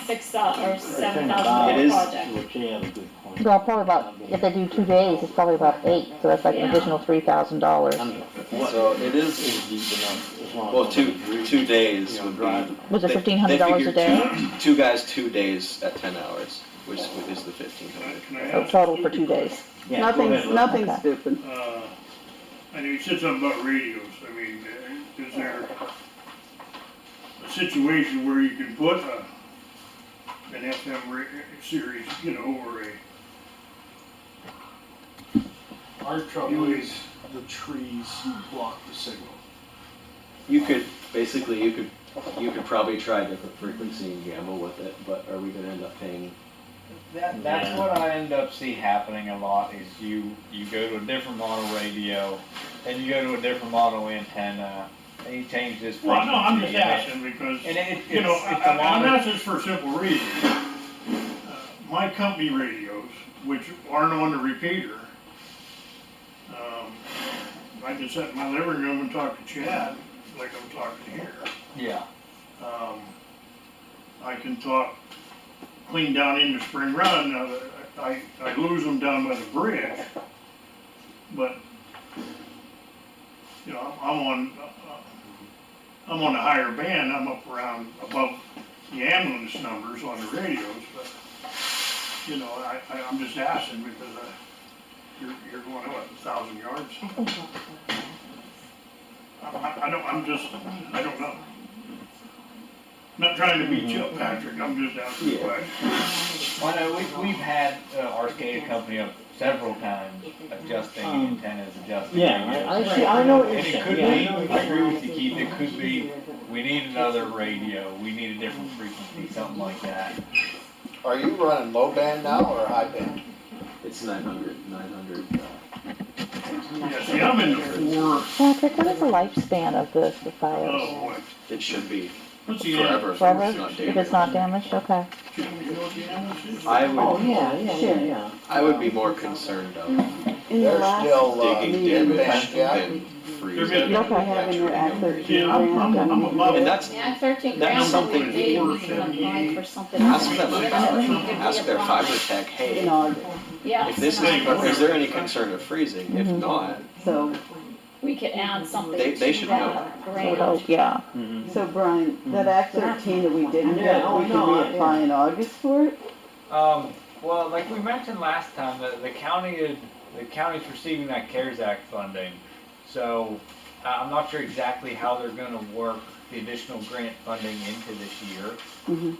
Speaker 2: $6,000 or
Speaker 7: It
Speaker 2: $7,000
Speaker 7: is-
Speaker 2: project.
Speaker 1: Which you have a good point.
Speaker 8: Well, probably about, if they do 2 days, it's probably about 8, so that's like an additional $3,000.
Speaker 1: I mean, what
Speaker 7: So it is,
Speaker 1: is deep enough, as long as.
Speaker 7: well,
Speaker 1: nobody's
Speaker 7: two days
Speaker 1: you know,
Speaker 7: would be.
Speaker 1: driving.
Speaker 8: Was it
Speaker 7: they-
Speaker 8: $1,500
Speaker 7: they
Speaker 8: a day?
Speaker 7: figured Two guys, 2 days at 10 hours, which is the 1,500.
Speaker 9: Can I
Speaker 8: So
Speaker 9: ask
Speaker 8: total
Speaker 9: a
Speaker 8: for 2
Speaker 9: stupid
Speaker 8: days.
Speaker 1: Yeah, go ahead, Lou.
Speaker 3: Nothing's
Speaker 8: Okay.
Speaker 3: stupid.
Speaker 9: I know you said something about radios, I mean, is there a situation where you can put an FM series, you know, or
Speaker 10: Our trouble is the trees block the signal.
Speaker 7: You could, basically, you could probably try a different frequency and gamble with it, but are we gonna end up paying?
Speaker 5: That's
Speaker 1: Yeah.
Speaker 5: what I end up see happening a lot is you go to a different model radio, and you go to a different model antenna, and you change this
Speaker 9: well, no, I'm
Speaker 5: frequency,
Speaker 9: just
Speaker 5: and
Speaker 9: asking because,
Speaker 5: And it's
Speaker 9: you know,
Speaker 5: a lot
Speaker 9: I'm
Speaker 5: of,
Speaker 9: asking for a simple reason. My company radios, which aren't on the repeater, I can sit in my living room and talk to Chad like I'm talking here.
Speaker 5: yeah.
Speaker 9: I can talk clean down into Spring Run, now I lose them down by the bridge, but, you know, I'm on a higher band, I'm up around above the ambulance numbers on the radios, but, you know, I'm just asking because, you're going, what, 1,000 yards? I don't know. Not trying to be Chip Patrick, I'm just asking a question.
Speaker 5: Well, no, we've had our SCADA company up several times adjusting antennas, adjusting
Speaker 1: Yeah,
Speaker 5: radios.
Speaker 1: I know what you're
Speaker 5: And it
Speaker 1: saying,
Speaker 5: could
Speaker 1: yeah,
Speaker 5: be,
Speaker 1: I know what
Speaker 5: I
Speaker 1: you're
Speaker 5: agree
Speaker 1: saying.
Speaker 5: with you, Keith, it could be, we need another radio, we need a different frequency, something like that.
Speaker 12: Are you running low band now or high band?
Speaker 7: It's 900.
Speaker 9: Yeah, see, I'm in the
Speaker 8: Patrick, what is the lifespan of the
Speaker 9: oh
Speaker 8: Fios?
Speaker 9: boy,
Speaker 7: It should be
Speaker 9: what's the
Speaker 7: forever
Speaker 9: answer?
Speaker 7: if
Speaker 8: Forever?
Speaker 7: it's not
Speaker 8: If
Speaker 7: damaged.
Speaker 8: it's not damaged, okay.
Speaker 9: You know what the answer is?
Speaker 7: I
Speaker 1: Oh,
Speaker 7: would,
Speaker 1: yeah.
Speaker 7: I would be more concerned of
Speaker 3: In the
Speaker 12: They're
Speaker 3: last
Speaker 12: still,
Speaker 7: digging
Speaker 3: meeting,
Speaker 7: damage
Speaker 12: yeah.
Speaker 7: than freezing.
Speaker 9: They're
Speaker 3: look, I have in your Act 13
Speaker 9: Yeah, I'm
Speaker 3: grant.
Speaker 9: above
Speaker 7: And
Speaker 9: it.
Speaker 7: that's,
Speaker 2: Yeah, 13
Speaker 7: That's
Speaker 2: grand,
Speaker 7: something
Speaker 2: but they
Speaker 9: we-
Speaker 2: can apply for something.
Speaker 7: ask
Speaker 2: else.
Speaker 7: them
Speaker 2: You know,
Speaker 7: about
Speaker 2: we
Speaker 7: it.
Speaker 2: could
Speaker 7: Ask their
Speaker 2: reapply.
Speaker 7: fiber tech,
Speaker 3: In
Speaker 7: hey,
Speaker 3: August,
Speaker 2: Yes.
Speaker 7: if this is there any concern of freezing? If not,
Speaker 3: so,
Speaker 2: We could add something
Speaker 7: They
Speaker 2: to
Speaker 7: should
Speaker 2: that grant.
Speaker 8: Oh, yeah.
Speaker 3: so Brian, that Act 13 that we didn't
Speaker 1: Yeah,
Speaker 3: get,
Speaker 1: oh,
Speaker 3: we can
Speaker 1: no,
Speaker 3: reapply in August for it?
Speaker 5: Well, like we mentioned last time, the county's receiving that CARES Act funding. So I'm not sure exactly how they're gonna work the additional grant funding into this year.
Speaker 3: Mhm.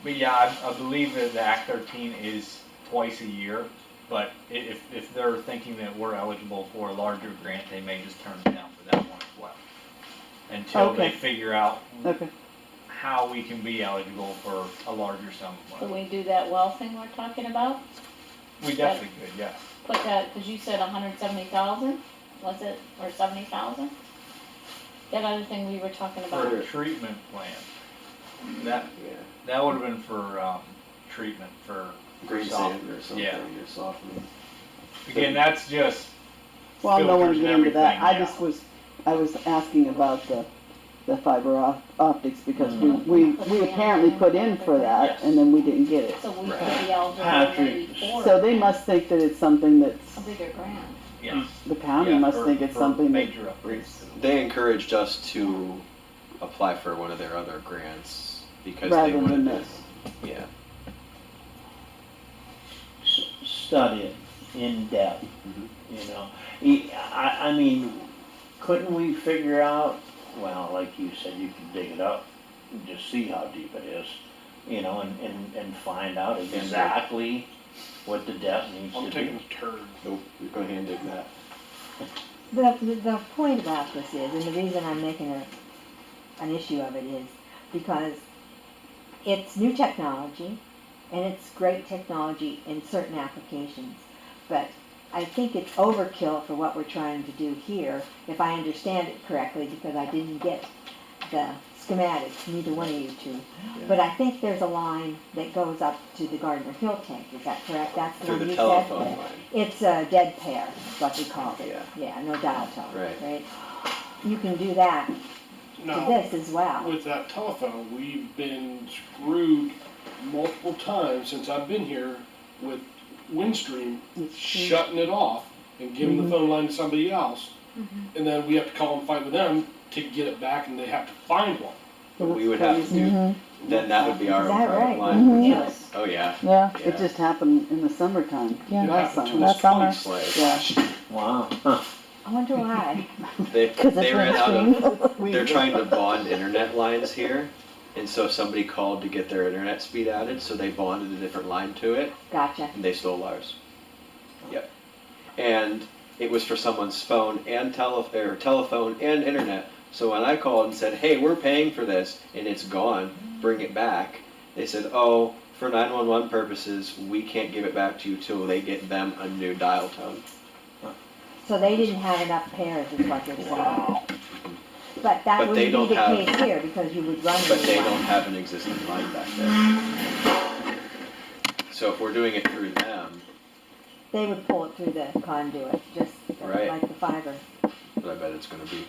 Speaker 5: But yeah, I believe that the Act 13 is twice a year. But if they're thinking that we're eligible for a larger grant, they may just turn it down for that one as well. Until they
Speaker 3: Okay.
Speaker 5: figure out
Speaker 3: Okay.
Speaker 5: how we can be eligible for a larger sum of
Speaker 2: So
Speaker 5: money.
Speaker 2: we do that well thing we're talking about?
Speaker 5: We definitely could, yes.
Speaker 2: Put that, cause you said 170,000, was it, or 70,000? That other thing we were talking
Speaker 5: For
Speaker 2: about.
Speaker 5: a treatment plant, that would have been for, treatment for
Speaker 7: Green
Speaker 5: soft-
Speaker 7: sand or something,
Speaker 5: yeah.
Speaker 7: or softening.
Speaker 5: Again, that's just
Speaker 3: Well, I don't wanna
Speaker 5: filters
Speaker 3: get
Speaker 5: and
Speaker 3: into that,
Speaker 5: everything,
Speaker 3: I just I was asking about the fiber optics, because we apparently put in for that,
Speaker 5: Yes.
Speaker 3: and then we didn't get it.
Speaker 2: So we could
Speaker 5: Right.
Speaker 2: be eligible
Speaker 1: Patrick,
Speaker 2: maybe for
Speaker 3: So they must think that it's something that's,
Speaker 2: a bigger grant.
Speaker 5: Yes.
Speaker 3: the county
Speaker 5: Yeah,
Speaker 3: must
Speaker 5: for-
Speaker 3: think it's
Speaker 5: for
Speaker 3: something that
Speaker 5: major upgrades to the
Speaker 7: They encouraged us to apply for one of their other grants because they
Speaker 3: rather than
Speaker 7: wanted
Speaker 3: this.
Speaker 7: to, yeah.
Speaker 1: Study it in depth,
Speaker 7: Mhm.
Speaker 1: you know. I mean, couldn't we figure out, well, like you said, you could dig it up and just see how deep it is, you know, and find out exactly what the depth needs
Speaker 10: I'm
Speaker 1: to
Speaker 10: taking
Speaker 1: be.
Speaker 10: a turn.
Speaker 7: Nope, you're going to hand dig that.
Speaker 6: The point about this is, and the reason I'm making an issue of it is because it's new technology, and it's great technology in certain applications, but I think it's overkill for what we're trying to do here, if I understand it correctly, because I didn't get the schematics, neither one of you two. But I think there's a line that goes up to the Gardner Hill tank, is that correct? That's the
Speaker 7: Through
Speaker 6: one
Speaker 7: the
Speaker 6: you
Speaker 7: telephone
Speaker 6: said?
Speaker 7: line.
Speaker 6: It's a dead pair, is what we call it.
Speaker 7: Yeah.
Speaker 6: Yeah, no dial tone,
Speaker 7: Right.
Speaker 6: right? You can do that to
Speaker 10: Now,
Speaker 6: this as well.
Speaker 10: with that telephone, we've been screwed multiple times since I've been here with Windstream shutting it off and giving the phone line to somebody else. And then we have to call and fight with them to get it back, and they have to find one.
Speaker 7: But we would have to do, then that would be our
Speaker 6: Is
Speaker 7: own
Speaker 6: that
Speaker 7: private
Speaker 6: right?
Speaker 7: line.
Speaker 2: Yes.
Speaker 7: Oh, yeah.
Speaker 8: Yeah.
Speaker 3: It just happened in the summertime,
Speaker 8: Yeah.
Speaker 10: It
Speaker 3: last
Speaker 10: happened to
Speaker 3: summer.
Speaker 10: us
Speaker 8: Last summer.
Speaker 10: twice.
Speaker 3: Yeah.
Speaker 1: Wow, huh.
Speaker 6: I wonder why.
Speaker 7: They,
Speaker 8: Cause
Speaker 7: they
Speaker 8: it's
Speaker 7: ran out of,
Speaker 8: Windstream.
Speaker 7: they're trying to bond internet lines here. And so somebody called to get their internet speed added, so they bonded a different line to it,
Speaker 6: Gotcha.
Speaker 7: and they stole ours. Yep. And it was for someone's phone and telephone and internet. So when I called and said, hey, we're paying for this, and it's gone, bring it back, they said, oh, for 911 purposes, we can't give it back to you till they get them a new dial tone.
Speaker 6: So they didn't have enough pairs is what you're saying.
Speaker 1: Wow.
Speaker 6: But that
Speaker 7: But they
Speaker 6: wouldn't be the
Speaker 7: don't
Speaker 6: case
Speaker 7: have-
Speaker 6: here, because you would run
Speaker 7: But
Speaker 6: into
Speaker 7: they
Speaker 6: one.
Speaker 7: don't have an existing line back there. So if we're doing it through them,
Speaker 6: They would pull it through the conduit, just
Speaker 7: Right.
Speaker 6: like the fiber.
Speaker 7: but I bet it's gonna be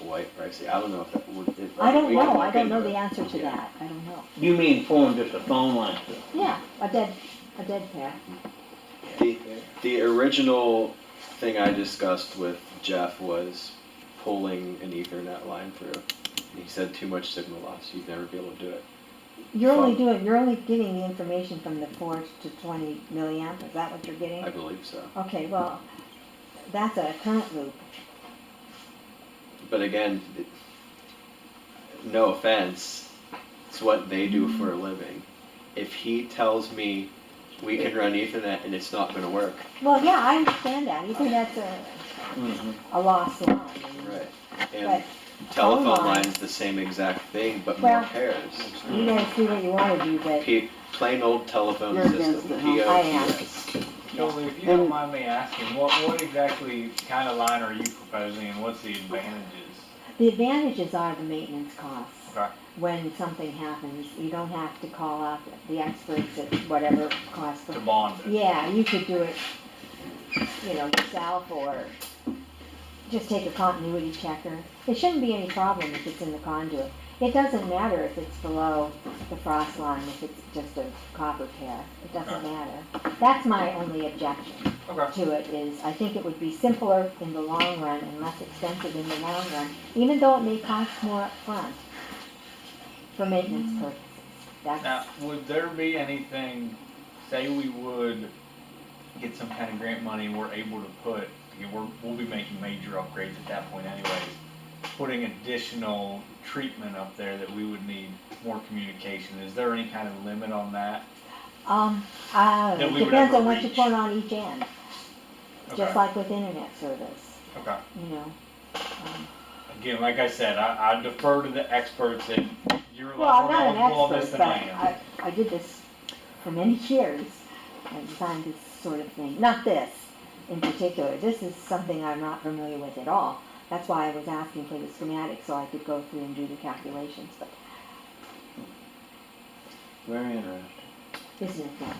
Speaker 7: quite pricey. I don't know if that would.
Speaker 6: I don't
Speaker 7: we can
Speaker 6: know,
Speaker 7: look
Speaker 6: I don't know
Speaker 7: into
Speaker 6: the
Speaker 7: it.
Speaker 6: answer to
Speaker 7: Yeah.
Speaker 6: that, I don't know.
Speaker 1: You mean pulling just a phone line through?
Speaker 6: Yeah, a dead pair.
Speaker 7: The original thing I discussed with Jeff was pulling an Ethernet line through. He said too much signal loss, you'd never be able to do it.
Speaker 6: You're only getting the information from the 4 to 20 milliamp, is that what you're getting?
Speaker 7: I believe so.
Speaker 6: Okay, well, that's a current loop.
Speaker 7: But again, no offense, it's what they do for a living. If he tells me we can run Ethernet and it's not gonna work,
Speaker 6: Well, yeah, I understand that, Ethernet's
Speaker 1: Mhm.
Speaker 6: a lost line.
Speaker 7: right?
Speaker 6: But
Speaker 7: And telephone
Speaker 6: phone line-
Speaker 7: line's the same exact thing, but
Speaker 6: Well-
Speaker 7: more pairs.
Speaker 6: you guys do what you wanna do, but
Speaker 7: Plain old telephone
Speaker 3: You're against
Speaker 7: system,
Speaker 3: it, huh?
Speaker 6: I am.
Speaker 7: POTS.
Speaker 5: Julie, if you don't mind me asking, what exactly kind of line are you proposing and what's the advantages?
Speaker 6: the advantages are the maintenance costs.
Speaker 5: Okay.
Speaker 6: When something happens, you don't have to call out the experts at whatever cost.
Speaker 5: To bond it?
Speaker 6: Yeah, you could do it, yourself, or just take a continuity checker. There shouldn't be any problem if it's in the conduit. It doesn't matter if it's below the frost line, if it's just a copper pair. It doesn't matter. That's my only objection
Speaker 5: Okay.
Speaker 6: to it, is I think it would be simpler in the long run and less expensive in the long run, even though it may cost more up front for maintenance purposes.
Speaker 5: Now,
Speaker 6: That's,
Speaker 5: would there be anything, say we would get some kind of grant money, and we're able to put, we'll be making major upgrades at that point anyways, putting additional treatment up there that we would need more communication, is there any kind of limit on that? That we would
Speaker 6: Depends
Speaker 5: ever
Speaker 6: on what you
Speaker 5: reach.
Speaker 6: put on each end, just
Speaker 5: Okay.
Speaker 6: like with internet service,
Speaker 5: Okay.
Speaker 6: you know.
Speaker 5: Again, like I said, I defer to the experts and you're a
Speaker 6: Well, I'm
Speaker 5: lot
Speaker 6: not
Speaker 5: more
Speaker 6: an
Speaker 5: knowledgeable on this
Speaker 6: expert,
Speaker 5: than
Speaker 6: but
Speaker 5: I am.
Speaker 6: I did this for many years. I designed this sort of thing, not this in particular. This is something I'm not familiar with at all. That's why I was asking for the schematic, so I could go through and do the calculations, but
Speaker 1: Very interesting.
Speaker 6: isn't it that?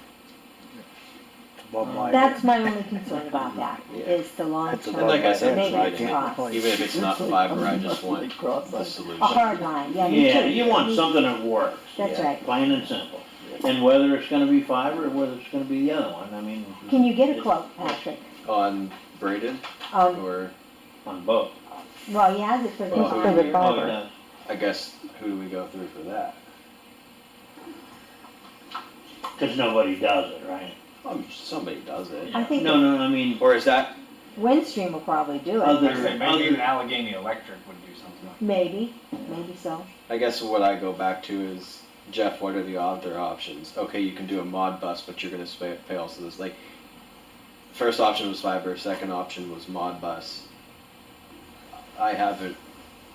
Speaker 4: Above my
Speaker 6: That's my only concern about that,
Speaker 7: Yeah.
Speaker 6: is the
Speaker 4: It's
Speaker 6: long-term
Speaker 7: And like I said,
Speaker 6: maintenance
Speaker 7: I can't-
Speaker 6: cost.
Speaker 7: Even if it's not fiber, I just want the solution.
Speaker 6: A hard line, yeah, me
Speaker 1: Yeah,
Speaker 6: too.
Speaker 1: you want
Speaker 6: Me-
Speaker 1: something that works.
Speaker 6: That's
Speaker 1: yeah,
Speaker 6: right.
Speaker 1: Plain and simple. And whether it's gonna be fiber or whether it's gonna be the other one, I mean.
Speaker 6: Can you get a
Speaker 1: it's-
Speaker 6: quote, Patrick?
Speaker 7: On braided
Speaker 6: Um,
Speaker 7: or,
Speaker 1: On both.
Speaker 6: well, he has it for the
Speaker 7: Well,
Speaker 8: For
Speaker 6: time.
Speaker 8: the
Speaker 1: Oh,
Speaker 8: fiber.
Speaker 1: yeah.
Speaker 7: I guess, who do we go through for that?
Speaker 1: Cause nobody does it, right?
Speaker 7: Somebody does it.
Speaker 6: I think
Speaker 1: No, I mean,
Speaker 7: Or is that,
Speaker 6: Windstream will probably do
Speaker 1: Other-
Speaker 6: it.
Speaker 5: Like I said, maybe even Allegheny Electric would do something like
Speaker 6: Maybe so.
Speaker 7: I guess what I go back to is, Jeff, what are the other options? Okay, you can do a mod bus, but you're gonna pay also this, like, first option was fiber, second option was mod bus. I haven't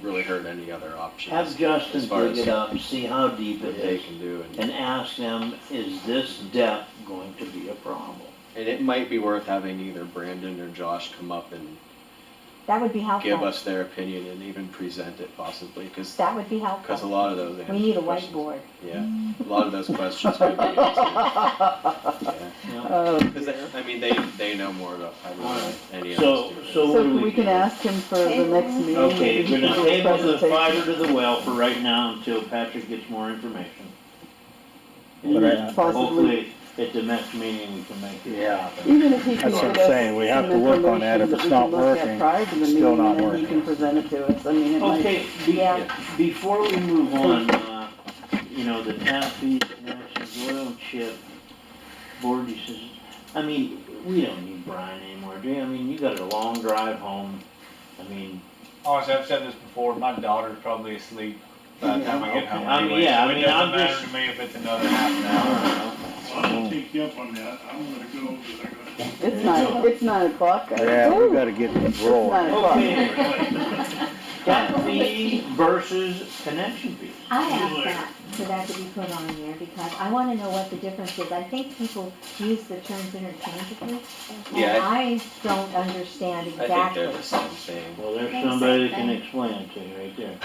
Speaker 7: really heard any other options.
Speaker 1: have Justin
Speaker 7: as far
Speaker 1: dig
Speaker 7: as
Speaker 1: it up, see how deep it
Speaker 7: that they
Speaker 1: is,
Speaker 7: can do,
Speaker 1: and ask them, is this depth going to be a problem?
Speaker 7: and it might be worth having either Brandon or Josh come up and
Speaker 6: That would be
Speaker 7: give
Speaker 6: helpful.
Speaker 7: us their opinion and even present it possibly, because
Speaker 6: That would be
Speaker 7: a
Speaker 6: helpful.
Speaker 7: lot of those
Speaker 6: We need a
Speaker 7: questions-
Speaker 6: whiteboard.
Speaker 7: Yeah, a lot of those questions could be answered. Yeah.
Speaker 3: Oh,
Speaker 7: 'Cause I mean, they know more about fiber than
Speaker 1: Alright.
Speaker 7: any of
Speaker 1: So,
Speaker 7: us do.
Speaker 1: so what
Speaker 3: So
Speaker 1: do
Speaker 3: we can
Speaker 1: do?
Speaker 3: ask him for the next meeting.
Speaker 1: Okay,
Speaker 3: maybe
Speaker 1: we're
Speaker 3: he
Speaker 1: gonna
Speaker 3: can do a
Speaker 1: table the
Speaker 3: presentation.
Speaker 1: fiber to the well for right now until Patrick gets more information.
Speaker 4: But
Speaker 1: And
Speaker 3: Possibly-
Speaker 1: hopefully, at the next meeting, we can make it
Speaker 4: Yeah.
Speaker 1: happen.
Speaker 3: Even if he can
Speaker 4: That's what
Speaker 3: get
Speaker 4: I'm
Speaker 3: us
Speaker 4: saying, we have
Speaker 3: some
Speaker 4: to work on
Speaker 3: information
Speaker 4: that. If
Speaker 3: that
Speaker 4: it's
Speaker 3: we
Speaker 4: not
Speaker 3: can look at
Speaker 4: working,
Speaker 3: prior to the
Speaker 4: it's
Speaker 3: meeting,
Speaker 4: still not
Speaker 3: and then he
Speaker 4: working.
Speaker 3: can present it to us. I mean, it might.
Speaker 1: Okay,
Speaker 6: Yeah.
Speaker 1: before we move on, the tap fees, connections, oil and chip, board uses, I mean, we don't need Brian anymore, do you? I mean, you got a long drive home, I mean,
Speaker 5: Honestly, I've said this before, my daughter's probably asleep by the time I get
Speaker 1: Okay.
Speaker 5: home
Speaker 1: I mean,
Speaker 5: anyway,
Speaker 1: yeah,
Speaker 5: so
Speaker 1: I
Speaker 5: it
Speaker 1: mean,
Speaker 5: doesn't
Speaker 1: I'm
Speaker 5: matter
Speaker 1: just-
Speaker 5: to me if it's another half an hour.
Speaker 9: I'm gonna take you up on that, I'm gonna go, 'cause I
Speaker 3: It's 9 o'clock, guys.
Speaker 4: Yeah, we gotta get
Speaker 3: It's
Speaker 4: rolling.
Speaker 3: 9 o'clock.
Speaker 1: okay. Tap fee versus connection fees.
Speaker 6: I asked that, for that to be put on here, because I wanna know what the difference is. I think people use the terms interchangeably, and
Speaker 7: Yeah,
Speaker 6: I don't understand
Speaker 7: I think
Speaker 6: exactly.
Speaker 7: they're the same thing.
Speaker 1: Well, there's somebody that can explain it to you right there.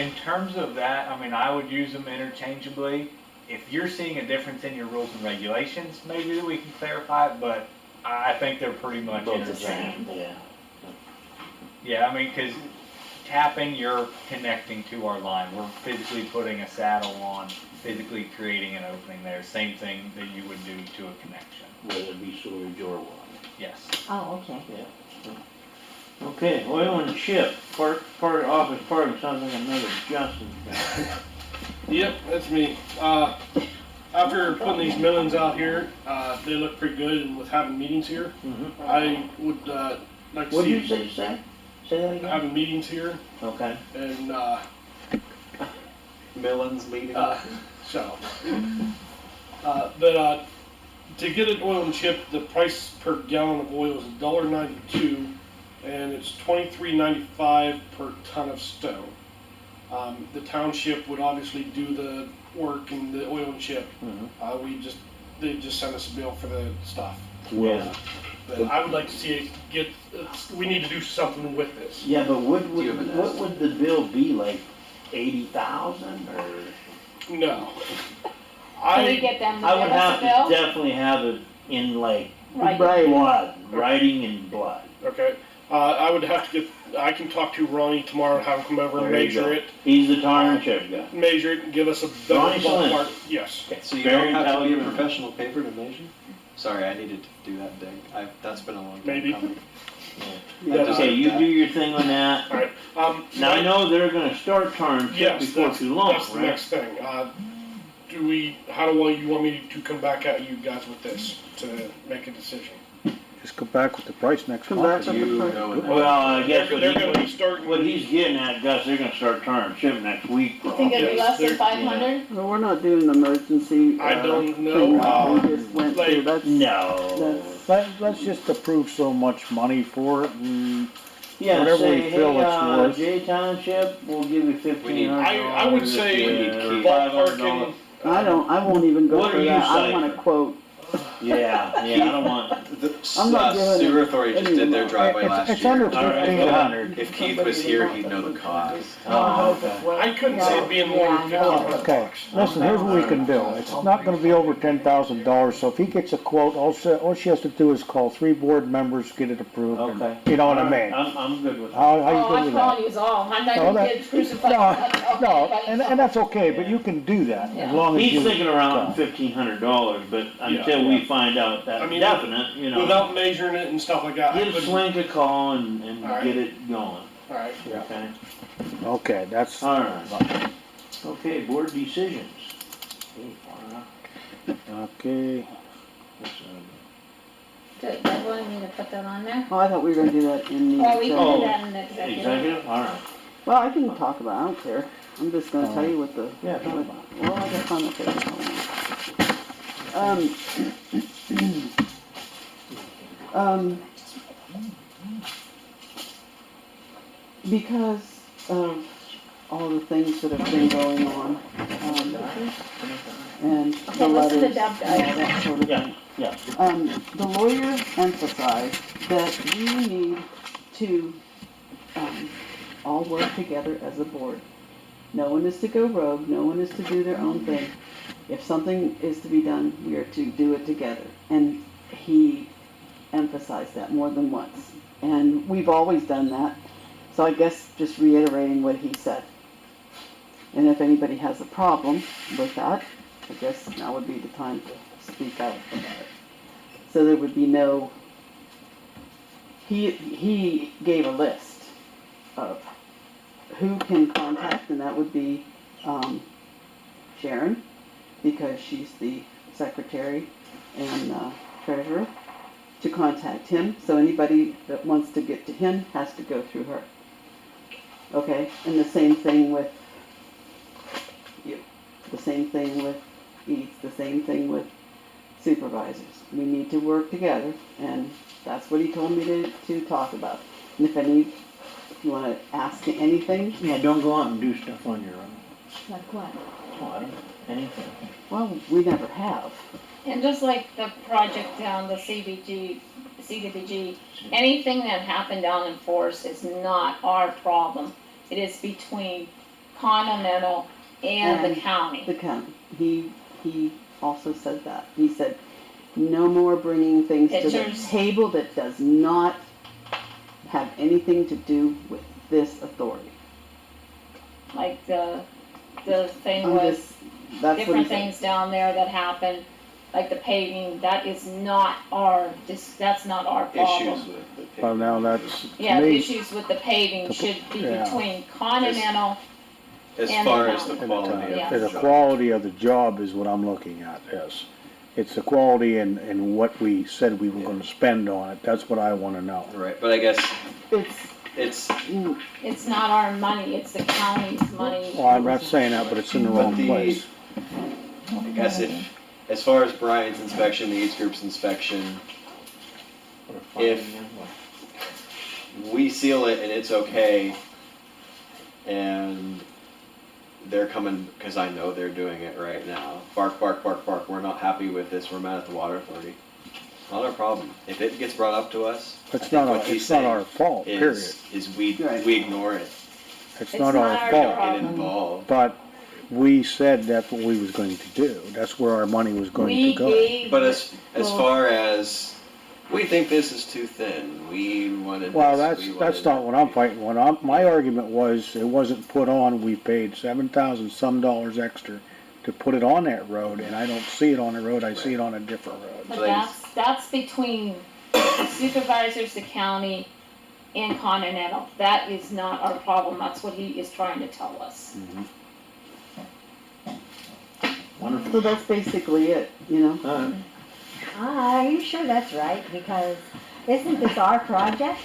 Speaker 5: In terms of that, I mean, I would use them interchangeably. If you're seeing a difference in your rules and regulations, maybe we can clarify it, but I think they're pretty much
Speaker 1: Both the same,
Speaker 5: interchangeable.
Speaker 1: yeah.
Speaker 5: Yeah, I mean, because tapping, you're connecting to our line. We're physically putting a saddle on, physically creating an opening there. Same thing that you would do to a connection.
Speaker 1: Whether it be sewage or water.
Speaker 5: Yes.
Speaker 6: Oh, okay.
Speaker 1: Okay, oil and chip, part office parking, sounds like another Justin.
Speaker 10: Yep, that's me. After putting these millions out here, they look pretty good, and with having meetings here, I would like to
Speaker 1: What'd you
Speaker 10: see
Speaker 1: say? Say that again?
Speaker 10: having meetings here,
Speaker 1: Okay.
Speaker 10: and
Speaker 7: Millen's meeting.
Speaker 10: so. But to get an oil and chip, the price per gallon of oil is $1.92, and it's $23.95 per ton of stone. The township would obviously do the work and the oil and chip. They just sent us a bill for the stuff.
Speaker 1: Yeah.
Speaker 10: But I would like to see it get. We need to do something with this.
Speaker 1: Yeah, but what
Speaker 7: you have an
Speaker 1: would the bill be, like 80,000 or?
Speaker 10: No.
Speaker 2: Can we get them to
Speaker 1: I
Speaker 2: give
Speaker 1: would
Speaker 2: us
Speaker 1: have
Speaker 2: a
Speaker 1: to
Speaker 2: bill?
Speaker 1: definitely have it in like
Speaker 2: Right.
Speaker 1: blood, writing in blood.
Speaker 10: Okay. I would have to get. I can talk to Ronnie tomorrow and have him come over and
Speaker 1: There you
Speaker 10: measure
Speaker 1: go.
Speaker 10: it.
Speaker 1: He's the tar and chip guy.
Speaker 10: Measure it and give us a
Speaker 1: Ronnie
Speaker 10: ballpark.
Speaker 1: Slim.
Speaker 10: Yes.
Speaker 7: So you
Speaker 1: Very
Speaker 7: don't have to be a
Speaker 1: intelligent.
Speaker 7: professional paper to measure? Sorry, I needed to do that dig. That's been a long time
Speaker 10: Maybe.
Speaker 7: coming.
Speaker 10: Yeah.
Speaker 1: Okay, you do your thing on that.
Speaker 10: All right.
Speaker 1: Now I know they're gonna start tar and chip
Speaker 10: Yes,
Speaker 1: before
Speaker 10: that's,
Speaker 1: too long,
Speaker 10: that's the
Speaker 1: right?
Speaker 10: next thing. Do we? How do you want me to come back at you guys with this to make a decision?
Speaker 4: Just come back with the price next
Speaker 3: Come
Speaker 4: month.
Speaker 3: back
Speaker 7: Do
Speaker 3: with
Speaker 7: you
Speaker 3: the price.
Speaker 7: know when that?
Speaker 1: Well, I guess
Speaker 10: They're gonna be starting.
Speaker 1: what he's getting at, Gus, they're gonna start trying to ship next week,
Speaker 2: You think it'd be
Speaker 10: Yes,
Speaker 2: less than
Speaker 10: they're-
Speaker 2: 500?
Speaker 3: Well, we're not doing emergency,
Speaker 10: I don't
Speaker 3: thing
Speaker 10: know,
Speaker 3: like we just went through,
Speaker 10: like-
Speaker 3: that's,
Speaker 1: No.
Speaker 4: Let's just approve so much money for it and
Speaker 1: Yeah,
Speaker 4: whatever
Speaker 1: say,
Speaker 4: we feel
Speaker 1: hey,
Speaker 4: it's worth.
Speaker 1: J Township, we'll give you $1,500.
Speaker 10: I would say
Speaker 1: or
Speaker 10: ballparking.
Speaker 3: I won't even go
Speaker 1: What
Speaker 3: for
Speaker 1: are you
Speaker 3: that, I want a
Speaker 1: ciphering?
Speaker 3: quote.
Speaker 1: Yeah, I don't want,
Speaker 7: The
Speaker 3: I'm not giving
Speaker 7: sewer
Speaker 3: it
Speaker 7: authority just
Speaker 3: any
Speaker 7: did their
Speaker 3: amount.
Speaker 7: driveway last
Speaker 4: It's
Speaker 7: year.
Speaker 4: under
Speaker 1: All right,
Speaker 4: 1,500.
Speaker 7: If Keith was here, he'd know the cost.
Speaker 1: oh, okay.
Speaker 10: I couldn't see it being more than
Speaker 6: Yeah, no.
Speaker 10: 1,500
Speaker 4: Okay,
Speaker 10: bucks.
Speaker 4: listen, here's what we can do. It's not gonna be over $10,000, so if he gets a quote, all she has to do is call 3 board members, get it approved. and-
Speaker 1: Okay.
Speaker 4: You know what I mean?
Speaker 1: I'm good with that.
Speaker 4: How you
Speaker 2: Oh,
Speaker 4: good
Speaker 2: I'm
Speaker 4: with
Speaker 2: calling
Speaker 4: that?
Speaker 2: you as all, I'm not
Speaker 4: No,
Speaker 2: gonna
Speaker 4: that-
Speaker 2: get crucified.
Speaker 4: No, and that's okay, but you can do that,
Speaker 2: Yeah.
Speaker 4: as long as you.
Speaker 1: He's thinking around $1,500, but until we find out that's
Speaker 10: I mean,
Speaker 1: definite, you know.
Speaker 10: Without measuring it and stuff like that. I
Speaker 1: Give
Speaker 10: couldn't-
Speaker 1: Swank a call and
Speaker 10: All right.
Speaker 1: get it going,
Speaker 10: Alright,
Speaker 4: Yeah.
Speaker 1: okay?
Speaker 4: Okay, that's,
Speaker 1: Alright. Okay, board decisions. Hey, far enough.
Speaker 4: okay.
Speaker 2: Good, you wanted me to put that on there?
Speaker 3: Oh, I thought we were gonna do that in the.
Speaker 2: Well, we can
Speaker 1: Oh,
Speaker 2: do that in the executive.
Speaker 1: Executive, alright.
Speaker 3: Well, I can talk about it, I don't care, I'm just gonna tell you what the.
Speaker 1: Yeah, talk
Speaker 3: what-
Speaker 1: about
Speaker 3: Well, I got on the page, because of all the things that have been going on, and the
Speaker 2: Okay, listen to
Speaker 3: letters,
Speaker 2: Deb,
Speaker 3: and all that sort of
Speaker 1: Yeah,
Speaker 3: thing.
Speaker 1: yeah.
Speaker 3: The lawyer emphasized that we need to, all work together as a board. No one is to go rogue, no one is to do their own thing. If something is to be done, we are to do it together. And he emphasized that more than once. And we've always done that, so I guess just reiterating what he said. And if anybody has a problem with that, I guess now would be the time to speak out about it. So there would be no, he gave a list of who can contact, and that would be, Sharon, because she's the secretary and, treasurer, to contact him, so anybody that wants to get to him has to go through her. Okay, and the same thing with you, the same thing with Eats, the same thing with supervisors. We need to work together, and that's what he told me to talk about. And if you wanna ask anything,
Speaker 1: Yeah, don't go out and do stuff on your own.
Speaker 6: Like what?
Speaker 1: Oh, I don't, anything.
Speaker 3: well, we never have.
Speaker 2: And just like the project down the CDBG, anything that happened down in Forest is not our problem. It is between Continental and the
Speaker 3: And
Speaker 2: county.
Speaker 3: The county, he also said that. He said, no more bringing things to the
Speaker 2: Pictures.
Speaker 3: table that does not have anything to do with this authority.
Speaker 2: Like the thing
Speaker 3: I'm
Speaker 2: was,
Speaker 3: just, that's what he
Speaker 2: different
Speaker 3: said.
Speaker 2: things down there that happened, like the paving, that is not that's not our problem.
Speaker 7: Issues with the pavement.
Speaker 4: Well, now that's,
Speaker 2: Yeah,
Speaker 4: to
Speaker 2: the
Speaker 4: me,
Speaker 2: issues with the paving should be
Speaker 4: yeah.
Speaker 2: between Continental,
Speaker 7: As
Speaker 2: and
Speaker 7: far
Speaker 2: the
Speaker 7: as the
Speaker 2: mountain.
Speaker 7: quality
Speaker 2: Yeah.
Speaker 7: of
Speaker 4: the
Speaker 7: the job.
Speaker 4: quality of the job is what I'm looking at, yes. It's the quality and what we said we were gonna spend on it, that's what I wanna know.
Speaker 7: Right, but I guess
Speaker 3: It's,
Speaker 7: it's,
Speaker 2: it's not our money, it's the county's money.
Speaker 4: Well, I'm not saying that, but it's in the
Speaker 7: But
Speaker 4: wrong
Speaker 7: the-
Speaker 4: place.
Speaker 7: I guess as far as Brian's inspection, the AIDS group's inspection, If- we seal it and it's okay, and they're coming, cause I know they're doing it right now, bark, bark, bark, bark, we're not happy with this, we're mad at the water authority. Not our problem. If it gets brought up to us,
Speaker 4: It's not our,
Speaker 7: what he's
Speaker 4: it's not our
Speaker 7: saying
Speaker 4: fault, period.
Speaker 7: is we
Speaker 3: Right.
Speaker 7: ignore it,
Speaker 4: It's
Speaker 2: It's
Speaker 4: not
Speaker 2: not
Speaker 4: our
Speaker 2: our
Speaker 4: fault.
Speaker 2: job.
Speaker 7: get involved.
Speaker 4: But we said that's what we was going to do. That's where our money was going
Speaker 2: We
Speaker 4: to go.
Speaker 2: gave.
Speaker 7: But as
Speaker 2: Well-
Speaker 7: far as, we think this is too thin, we wanted
Speaker 4: Well,
Speaker 7: this, we
Speaker 4: that's
Speaker 7: wanted
Speaker 4: not
Speaker 7: that.
Speaker 4: what I'm fighting. My argument was it wasn't put on, we paid $7,000 some dollars extra to put it on that road, and I don't see it on the road, I see it on a different road.
Speaker 2: But
Speaker 7: Like-
Speaker 2: that's between the supervisors, the county, and Continental. That is not our problem, that's what he is trying to tell us.
Speaker 1: Wonderful.
Speaker 3: so that's basically it, you know?
Speaker 1: Alright.
Speaker 6: Are you sure that's right? Because Isn't this our project?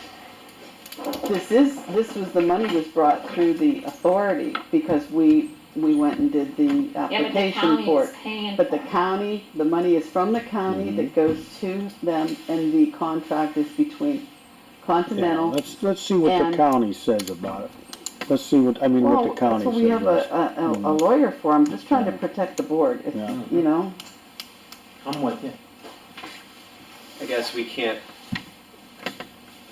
Speaker 3: This was, the money was brought through the authority because we went and did the
Speaker 2: Yeah, but the
Speaker 3: application
Speaker 2: county
Speaker 3: for
Speaker 2: is
Speaker 3: it.
Speaker 2: paying
Speaker 3: But
Speaker 2: for
Speaker 3: the
Speaker 2: it.
Speaker 3: county, the money is from the county that goes to them, and the contract is between
Speaker 4: Yeah,
Speaker 3: Continental.
Speaker 4: let's see what the
Speaker 3: And-
Speaker 4: county says about it. Let's see what the
Speaker 3: Well,
Speaker 4: county
Speaker 3: that's what we
Speaker 4: says.
Speaker 3: have a lawyer for. I'm just trying to
Speaker 4: Yeah.
Speaker 3: protect the board, if,
Speaker 4: Yeah.
Speaker 3: you know?
Speaker 1: I'm with you.
Speaker 7: I guess we can't,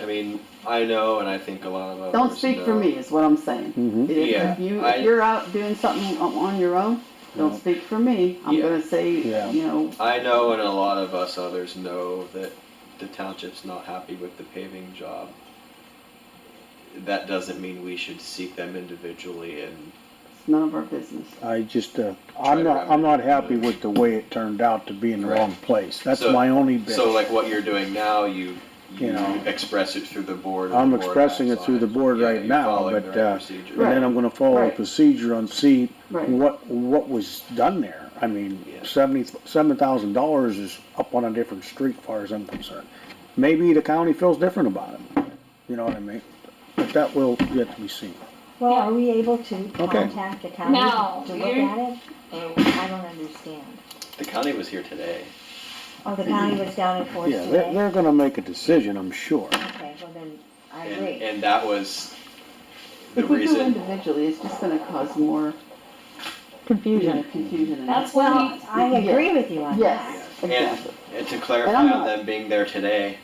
Speaker 7: I mean, I know, and I think a lot of others
Speaker 3: Don't speak for
Speaker 7: know.
Speaker 3: me, is what I'm saying.
Speaker 4: Mhm.
Speaker 7: Yeah,
Speaker 3: If you're out doing something on your own, don't
Speaker 4: Yeah.
Speaker 3: speak for me. I'm
Speaker 7: Yeah.
Speaker 3: gonna say,
Speaker 4: Yeah.
Speaker 3: you know,
Speaker 7: I know, and a lot of us others know that the township's not happy with the paving job. That doesn't mean we should seek them individually and,
Speaker 3: it's none of our business.
Speaker 4: I just,
Speaker 7: to
Speaker 4: I'm not
Speaker 7: remedy
Speaker 4: happy
Speaker 7: it.
Speaker 4: with the way it turned out to be in the
Speaker 7: Right.
Speaker 4: wrong place. That's
Speaker 7: So-
Speaker 4: my only bitch.
Speaker 7: so like what you're doing now, you
Speaker 4: You know.
Speaker 7: express it through the board. and
Speaker 4: I'm
Speaker 7: the board
Speaker 4: expressing
Speaker 7: acts
Speaker 4: it through
Speaker 7: on
Speaker 4: the board
Speaker 7: Yeah,
Speaker 4: right
Speaker 7: you're
Speaker 4: now,
Speaker 7: following
Speaker 4: but,
Speaker 7: the right procedure.
Speaker 4: And then I'm gonna follow a
Speaker 3: Right.
Speaker 4: procedure and see
Speaker 3: Right.
Speaker 4: what was done there. I mean,
Speaker 7: Yeah.
Speaker 4: $77,000 is up on a different street, far as I'm concerned. Maybe the county feels different about it, you know what I mean? But that will yet to be seen.
Speaker 6: Well, are we able to
Speaker 4: Okay.
Speaker 6: contact the county
Speaker 2: No,
Speaker 6: to look
Speaker 2: you're-
Speaker 6: at it? Or, I don't understand.
Speaker 7: The county was here today.
Speaker 6: Oh, the county was down in Forest
Speaker 4: Yeah,
Speaker 6: today?
Speaker 4: they're gonna make a decision, I'm sure.
Speaker 6: Okay, well then, I agree.
Speaker 7: And that was the
Speaker 3: If we go
Speaker 7: reason,
Speaker 3: individually, it's just gonna cause more
Speaker 8: Confusion.
Speaker 3: confusion. and-
Speaker 2: That's what
Speaker 6: Well, I agree with you on that.
Speaker 3: Yes,
Speaker 7: and,
Speaker 3: exactly.
Speaker 7: and to
Speaker 3: And
Speaker 7: clarify
Speaker 3: I'm
Speaker 7: on
Speaker 3: not-
Speaker 7: them being there today,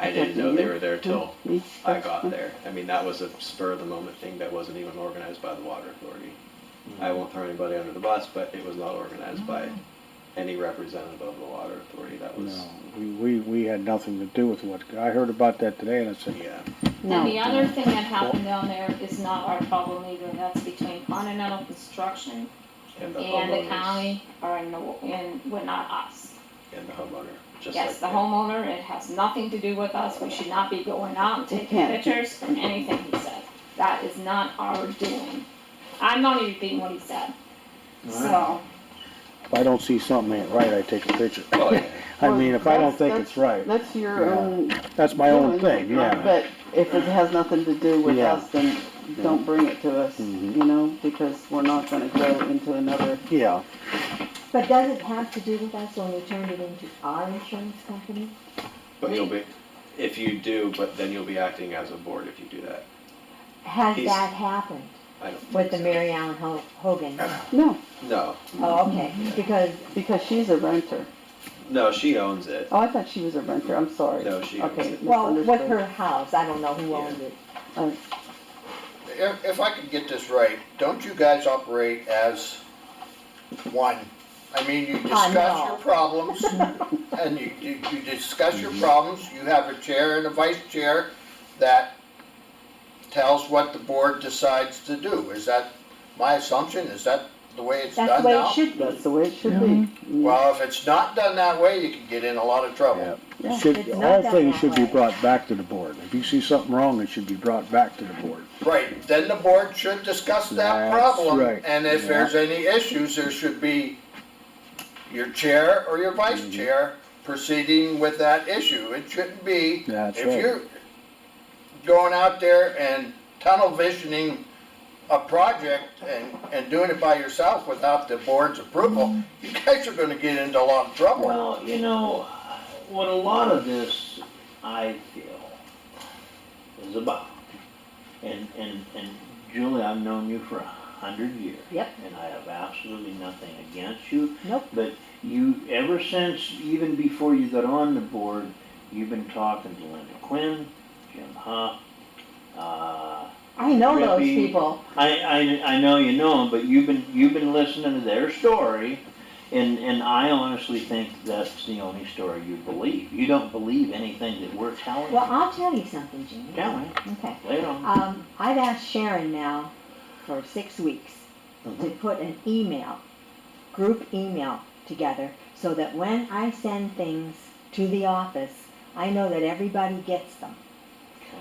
Speaker 7: I didn't know they were there till
Speaker 3: Me?
Speaker 7: I got there. I mean, that was a spur of the moment thing that wasn't even organized by the water authority. I won't throw anybody under the bus, but it was not organized by any representative of the water authority. That was,
Speaker 4: No, we had nothing to do with what, I heard about that today and I said,
Speaker 7: yeah.
Speaker 2: And the
Speaker 3: No,
Speaker 2: other thing that happened down there is not our problem either, that's between Continental Construction
Speaker 7: And the
Speaker 2: and the
Speaker 7: homeowners
Speaker 2: county, or well, not us.
Speaker 7: and the homeowner, just
Speaker 2: Yes,
Speaker 7: like
Speaker 2: the
Speaker 7: them.
Speaker 2: homeowner, it has nothing to do with us, we should not be going out and
Speaker 3: It
Speaker 2: taking
Speaker 3: can't.
Speaker 2: pictures or anything he said. That is not our doing. I'm not even repeating what he said, so,
Speaker 4: if I don't see something ain't right, I take a picture.
Speaker 7: Oh, yeah.
Speaker 4: I mean, if I don't
Speaker 3: That's-
Speaker 4: think it's right,
Speaker 3: that's your
Speaker 4: Yeah.
Speaker 3: own.
Speaker 4: that's my own
Speaker 3: doing,
Speaker 4: thing, yeah.
Speaker 3: But if it has nothing to do with
Speaker 4: Yeah.
Speaker 3: us, then don't bring it to us,
Speaker 4: Mhm.
Speaker 3: you know, because we're not gonna go into another.
Speaker 4: Yeah,
Speaker 6: But does it have to do with us when we turned it into our insurance company?
Speaker 7: But you'll be, if you do, but then you'll be acting as a board if you do that.
Speaker 6: Has
Speaker 7: He's-
Speaker 6: that happened
Speaker 7: I don't
Speaker 6: with the
Speaker 7: think so.
Speaker 6: Mary Ellen Hogan?
Speaker 3: No,
Speaker 7: No,
Speaker 6: Oh, okay, because
Speaker 3: because she's a renter.
Speaker 7: no, she owns it.
Speaker 3: Oh, I thought she was a renter, I'm sorry.
Speaker 7: No, she owns
Speaker 3: Okay,
Speaker 7: it.
Speaker 6: well, with
Speaker 3: misunderstood.
Speaker 6: her house, I don't know who owned it.
Speaker 12: If I can get this right, don't you guys operate as one? I mean, you discuss
Speaker 6: no.
Speaker 12: your problems, and you discuss your problems, you have a chair and a vice chair that tells what the board decides to do. Is that my assumption? Is that the way it's
Speaker 6: That's
Speaker 12: done
Speaker 6: the way
Speaker 12: now?
Speaker 6: it should
Speaker 3: That's
Speaker 6: be.
Speaker 3: the way it should be.
Speaker 12: Well, if it's not done that way, you can get in a lot of trouble.
Speaker 4: yeah.
Speaker 3: Yeah.
Speaker 4: Should,
Speaker 6: It's not
Speaker 4: all
Speaker 6: done
Speaker 4: things
Speaker 6: that
Speaker 4: should be
Speaker 6: way.
Speaker 4: brought back to the board. If you see something wrong, it should be brought back to the board.
Speaker 12: Right, then the board should discuss that
Speaker 4: That's
Speaker 12: problem,
Speaker 4: right.
Speaker 12: and if
Speaker 4: Yeah.
Speaker 12: there's any issues, there should be your chair or your vice
Speaker 4: Mhm.
Speaker 12: chair proceeding with that issue. It shouldn't be,
Speaker 4: That's
Speaker 12: if
Speaker 4: right.
Speaker 12: you're going out there and tunnel visioning a project and doing it by yourself without the board's approval, you guys are gonna get into a lot of trouble.
Speaker 1: Well, you know, what a lot of this, I feel, is about, and Julie, I've known you for 100 years.
Speaker 6: Yep.
Speaker 1: And I have absolutely nothing against you.
Speaker 6: Nope.
Speaker 1: But you, ever since, even before you got on the board, you've been talking to Linda Quinn, Jim Huff,
Speaker 6: I know those
Speaker 1: Rippy.
Speaker 6: people.
Speaker 1: I know you know them, but you've been listening to their story, and I honestly think that's the only story you believe. You don't believe anything that we're telling
Speaker 6: Well,
Speaker 1: you.
Speaker 6: I'll tell you something, Jimmy.
Speaker 1: Tell me.
Speaker 6: Okay.
Speaker 1: Lay it on.
Speaker 6: I've asked Sharon now for 6 weeks to put an email, group email together, so that when I send things to the office, I know that everybody gets them.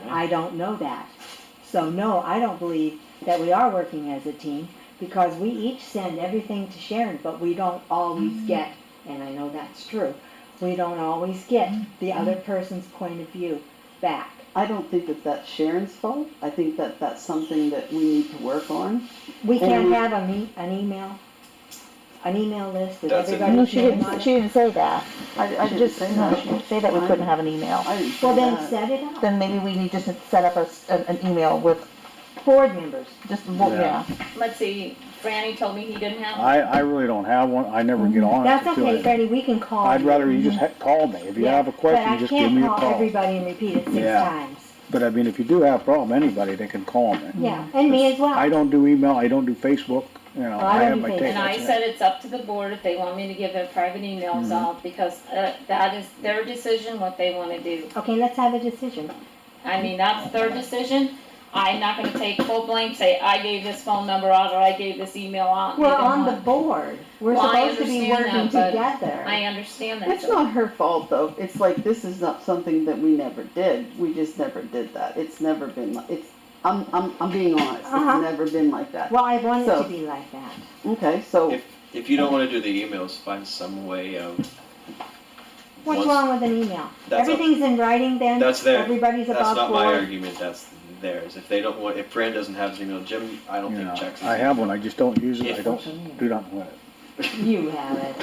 Speaker 1: Okay.
Speaker 6: I don't know that. So no, I don't believe that we are working as a team, because we each send everything to Sharon, but we don't always get, and I know that's true, we don't always get the other person's point of view back.
Speaker 3: I don't think that that's Sharon's fault. I think that that's something that we need to work on.
Speaker 6: We
Speaker 3: And
Speaker 6: can't
Speaker 3: we-
Speaker 6: have an email list with
Speaker 7: That's
Speaker 8: No,
Speaker 6: everybody's
Speaker 8: she
Speaker 6: name
Speaker 8: didn't,
Speaker 6: on
Speaker 8: she
Speaker 6: it.
Speaker 8: didn't say that.
Speaker 3: I
Speaker 8: She
Speaker 3: didn't
Speaker 8: just,
Speaker 3: say
Speaker 8: no,
Speaker 3: that.
Speaker 8: she didn't say that we couldn't have an email.
Speaker 3: I didn't say
Speaker 6: Well, then
Speaker 3: that.
Speaker 6: set it up.
Speaker 8: Then maybe we need to just set up an email with
Speaker 6: Board members.
Speaker 8: just,
Speaker 4: Yeah.
Speaker 8: yeah.
Speaker 2: Let's see, Franny told me he didn't have one.
Speaker 4: I really don't have one, I never get on it.
Speaker 6: That's
Speaker 4: until
Speaker 6: okay,
Speaker 4: I-
Speaker 6: Freddie, we can call
Speaker 4: I'd
Speaker 6: you.
Speaker 4: rather you just call me, if you
Speaker 6: Yeah,
Speaker 4: have a question, just give me a
Speaker 6: But I can't call
Speaker 4: call.
Speaker 6: everybody and repeat it 6
Speaker 4: Yeah.
Speaker 6: times.
Speaker 4: But I mean, if you do have a problem, anybody, they can call me.
Speaker 6: Yeah, and me as well.
Speaker 4: I don't do email, I don't do Facebook, you know,
Speaker 6: Well, I
Speaker 4: I
Speaker 6: don't
Speaker 4: have
Speaker 6: do
Speaker 4: my
Speaker 6: Facebook.
Speaker 4: tape.
Speaker 2: And I said it's up to the board if they want me to give their private emails out, because that is their decision, what they wanna do.
Speaker 6: Okay, let's have a decision.
Speaker 2: I mean, that's their decision. I'm not gonna take full blame, say, I gave this phone number out, or I gave this email out.
Speaker 6: We're
Speaker 2: Neither
Speaker 6: on the
Speaker 2: one.
Speaker 6: board. We're
Speaker 2: Well, I
Speaker 6: supposed to be
Speaker 2: understand
Speaker 6: working
Speaker 2: that, but
Speaker 6: together.
Speaker 2: I understand that.
Speaker 3: It's not her fault though. It's like, this is not something that we never did. We just never did that. It's never been, I'm being honest.
Speaker 6: Uh-huh.
Speaker 3: It's never been like that.
Speaker 6: Well, I want it
Speaker 3: So-
Speaker 6: to be like that.
Speaker 3: Okay, so,
Speaker 7: If you don't wanna do the emails, find some way of,
Speaker 6: What's
Speaker 7: Once-
Speaker 6: wrong with an email?
Speaker 7: That's a-
Speaker 6: Everything's in writing then?
Speaker 7: that's their,
Speaker 6: Everybody's
Speaker 7: that's
Speaker 6: about
Speaker 7: not my
Speaker 6: board?
Speaker 7: argument, that's theirs. If they don't want, if Fran doesn't have his email, Jim, I don't
Speaker 4: You
Speaker 7: think
Speaker 4: know,
Speaker 7: checks his
Speaker 4: I have
Speaker 7: email.
Speaker 4: one, I just don't use it, I
Speaker 7: If-
Speaker 4: don't do nothing with it.
Speaker 6: You have it.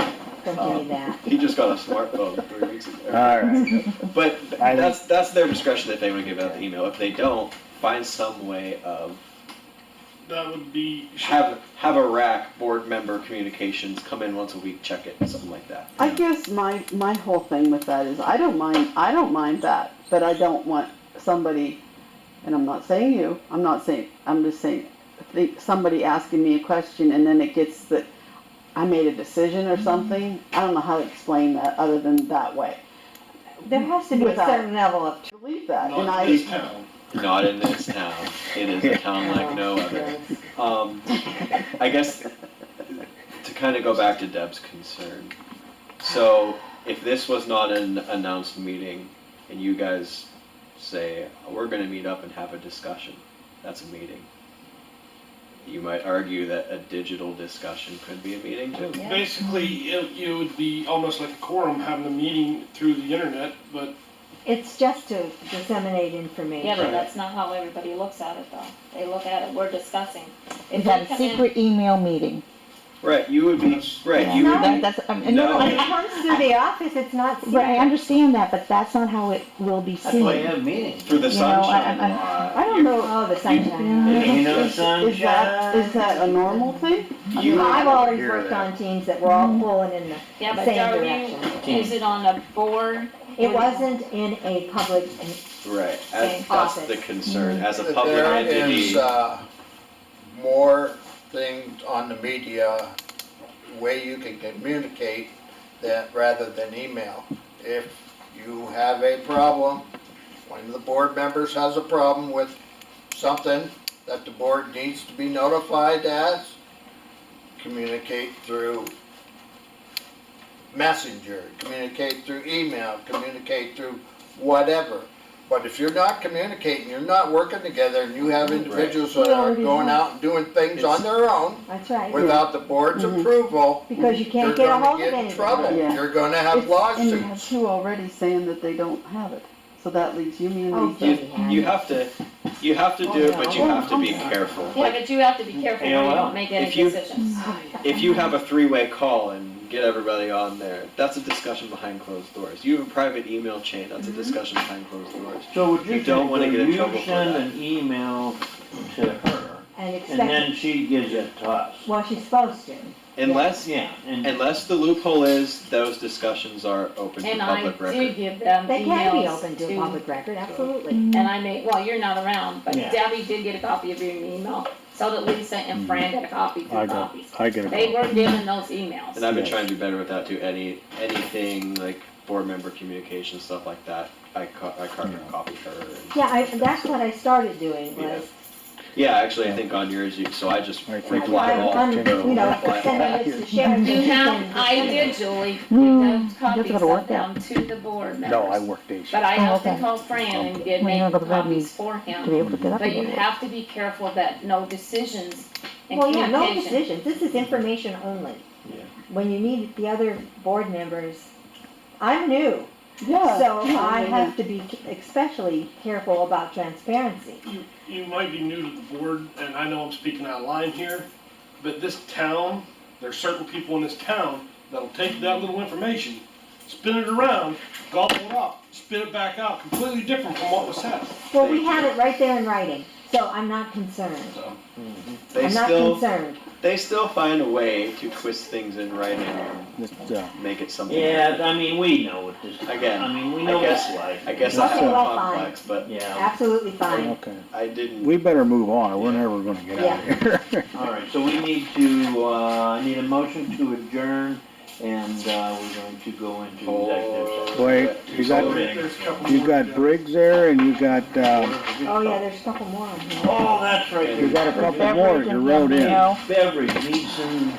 Speaker 6: Don't give me that.
Speaker 7: He just got a smartphone 3 weeks ago.
Speaker 4: Alright,
Speaker 7: But
Speaker 4: I-
Speaker 7: that's their discretion if they wanna give out the email. If they don't, find some way of,
Speaker 10: That would be,
Speaker 7: have a rack, board member communications, come in once a week, check it, something like that.
Speaker 3: I guess my whole thing with that is, I don't mind that, but I don't want somebody, and I'm not saying you, I'm just saying, somebody asking me a question and then it gets that I made a decision or something. I don't know how to explain that other than that way.
Speaker 6: There has to be a
Speaker 3: Without-
Speaker 6: certain level of.
Speaker 3: Believe that, and
Speaker 10: not
Speaker 3: I.
Speaker 10: in this town.
Speaker 7: Not in this town. It is a town like no other. I guess to kind of go back to Deb's concern. So if this was not an announced meeting and you guys say, we're gonna meet up and have a discussion, that's a meeting. You might argue that a digital discussion could be a meeting too.
Speaker 2: Yeah.
Speaker 10: Basically, it would be almost like a quorum having a meeting through the internet, but
Speaker 6: It's just to disseminate information.
Speaker 2: Yeah, but that's not how everybody looks at it though. They look at it, we're discussing.
Speaker 8: We
Speaker 2: If
Speaker 8: had
Speaker 2: we
Speaker 8: a
Speaker 2: come in-
Speaker 8: secret email meeting.
Speaker 7: Right, you would be, right, you would be,
Speaker 8: That's, no,
Speaker 7: No.
Speaker 6: When it comes through the office, it's not secret.
Speaker 8: right, I understand that, but that's not how it will be
Speaker 1: That's why you
Speaker 8: seen.
Speaker 1: have meetings.
Speaker 7: through the
Speaker 8: You know,
Speaker 7: sunshine
Speaker 8: I
Speaker 7: law.
Speaker 3: I don't
Speaker 7: you-
Speaker 3: know.
Speaker 6: Oh, the sunshine.
Speaker 8: Yeah.
Speaker 1: You know,
Speaker 3: Is that a normal thing? I
Speaker 7: You-
Speaker 3: mean,
Speaker 6: I've always
Speaker 1: hear
Speaker 6: worked
Speaker 1: that.
Speaker 6: on teams that were all pulling in the
Speaker 2: Yeah, but
Speaker 6: same
Speaker 2: Darby,
Speaker 6: direction.
Speaker 2: is it on a board?
Speaker 6: It wasn't in a public,
Speaker 7: Right,
Speaker 2: Okay.
Speaker 7: that's
Speaker 6: Office.
Speaker 7: the concern, as a public
Speaker 12: There
Speaker 7: entity.
Speaker 12: is, more things on the media, way you can communicate that rather than email. If you have a problem, one of the board members has a problem with something that the board needs to be notified as, communicate through messenger, communicate through email, communicate through whatever. But if you're not communicating, you're not working together, and you have individuals that are going out and doing things on their own
Speaker 6: that's right.
Speaker 12: without the board's
Speaker 3: Mhm.
Speaker 12: approval,
Speaker 6: Because you
Speaker 12: you're
Speaker 6: can't get a
Speaker 12: gonna
Speaker 6: hold of
Speaker 12: get in
Speaker 6: anybody.
Speaker 12: trouble.
Speaker 3: Yeah.
Speaker 12: You're gonna have
Speaker 3: And you have
Speaker 12: lawsuits.
Speaker 3: two already saying that they don't have it. So that leaves you, me, and
Speaker 6: Oh,
Speaker 3: Lisa.
Speaker 6: Debbie had
Speaker 7: You
Speaker 6: it.
Speaker 7: have to do it, but you have to be careful.
Speaker 2: Yeah, but you have to be careful when you
Speaker 1: AOL.
Speaker 2: don't make any
Speaker 7: If you-
Speaker 2: decisions.
Speaker 7: If you have a three-way call and get everybody on there, that's a discussion behind closed doors. You have a private email chain, that's a discussion behind closed doors.
Speaker 1: So would
Speaker 7: You
Speaker 1: you
Speaker 7: don't wanna get in
Speaker 1: you
Speaker 7: trouble for
Speaker 1: send
Speaker 7: that.
Speaker 1: an email to her,
Speaker 6: And
Speaker 1: and
Speaker 6: expect,
Speaker 1: then she gives it to us?
Speaker 6: well, she's supposed to.
Speaker 7: Unless,
Speaker 1: Yeah, and
Speaker 7: unless the loophole is those discussions are open to
Speaker 2: And I
Speaker 7: public
Speaker 2: did
Speaker 7: record.
Speaker 2: give them
Speaker 6: They can be
Speaker 2: emails
Speaker 6: open to
Speaker 2: to,
Speaker 6: public record, absolutely.
Speaker 2: and I made, well, you're not around, but
Speaker 1: Yeah.
Speaker 2: Debbie did get a copy of your email. So did Lisa and Fran got a copy, two
Speaker 4: I
Speaker 2: copies.
Speaker 4: get
Speaker 2: They
Speaker 4: it.
Speaker 2: were given those emails.
Speaker 7: And I've been
Speaker 4: Yes.
Speaker 7: trying to do better with that too, anything like board member communication, stuff like that, I carbon copy her. and-
Speaker 6: Yeah, that's what I started doing was,
Speaker 7: Yeah, actually, I think on yours, so I just
Speaker 4: I think
Speaker 7: reply
Speaker 6: I'm,
Speaker 7: all.
Speaker 6: you know, sending this to Sharon.
Speaker 2: You
Speaker 6: she
Speaker 2: have,
Speaker 6: can
Speaker 2: I
Speaker 6: disseminate.
Speaker 2: did, Julie,
Speaker 8: Hmm,
Speaker 2: give those copies
Speaker 8: go to work
Speaker 2: of them to the board members.
Speaker 4: No, I work days.
Speaker 2: But I
Speaker 8: Oh,
Speaker 2: have to
Speaker 8: okay.
Speaker 2: call Fran and get,
Speaker 8: When
Speaker 2: make
Speaker 8: you go to bed,
Speaker 2: copies
Speaker 8: you-
Speaker 2: for
Speaker 8: To be
Speaker 2: him.
Speaker 8: able to get up
Speaker 2: But
Speaker 8: and
Speaker 2: you
Speaker 8: go to work.
Speaker 2: have to be careful that no decisions and
Speaker 6: Well, yeah, no
Speaker 2: communication.
Speaker 6: decisions, this is information only.
Speaker 7: Yeah.
Speaker 6: When you meet the other board members, I'm new,
Speaker 3: Yeah.
Speaker 6: so
Speaker 3: yeah,
Speaker 6: I
Speaker 3: yeah,
Speaker 6: have to be especially careful about transparency.
Speaker 10: You might be new to the board, and I know I'm speaking out of line here, but this town, there's certain people in this town that'll take that little information, spin it around, gobble it up, spit it back out, completely different from what was said.
Speaker 6: Well, we had it right there in writing, so I'm not concerned.
Speaker 7: They
Speaker 6: I'm not
Speaker 7: still,
Speaker 6: concerned.
Speaker 7: they still find a way to twist things in writing and
Speaker 4: Just,
Speaker 7: make it something.
Speaker 1: Yeah, I mean, we know what this,
Speaker 7: Again,
Speaker 1: I mean, we know what it's like.
Speaker 7: I guess
Speaker 6: Okay,
Speaker 7: it's more
Speaker 6: well, fine.
Speaker 7: complex, but
Speaker 1: Yeah,
Speaker 6: Absolutely fine.
Speaker 4: okay.
Speaker 7: I didn't.
Speaker 4: We better move on, or we're never gonna get out of here.
Speaker 1: alright, so we need to, need a motion to adjourn, and, we're going to go into executive session.
Speaker 4: Wait, you got Briggs there, and you got,
Speaker 6: Oh, yeah, there's a couple more on here.
Speaker 1: Oh, that's right.
Speaker 4: you got a couple more you wrote in.
Speaker 1: Beverage, needs some,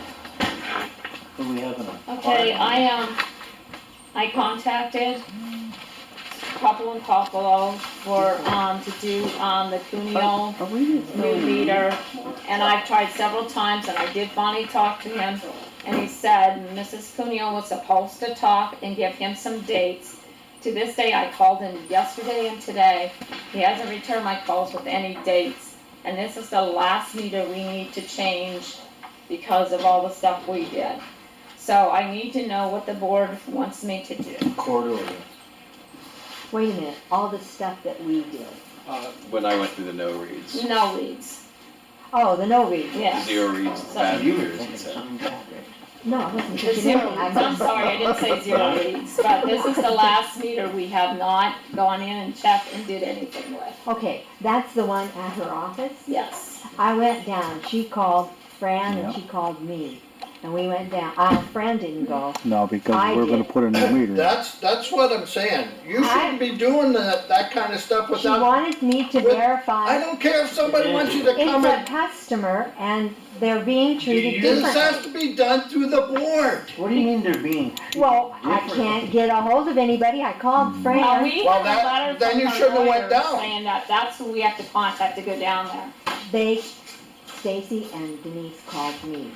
Speaker 1: what do we have in it?
Speaker 2: Okay, I contacted a couple in Buffalo for, to do, the Cuneo
Speaker 3: Are we just
Speaker 2: new meter, and I've tried several times, and I did finally talk to him, and he said Mrs. Cuneo was supposed to talk and give him some dates. To this day, I called him yesterday and today, he hasn't returned my calls with any dates, and this is the last meter we need to change because of all the stuff we did. So I need to know what the board wants me to do.
Speaker 1: Court order.
Speaker 6: Wait a minute, all the stuff that we did.
Speaker 7: When I went through the no reads,
Speaker 2: No leads,
Speaker 6: Oh, the no read.
Speaker 2: yes.
Speaker 7: 0 reads, bad
Speaker 1: You were
Speaker 7: meters, he
Speaker 1: thinking
Speaker 7: said.
Speaker 1: something bad.
Speaker 6: No, I wasn't
Speaker 2: The
Speaker 6: thinking
Speaker 2: zero
Speaker 6: anything.
Speaker 2: reads, I'm sorry, I didn't say zero reads, but this is the last meter we have not gone in and checked and did anything with.
Speaker 6: Okay, that's the one at her office.
Speaker 2: Yes.
Speaker 6: I went down, she called Fran
Speaker 4: Yeah.
Speaker 6: and she called me, and we went down. Fran didn't go.
Speaker 4: No, because
Speaker 6: I
Speaker 4: we're gonna
Speaker 6: did.
Speaker 4: put a new meter in.
Speaker 12: That's what I'm saying. You shouldn't be doing that kind of stuff
Speaker 6: She
Speaker 12: without,
Speaker 6: wanted me to
Speaker 12: With- I
Speaker 6: verify.
Speaker 12: don't care if somebody wants you to
Speaker 6: It's
Speaker 12: come
Speaker 6: a
Speaker 12: in.
Speaker 6: customer and they're being treated
Speaker 12: This has
Speaker 6: differently.
Speaker 12: to be done through the board.
Speaker 1: What do you mean they're being?
Speaker 6: Well, I can't get a hold of anybody. I called
Speaker 2: Well,
Speaker 6: Fran.
Speaker 2: we
Speaker 12: Well,
Speaker 2: have a letter
Speaker 12: then
Speaker 2: from
Speaker 12: you
Speaker 2: her
Speaker 12: shouldn't have went
Speaker 2: lawyer
Speaker 12: down.
Speaker 2: saying that that's who we have to contact to go down there.
Speaker 6: Stacy and Denise called me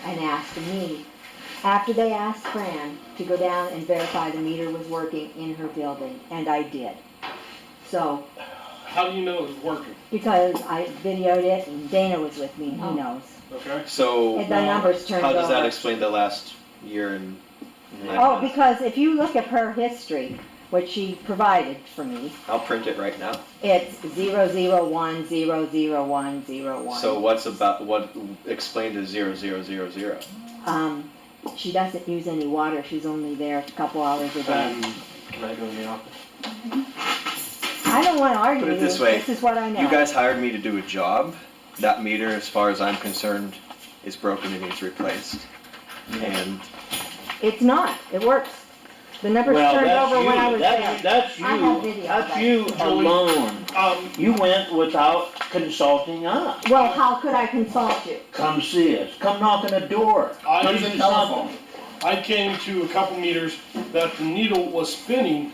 Speaker 6: and asked me, after they asked Fran to go down and verify the meter was working in her building, and I did. So,
Speaker 10: How do you know it's working?
Speaker 6: because I videoed it and Dana was with me,
Speaker 2: Oh.
Speaker 6: he knows.
Speaker 10: Okay?
Speaker 7: So,
Speaker 6: And the numbers turned
Speaker 7: how does that
Speaker 6: over.
Speaker 7: explain the last year and?
Speaker 6: Oh, because if you look at her history, what she provided for me,
Speaker 7: I'll print it right now.
Speaker 6: it's 001-001-01.
Speaker 7: So what explain the 0000?
Speaker 6: She doesn't use any water, she's only there a couple hours a day.
Speaker 7: Can I go in the office?
Speaker 6: I don't wanna argue
Speaker 7: Put it
Speaker 6: with you,
Speaker 7: this way,
Speaker 6: this is what I know.
Speaker 7: You guys hired me to do a job. That meter, as far as I'm concerned, is broken and needs replaced. And
Speaker 6: It's not, it works. The numbers
Speaker 1: Well,
Speaker 6: turned
Speaker 1: that's
Speaker 6: over when I
Speaker 1: you,
Speaker 6: was
Speaker 1: that's,
Speaker 6: there.
Speaker 1: that's
Speaker 6: I have
Speaker 1: you,
Speaker 6: video of
Speaker 1: that's
Speaker 6: that.
Speaker 1: you alone.
Speaker 10: Um,
Speaker 1: You went without consulting us.
Speaker 6: Well, how could I consult you?
Speaker 1: Come see us, come knock on the door.
Speaker 10: I
Speaker 1: Come
Speaker 10: use
Speaker 1: do
Speaker 10: the
Speaker 1: something.
Speaker 10: I came to a couple meters that the needle was spinning,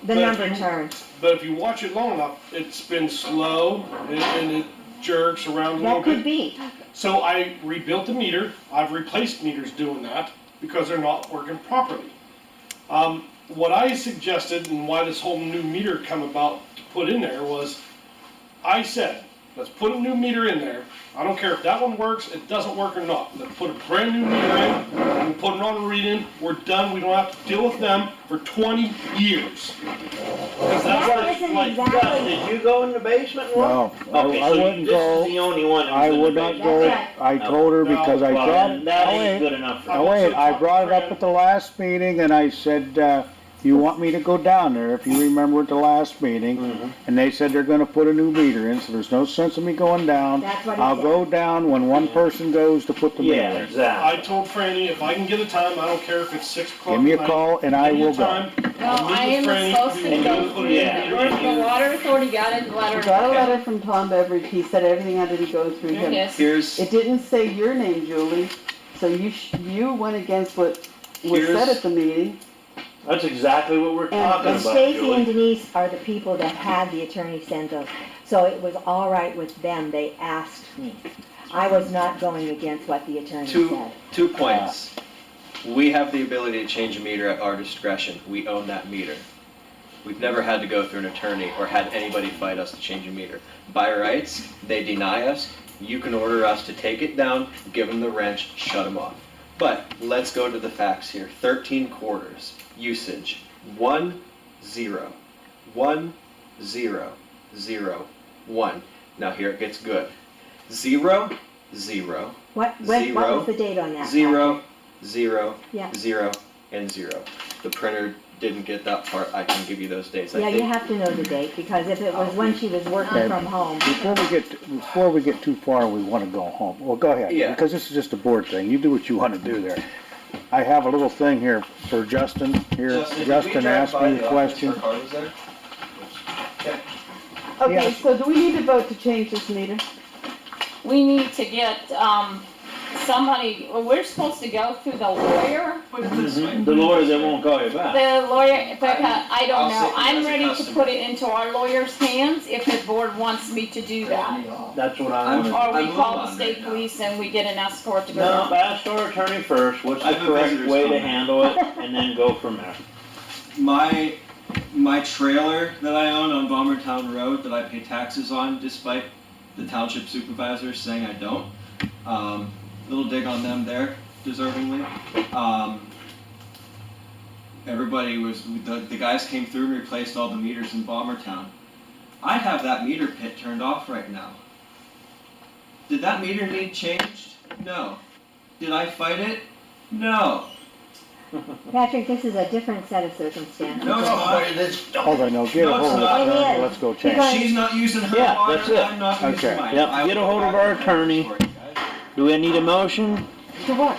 Speaker 6: The
Speaker 10: But
Speaker 6: number
Speaker 10: if you-
Speaker 6: turned.
Speaker 10: but if you watch it long enough, it spins slow and it jerks around a little
Speaker 6: That could
Speaker 10: bit.
Speaker 6: be.
Speaker 10: So I rebuilt the meter. I've replaced meters doing that because they're not working properly. What I suggested and why this whole new meter come about to put in there was, I said, let's put a new meter in there. I don't care if that one works, it doesn't work or not. Let's put a brand new meter in, and put it on a read-in, we're done, we don't have to deal with them for 20 years. Because that's
Speaker 6: That
Speaker 10: what
Speaker 6: isn't
Speaker 10: like,
Speaker 1: Gus,
Speaker 6: exactly,
Speaker 1: did you go in the basement and look?
Speaker 4: No,
Speaker 1: Okay,
Speaker 4: I
Speaker 1: so
Speaker 4: wouldn't
Speaker 1: this is
Speaker 4: go,
Speaker 1: the only one that
Speaker 4: I
Speaker 1: was in the
Speaker 4: would not
Speaker 1: basement.
Speaker 4: go,
Speaker 6: That's
Speaker 4: I told her because I
Speaker 10: No,
Speaker 1: Well,
Speaker 4: brought,
Speaker 1: then that
Speaker 4: oh,
Speaker 1: ain't
Speaker 4: wait,
Speaker 1: good enough for
Speaker 10: I
Speaker 4: oh,
Speaker 1: me.
Speaker 4: wait, I brought it up at the last meeting and I said, you want me to go down there, if you remember at the last meeting,
Speaker 1: Mhm.
Speaker 4: and they said they're gonna put a new meter in, so there's no sense in me going down.
Speaker 6: that's what he
Speaker 4: I'll
Speaker 6: said.
Speaker 4: go down when one person goes to put the meter
Speaker 1: Yeah,
Speaker 4: in.
Speaker 10: I
Speaker 1: exactly.
Speaker 10: told Franny, if I can get a time, I don't care if it's 6 o'clock
Speaker 4: Give me a
Speaker 10: at night,
Speaker 4: call and I
Speaker 10: give me a
Speaker 4: will go.
Speaker 10: time,
Speaker 2: Well,
Speaker 10: I'll meet
Speaker 2: I
Speaker 10: with
Speaker 2: am
Speaker 10: Franny,
Speaker 2: supposed
Speaker 10: we
Speaker 2: to
Speaker 10: will
Speaker 2: go
Speaker 10: put
Speaker 2: through,
Speaker 10: a new
Speaker 1: Yeah.
Speaker 10: meter
Speaker 2: the
Speaker 10: in.
Speaker 2: water authority got a letter.
Speaker 3: We got a letter from Tom Beveridge, he said everything had to go through him.
Speaker 2: Yes.
Speaker 7: Here's,
Speaker 3: It didn't say your name, Julie, so you went against what was
Speaker 7: Here's-
Speaker 3: said at the meeting.
Speaker 1: That's exactly what we're talking
Speaker 6: And
Speaker 1: about,
Speaker 6: Stacy and
Speaker 1: Julie.
Speaker 6: Denise are the people that had the attorney send those. So it was all right with them, they asked me. I was not going against what the attorney
Speaker 7: Two-
Speaker 6: said.
Speaker 7: 2 points. We have the ability to change a meter at our discretion. We own that meter. We've never had to go through an attorney or had anybody fight us to change a meter. By rights, they deny us. You can order us to take it down, give them the wrench, shut them off. But let's go to the facts here. 13 quarters. Usage. 1, 0. 1, 0, 0, 1. Now here it gets good. 0, 0.
Speaker 6: What was the date on that?
Speaker 7: 0, 0,
Speaker 6: Yeah.
Speaker 7: 0, and 0. The printer didn't get that part. I can give you those dates. I
Speaker 6: Yeah, you
Speaker 7: think
Speaker 6: have to know the date, because if it was when she was working
Speaker 4: Okay.
Speaker 6: from home.
Speaker 4: Before we get too far, we wanna go home. Well, go ahead,
Speaker 7: Yeah.
Speaker 4: because this is just a board thing. You do what you wanna do there. I have a little thing here for Justin, here.
Speaker 7: did we
Speaker 4: Justin
Speaker 7: drive
Speaker 4: asked
Speaker 7: by
Speaker 4: me
Speaker 7: the
Speaker 4: a
Speaker 7: office
Speaker 4: question.
Speaker 7: where Carl was there?
Speaker 3: Okay,
Speaker 4: Yes.
Speaker 3: so do we need to vote to change this meter?
Speaker 2: We need to get, somebody, well, we're supposed to go through the lawyer.
Speaker 7: Put it this way.
Speaker 1: The lawyer that won't call you back.
Speaker 2: The lawyer, because I don't
Speaker 7: I'll
Speaker 2: know,
Speaker 7: sit
Speaker 2: I'm
Speaker 7: as a
Speaker 2: ready to
Speaker 7: customer.
Speaker 2: put it into our lawyer's hands if the board wants me to do that.
Speaker 1: That's what I
Speaker 7: I'm-
Speaker 1: wanted.
Speaker 2: Or we
Speaker 7: I'm
Speaker 2: call the
Speaker 7: on
Speaker 2: state
Speaker 7: right now.
Speaker 2: police and we get an escort to go
Speaker 1: No,
Speaker 2: down.
Speaker 1: ask our attorney first, what's
Speaker 7: I
Speaker 1: the
Speaker 7: have a
Speaker 1: correct
Speaker 7: visitor's
Speaker 1: way to
Speaker 7: comment.
Speaker 1: handle it, and then go from there.
Speaker 7: My trailer that I own on Bombertown Road that I pay taxes on, despite the township supervisor saying I don't. Little dig on them there, deservingly. Everybody was, the guys came through and replaced all the meters in Bombertown. I have that meter pit turned off right now. Did that meter need changed? No. Did I fight it? No.
Speaker 6: Patrick, this is a different set of circumstances.
Speaker 7: No, it's not.
Speaker 4: Hold on, no, get a
Speaker 7: No, it's
Speaker 4: hold of
Speaker 7: not.
Speaker 4: it,
Speaker 6: It is.
Speaker 4: let's go change.
Speaker 6: Because-
Speaker 7: She's not using her
Speaker 1: Yeah,
Speaker 7: water,
Speaker 1: that's it.
Speaker 7: I'm not
Speaker 4: Okay.
Speaker 7: using mine.
Speaker 1: Yep,
Speaker 7: I
Speaker 1: get a
Speaker 7: will
Speaker 1: hold
Speaker 7: go
Speaker 1: of
Speaker 7: back
Speaker 1: our
Speaker 7: and
Speaker 1: attorney.
Speaker 7: for you guys.
Speaker 1: Do we need a motion?
Speaker 3: To what?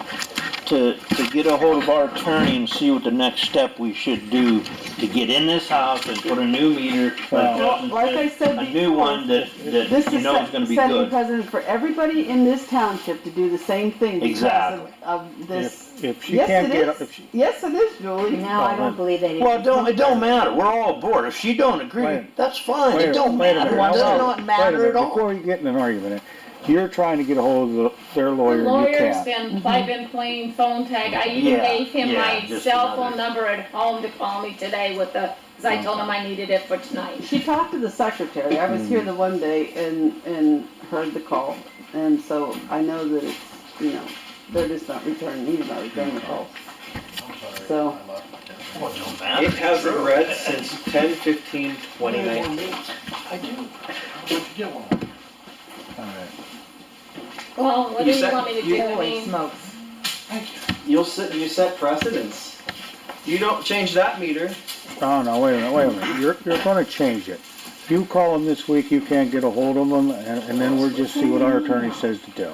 Speaker 1: To get a hold of our attorney and see what the next step we should do to get in this house and put a new meter, like Justin
Speaker 3: Like I
Speaker 1: said,
Speaker 3: said
Speaker 1: a
Speaker 3: before,
Speaker 1: new one that
Speaker 3: This
Speaker 1: you
Speaker 3: is
Speaker 1: know is gonna be
Speaker 3: setting
Speaker 1: good.
Speaker 3: precedent for everybody in this township to do the same thing because
Speaker 1: Exactly.
Speaker 3: of this.
Speaker 4: If she
Speaker 3: Yes,
Speaker 4: can't
Speaker 3: it
Speaker 4: get,
Speaker 3: is.
Speaker 4: if she,
Speaker 3: Yes, it is, Julie.
Speaker 6: No, I don't believe that.
Speaker 1: Well, it don't matter, we're all aboard, if she don't agree,
Speaker 4: Wait.
Speaker 1: that's fine,
Speaker 4: wait
Speaker 1: it
Speaker 4: a
Speaker 1: don't
Speaker 4: wait a
Speaker 1: matter, it
Speaker 4: minute,
Speaker 1: does
Speaker 4: wait a
Speaker 1: not
Speaker 4: minute,
Speaker 1: matter at all.
Speaker 4: Before you get in an argument, you're trying to get a hold of their
Speaker 2: The
Speaker 4: lawyer, you
Speaker 2: lawyer's
Speaker 4: can't.
Speaker 2: I've been playing phone tag, I even
Speaker 1: Yeah,
Speaker 2: gave him
Speaker 1: yeah,
Speaker 2: my
Speaker 1: just
Speaker 2: cell
Speaker 1: another-
Speaker 2: phone number at home to call me today with the, cause I told him I needed it for tonight.
Speaker 3: She talked to the secretary. I was
Speaker 4: Hmm.
Speaker 3: here the one day and heard the call. And so I know that it's, you know, they're just not returning, he's not returning the calls. So,
Speaker 1: Well, it don't matter.
Speaker 7: It hasn't read since 10/15/2019.
Speaker 10: I do. Where'd you get one?
Speaker 4: All right.
Speaker 2: Well, what do
Speaker 7: You
Speaker 2: you
Speaker 7: said-
Speaker 2: want me to do, I
Speaker 6: Holy
Speaker 2: mean,
Speaker 6: smokes.
Speaker 7: You set precedents. You don't change that meter.
Speaker 4: Oh, no, wait a minute, you're gonna change it. You call them this week, you can't get a hold of them, and then we'll just see what our attorney says to do.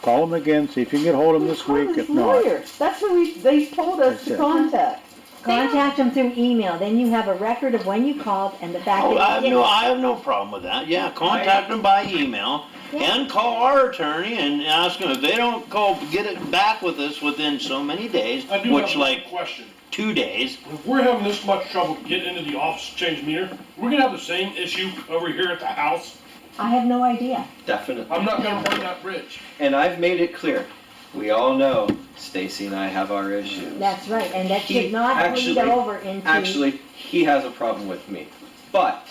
Speaker 4: Call them again, see if you can get a hold of them this
Speaker 3: call
Speaker 4: week,
Speaker 3: this
Speaker 4: if not.
Speaker 3: lawyer. That's who they told us
Speaker 4: That's
Speaker 3: to
Speaker 4: it.
Speaker 3: contact.
Speaker 6: Contact them through email, then you have a record of when you called and the fact
Speaker 1: Oh,
Speaker 6: that you didn't.
Speaker 1: I have no problem with that, yeah, contact them by email, and call our attorney and ask them, if they don't get it back with us within so many days,
Speaker 10: I do
Speaker 1: which
Speaker 10: have
Speaker 1: like
Speaker 10: a question.
Speaker 1: 2 days,
Speaker 10: If we're having this much trouble getting into the office to change meter, we're gonna have the same issue over here at the house.
Speaker 6: I have no idea.
Speaker 7: Definitely.
Speaker 10: I'm not gonna burn that bridge.
Speaker 7: And I've made it clear. We all know Stacy and I have our issues.
Speaker 6: That's right, and that
Speaker 7: He
Speaker 6: should not bleed
Speaker 7: actually-
Speaker 6: over into.
Speaker 7: Actually, he has a problem with me. But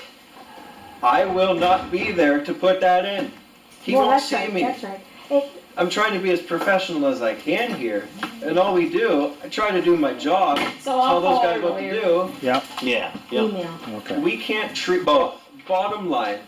Speaker 7: I will not be there to put that in. He
Speaker 6: Well,
Speaker 7: won't
Speaker 6: that's
Speaker 7: see
Speaker 6: right,
Speaker 7: me.
Speaker 6: that's right. It,
Speaker 7: I'm trying to be as professional as I can here. And all we do, I try to do my job,
Speaker 2: so
Speaker 7: tell
Speaker 2: I'll
Speaker 7: those
Speaker 2: call
Speaker 7: guys
Speaker 2: our
Speaker 7: what to
Speaker 2: lawyer.
Speaker 7: do.
Speaker 1: yeah, yeah.
Speaker 6: email.
Speaker 4: Okay.
Speaker 7: We can't treat, bottom line,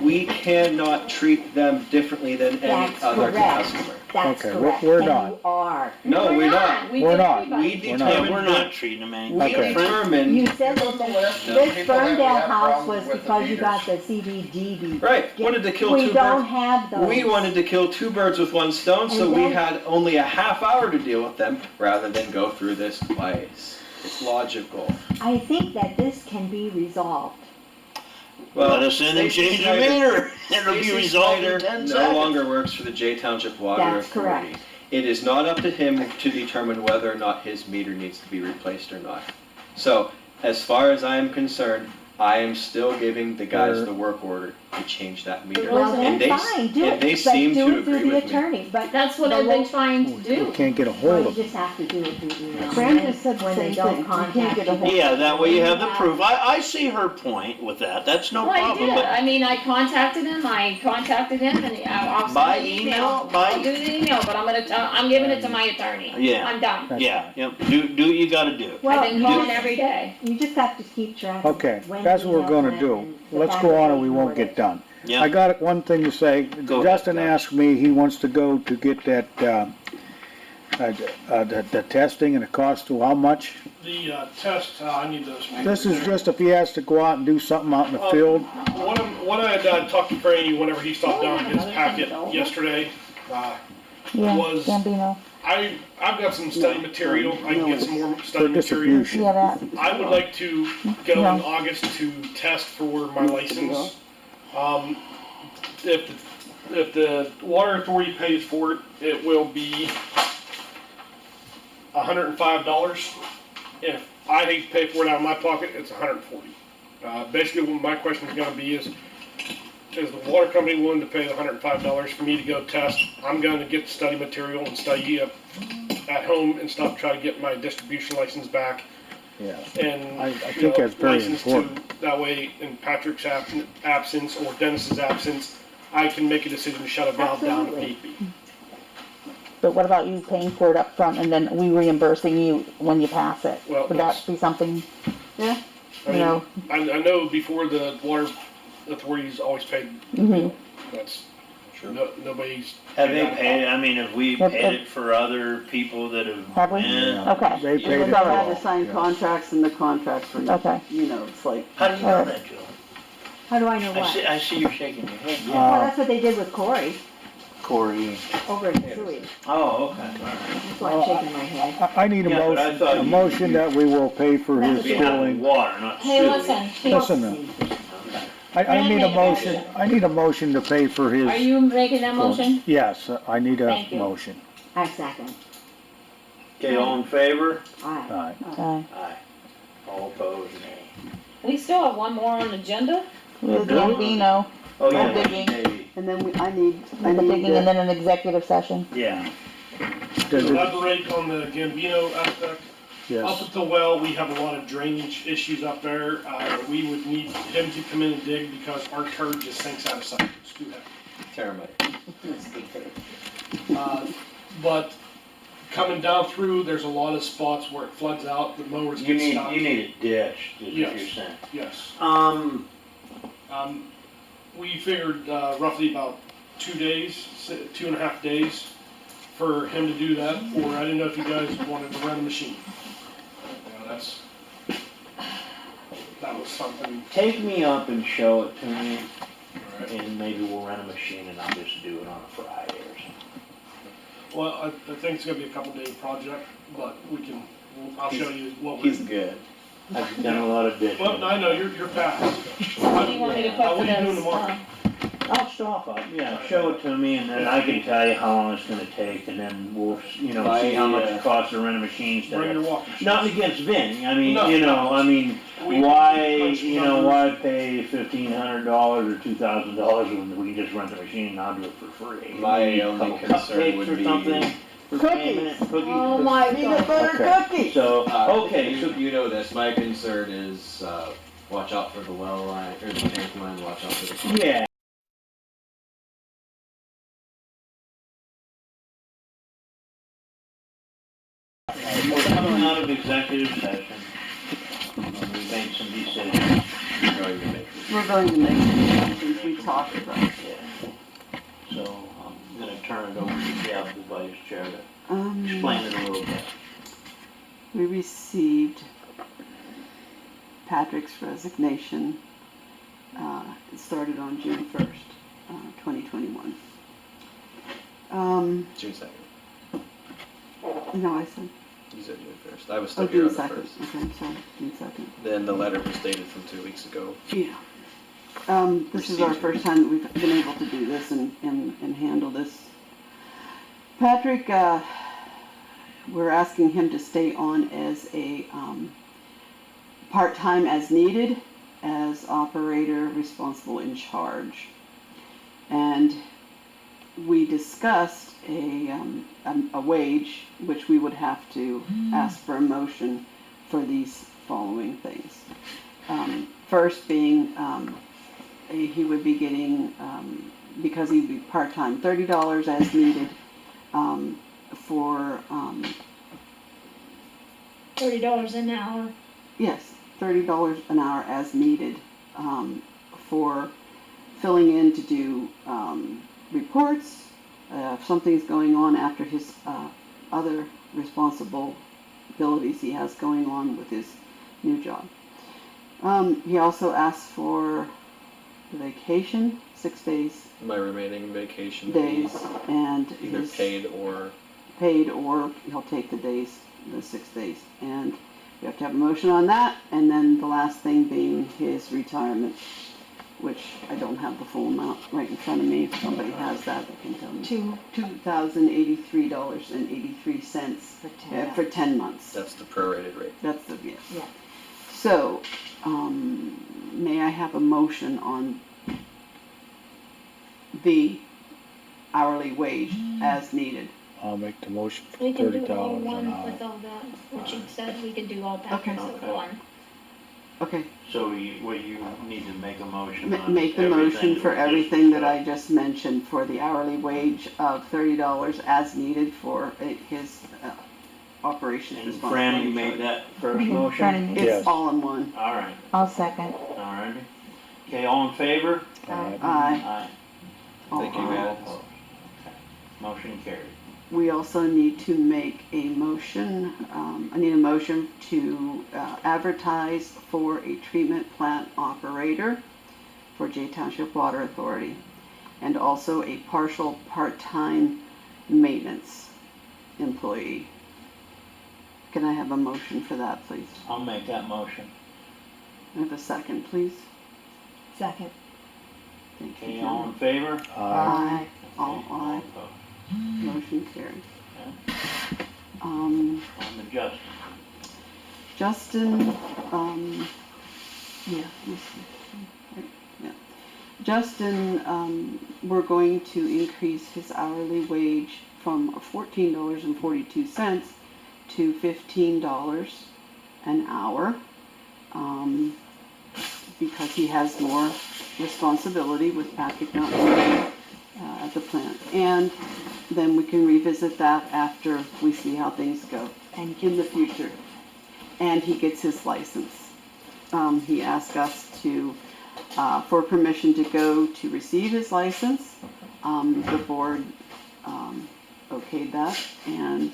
Speaker 7: we cannot treat them differently than any
Speaker 6: That's
Speaker 7: other
Speaker 6: correct.
Speaker 7: customer.
Speaker 6: That's
Speaker 4: Okay,
Speaker 6: correct.
Speaker 4: we're
Speaker 6: And
Speaker 4: not.
Speaker 6: you are.
Speaker 7: No, we're not.
Speaker 2: We
Speaker 4: We're
Speaker 2: did
Speaker 4: not.
Speaker 2: everybody.
Speaker 7: We
Speaker 4: We're not.
Speaker 1: Yeah,
Speaker 7: determined,
Speaker 1: we're not treating them any
Speaker 7: we
Speaker 4: Okay.
Speaker 7: determined,
Speaker 6: You said that this
Speaker 12: People that we
Speaker 6: burned out
Speaker 12: have
Speaker 6: house
Speaker 12: problems
Speaker 6: was
Speaker 12: with the
Speaker 6: because you got
Speaker 12: meters.
Speaker 6: the CBDB.
Speaker 7: right, wanted to kill
Speaker 6: We
Speaker 7: two
Speaker 6: don't
Speaker 7: birds.
Speaker 6: have those.
Speaker 7: We wanted to kill two birds with one stone, so
Speaker 6: And
Speaker 7: we
Speaker 6: then-
Speaker 7: had only a half hour to deal with them rather than go through this twice. It's logical.
Speaker 6: I think that this can be resolved.
Speaker 1: Let us in and
Speaker 7: Stacy
Speaker 1: change the
Speaker 7: Snyder-
Speaker 1: meter, it'll be
Speaker 7: Stacy
Speaker 1: resolved
Speaker 7: Snyder
Speaker 1: in 10
Speaker 7: no
Speaker 1: seconds.
Speaker 7: longer works for the J Township Water
Speaker 6: That's
Speaker 7: Authority.
Speaker 6: correct.
Speaker 7: It is not up to him to determine whether or not his meter needs to be replaced or not. So, as far as I am concerned, I am still giving the guys the work order to change that meter.
Speaker 8: Well,
Speaker 7: And
Speaker 8: then
Speaker 7: they,
Speaker 8: fine, do
Speaker 7: and
Speaker 8: it,
Speaker 7: they
Speaker 8: but
Speaker 7: seem
Speaker 8: do
Speaker 7: to
Speaker 8: it through
Speaker 7: agree
Speaker 8: the
Speaker 7: with me.
Speaker 8: attorney, but
Speaker 2: That's what I've been trying to
Speaker 4: We
Speaker 2: do.
Speaker 4: can't get a
Speaker 6: Well,
Speaker 4: hold
Speaker 6: you
Speaker 4: of
Speaker 6: just
Speaker 4: them.
Speaker 6: have to do it through email.
Speaker 3: Fran
Speaker 6: And
Speaker 3: just said the
Speaker 6: when they
Speaker 3: same
Speaker 6: don't
Speaker 3: thing. You can't
Speaker 6: contact
Speaker 3: get a
Speaker 6: you,
Speaker 3: hold-
Speaker 1: Yeah, that way you have the
Speaker 6: Yeah.
Speaker 1: proof. I see her point with that, that's no
Speaker 2: Well, I
Speaker 1: problem,
Speaker 2: did.
Speaker 1: but
Speaker 2: I mean, I contacted him, and I'll send
Speaker 1: By
Speaker 2: an
Speaker 1: email?
Speaker 2: I'll do the email, but I'm giving it to my attorney.
Speaker 1: Yeah.
Speaker 2: I'm done.
Speaker 4: That's
Speaker 1: yeah,
Speaker 4: fine.
Speaker 1: yep, do what you gotta do.
Speaker 6: Well,
Speaker 2: I've been
Speaker 6: you
Speaker 2: calling
Speaker 6: just-
Speaker 2: every day.
Speaker 6: You just have to keep track of
Speaker 4: Okay,
Speaker 6: when
Speaker 4: that's what we're
Speaker 6: emails
Speaker 4: gonna
Speaker 6: went
Speaker 4: do.
Speaker 6: and the
Speaker 4: Let's
Speaker 6: fact
Speaker 4: go
Speaker 6: that
Speaker 4: on or
Speaker 6: they
Speaker 4: we won't
Speaker 6: ignored
Speaker 4: get
Speaker 6: it.
Speaker 4: done.
Speaker 1: Yeah.
Speaker 4: I got one thing to say.
Speaker 1: Go ahead,
Speaker 4: Justin
Speaker 1: Doug.
Speaker 4: asked me, he wants to go to get that, the testing and the cost to how much?
Speaker 10: The test, I need those.
Speaker 4: This is just if he has to go out and do something out in the field.
Speaker 10: What I had talked to Franny whenever he stopped down to get his packet yesterday,
Speaker 8: yeah,
Speaker 10: was-
Speaker 8: Gambino,
Speaker 10: I've got some study material, I can get some more
Speaker 4: For
Speaker 10: study material.
Speaker 4: distribution.
Speaker 8: yeah, that,
Speaker 10: I would like to go in
Speaker 8: No.
Speaker 10: August to test for my license. If the water authority pays for it, it will be $105. If I need to pay for it out of my pocket, it's $140. Basically, what my question is gonna be is the water company willing to pay the $105 for me to go test? I'm gonna get the study material and study up at home and stuff, try to get my distribution license back.
Speaker 4: Yeah.
Speaker 10: And,
Speaker 4: I think that's very
Speaker 10: license
Speaker 4: important.
Speaker 10: that way, in Patrick's absence or Dennis's absence, I can make a decision to shut a valve down if need be.
Speaker 8: but what about you paying for it up front and then we reimbursing you when you pass it?
Speaker 10: Well,
Speaker 8: Would that be something,
Speaker 10: I
Speaker 8: you
Speaker 10: mean,
Speaker 8: know?
Speaker 10: I know before the water authorities always paid,
Speaker 8: Mhm.
Speaker 10: that's,
Speaker 7: Sure.
Speaker 10: nobody's.
Speaker 1: Have they paid, I mean, have we
Speaker 8: Have-
Speaker 1: paid it for other people that have?
Speaker 8: Have we?
Speaker 1: Yeah.
Speaker 8: Okay,
Speaker 4: They
Speaker 1: Yeah.
Speaker 4: paid
Speaker 3: They
Speaker 4: it
Speaker 3: had
Speaker 4: all.
Speaker 3: to sign
Speaker 4: Yes.
Speaker 3: contracts and the contracts were,
Speaker 8: okay.
Speaker 3: you know, it's like,
Speaker 1: How do you know that, Joe?
Speaker 6: How do I know what?
Speaker 1: I see you're shaking your head.
Speaker 6: Well, that's what they did with Corey
Speaker 1: Corey.
Speaker 6: over in Sewage.
Speaker 1: Oh, okay, alright.
Speaker 6: That's why I'm shaking my head.
Speaker 4: I need a
Speaker 1: Yeah, but I
Speaker 4: motion,
Speaker 1: thought
Speaker 4: a
Speaker 1: you-
Speaker 4: motion that we will pay for his
Speaker 1: We have
Speaker 4: schooling.
Speaker 1: water, not
Speaker 2: Hey,
Speaker 1: sewage.
Speaker 2: listen,
Speaker 4: Listen, now. I need a motion to pay for his.
Speaker 2: are you making that motion?
Speaker 4: Yes, I need a
Speaker 2: Thank you.
Speaker 4: motion.
Speaker 6: I second.
Speaker 1: Okay, all in favor?
Speaker 6: Aye.
Speaker 4: Aye.
Speaker 8: Okay.
Speaker 1: Aye. All opposed, nay.
Speaker 2: We still have one more on the agenda.
Speaker 8: We have Gambino,
Speaker 1: Oh, yeah,
Speaker 8: digging.
Speaker 1: maybe,
Speaker 3: and then I need
Speaker 8: the digging and then an executive session.
Speaker 1: yeah.
Speaker 4: Does it-
Speaker 10: Elaborate on the Gambino aspect. Up
Speaker 4: Yes,
Speaker 10: at the well, we have a lot of drainage issues up there. We would need him to come in and dig because our turd just sinks out of sight. It's too heavy.
Speaker 7: Termite.
Speaker 10: But coming down through, there's a lot of spots where it floods out, the mowers
Speaker 1: You
Speaker 10: get
Speaker 1: need,
Speaker 10: stuck.
Speaker 1: you need it ditched, is what you're
Speaker 10: Yes.
Speaker 1: saying.
Speaker 10: Yes. We figured roughly about 2 days, 2.5 days for him to do that, or I didn't know if you guys wanted to rent a machine. That was something.
Speaker 1: Take me up and show it to me, and maybe we'll rent a machine and I'll just do it on a Friday or something.
Speaker 10: Well, I think it's gonna be a couple day project, but I'll show you what
Speaker 7: He's
Speaker 10: we.
Speaker 7: good.
Speaker 1: I've done a lot of ditching.
Speaker 10: Well, I know, you're fast.
Speaker 2: What do you want me to put
Speaker 10: What
Speaker 2: for
Speaker 10: are you doing
Speaker 2: this?
Speaker 10: tomorrow?
Speaker 1: I'll stop up, yeah, show it to me and then I can tell you how long it's gonna take and then we'll, see how much it costs to rent a machine
Speaker 10: Bring
Speaker 1: instead
Speaker 10: your
Speaker 1: of.
Speaker 10: walking shoes.
Speaker 1: Nothing against Vin, I mean,
Speaker 10: No. We-
Speaker 1: why,
Speaker 10: crunch numbers.
Speaker 1: why pay $1,500 or $2,000 when we can just rent the machine and I'll do it for free?
Speaker 7: My
Speaker 1: Maybe a
Speaker 7: only
Speaker 1: couple
Speaker 7: concern
Speaker 1: cupcakes
Speaker 7: would
Speaker 1: or
Speaker 7: be-
Speaker 1: something for payment, cookies.
Speaker 2: Oh my
Speaker 3: peanut
Speaker 2: God.
Speaker 3: butter
Speaker 4: Okay.
Speaker 3: cookies.
Speaker 1: So, okay, so
Speaker 7: You know this, my concern is, watch out for the well line, or the tank line, watch out for the.
Speaker 1: yeah. We're coming out of executive session. We made some decisions.
Speaker 3: We're going to make decisions we talked about.
Speaker 1: Yeah. So I'm gonna turn it over to Deb, the vice chair, to explain it a little bit.
Speaker 3: We received Patrick's resignation. It started on June 1st, 2021.
Speaker 7: June 2nd.
Speaker 3: No, I said,
Speaker 7: You said June 1st. I was
Speaker 3: oh,
Speaker 7: still here
Speaker 3: June
Speaker 7: on the
Speaker 3: 2nd.
Speaker 7: 1st.
Speaker 3: Okay, I'm sorry, June 2nd.
Speaker 7: Then the letter was dated from 2 weeks ago.
Speaker 3: Yeah. This is our first time that we've been able to do this and handle this. Patrick, we're asking him to stay on as a part-time as needed as operator responsible in charge. And we discussed a wage, which we would have to ask for a motion for these following things. First being, he would be getting, because he'd be part-time, $30 as needed, for,
Speaker 2: $30 an hour.
Speaker 3: yes, $30 an hour as needed, for filling in to do, reports, if something's going on after his, other responsibilities he has going on with his new job. He also asked for vacation, 6 days,
Speaker 7: My remaining vacation
Speaker 3: days,
Speaker 7: days,
Speaker 3: and
Speaker 7: either
Speaker 3: his
Speaker 7: paid or
Speaker 3: paid, or he'll take the days, the 6 days. And we have to have a motion on that, and then the last thing being his retirement, which I don't have the full amount right in front of me. If somebody has that, they can tell me. $2,083.83
Speaker 6: For 10
Speaker 3: for 10 months.
Speaker 7: that's the prorated rate.
Speaker 3: That's the, yeah.
Speaker 6: Yeah.
Speaker 3: So, may I have a motion on the hourly wage as needed?
Speaker 4: I'll make the motion for
Speaker 2: We can do
Speaker 4: $30
Speaker 2: all
Speaker 4: an
Speaker 2: one
Speaker 4: hour.
Speaker 2: with all that, what you said, we can do all packets of
Speaker 1: Okay.
Speaker 2: one.
Speaker 3: Okay,
Speaker 1: So you need to make a motion on
Speaker 3: make the motion
Speaker 1: everything
Speaker 3: for
Speaker 1: we just
Speaker 3: everything that I
Speaker 1: discussed.
Speaker 3: just mentioned for the hourly wage of $30 as needed for his operations
Speaker 1: And
Speaker 3: responsibility.
Speaker 1: Fran, you made that first
Speaker 8: Mhm,
Speaker 1: motion?
Speaker 8: Fran and me.
Speaker 3: It's
Speaker 4: Yes.
Speaker 3: all in one.
Speaker 1: All right,
Speaker 8: I'll second.
Speaker 1: all right. Okay, all in favor?
Speaker 3: Aye.
Speaker 1: Aye.
Speaker 7: Thank you,
Speaker 3: All
Speaker 7: guys.
Speaker 1: Opposed? Okay. Motion carried.
Speaker 3: We also need to make a motion, I need a motion to advertise for a treatment plant operator for Jay Township Water Authority, and also a partial part-time maintenance employee. Can I have a motion for that, please?
Speaker 1: I'll make that motion.
Speaker 3: I have a second, please.
Speaker 6: Second.
Speaker 3: Thank you,
Speaker 1: Okay, all
Speaker 3: John.
Speaker 1: in favor?
Speaker 3: Aye. All
Speaker 1: Okay,
Speaker 3: aye.
Speaker 1: opposed?
Speaker 3: Motion carried.
Speaker 1: On the Justin.
Speaker 3: Justin, yeah, let's see. Right, yeah. Justin, we're going to increase his hourly wage from $14.42 to $15 an hour, because he has more responsibility with Patrick Mountain at the plant. And then we can revisit that after we see how things go
Speaker 6: And
Speaker 3: in the future. And he gets his license. He asked us to, for permission to go to receive his license. The board okayed that, and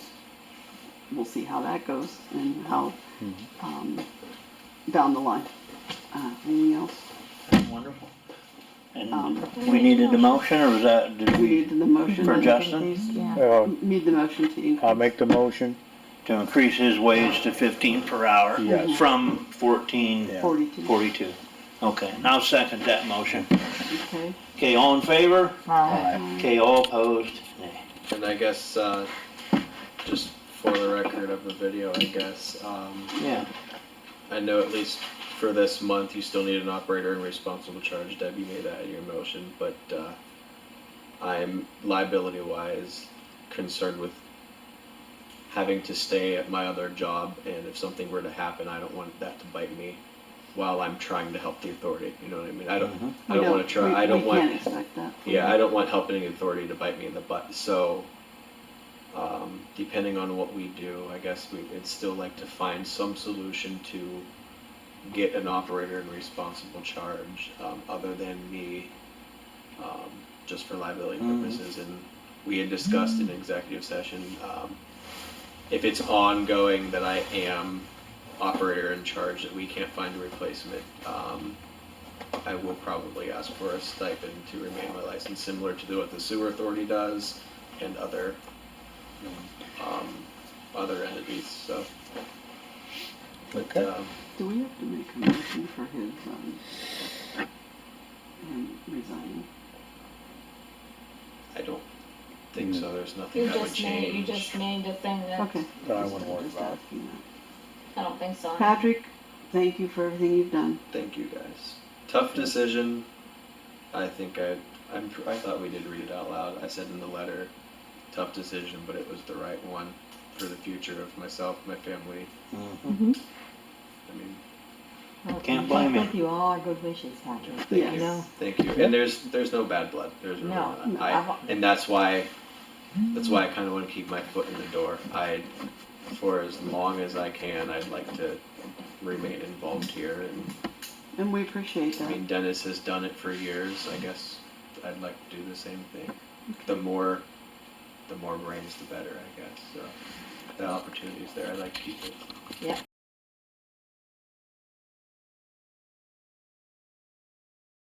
Speaker 3: we'll see how that goes and how, down the line. Anything else?
Speaker 1: Wonderful. And
Speaker 3: We
Speaker 1: we needed the motion, or was that, did
Speaker 3: We
Speaker 1: we,
Speaker 3: need the motion.
Speaker 1: For
Speaker 3: and-
Speaker 1: Justin?
Speaker 8: Yeah.
Speaker 3: Need the motion to increase.
Speaker 4: I'll make the motion.
Speaker 1: to increase his wage to 15 per hour?
Speaker 4: Yes.
Speaker 1: From 14.
Speaker 4: Yeah.
Speaker 3: 42.
Speaker 1: Okay, and I'll second that motion.
Speaker 3: Okay.
Speaker 1: Okay, all in favor?
Speaker 8: Aye.
Speaker 1: Okay, all opposed? Nay.
Speaker 7: And I guess, just for the record of the video, I guess,
Speaker 1: Yeah.
Speaker 7: I know at least for this month, you still need an operator in responsible charge. Deb, you made that in your motion, but, I'm liability-wise concerned with having to stay at my other job, and if something were to happen, I don't want that to bite me while I'm trying to help the authority, you know what I mean? I don't wanna try, I don't
Speaker 3: We
Speaker 7: want.
Speaker 3: can't expect that.
Speaker 7: Yeah, I don't want helping the authority to bite me in the butt, so, depending on what we do, I guess we'd still like to find some solution to get an operator in responsible charge, other than me, just for liability purposes, and we had discussed in executive session, if it's ongoing that I am operator in charge, that we can't find a replacement, I will probably ask for a stipend to remain my license, similar to what the sewer authority does and other entities, so. But,
Speaker 4: Okay.
Speaker 3: Do we have to make a motion for his, him resigning?
Speaker 7: I don't think so, there's nothing
Speaker 2: You
Speaker 7: that would
Speaker 2: just made,
Speaker 7: change.
Speaker 2: the thing that,
Speaker 3: Okay.
Speaker 4: I wouldn't worry
Speaker 3: Just
Speaker 4: about it.
Speaker 3: asking that.
Speaker 2: I don't think so.
Speaker 3: Patrick, Thank you for everything you've done.
Speaker 7: Thank you guys. Tough decision. I think I thought we did read it out loud. I said in the letter, tough decision, but it was the right one for the future of myself, my family.
Speaker 3: Mm-hmm.
Speaker 7: I mean,
Speaker 6: Well,
Speaker 1: Can't
Speaker 6: we
Speaker 1: blame
Speaker 6: take
Speaker 1: him.
Speaker 6: with you all our good wishes, Patrick.
Speaker 7: thank
Speaker 3: Yes.
Speaker 7: you,
Speaker 6: No.
Speaker 7: thank you. And there's no bad blood. There's really
Speaker 6: No.
Speaker 7: not. And that's why I kind of want to keep my foot in the door. For as long as I can, I'd like to remain involved here.
Speaker 3: And we appreciate
Speaker 7: I
Speaker 3: that.
Speaker 7: mean, Dennis has done it for years. I guess I'd like to do the same thing. The more brains, the better, I guess. So the opportunity's there. I'd like to keep it.
Speaker 6: Yep.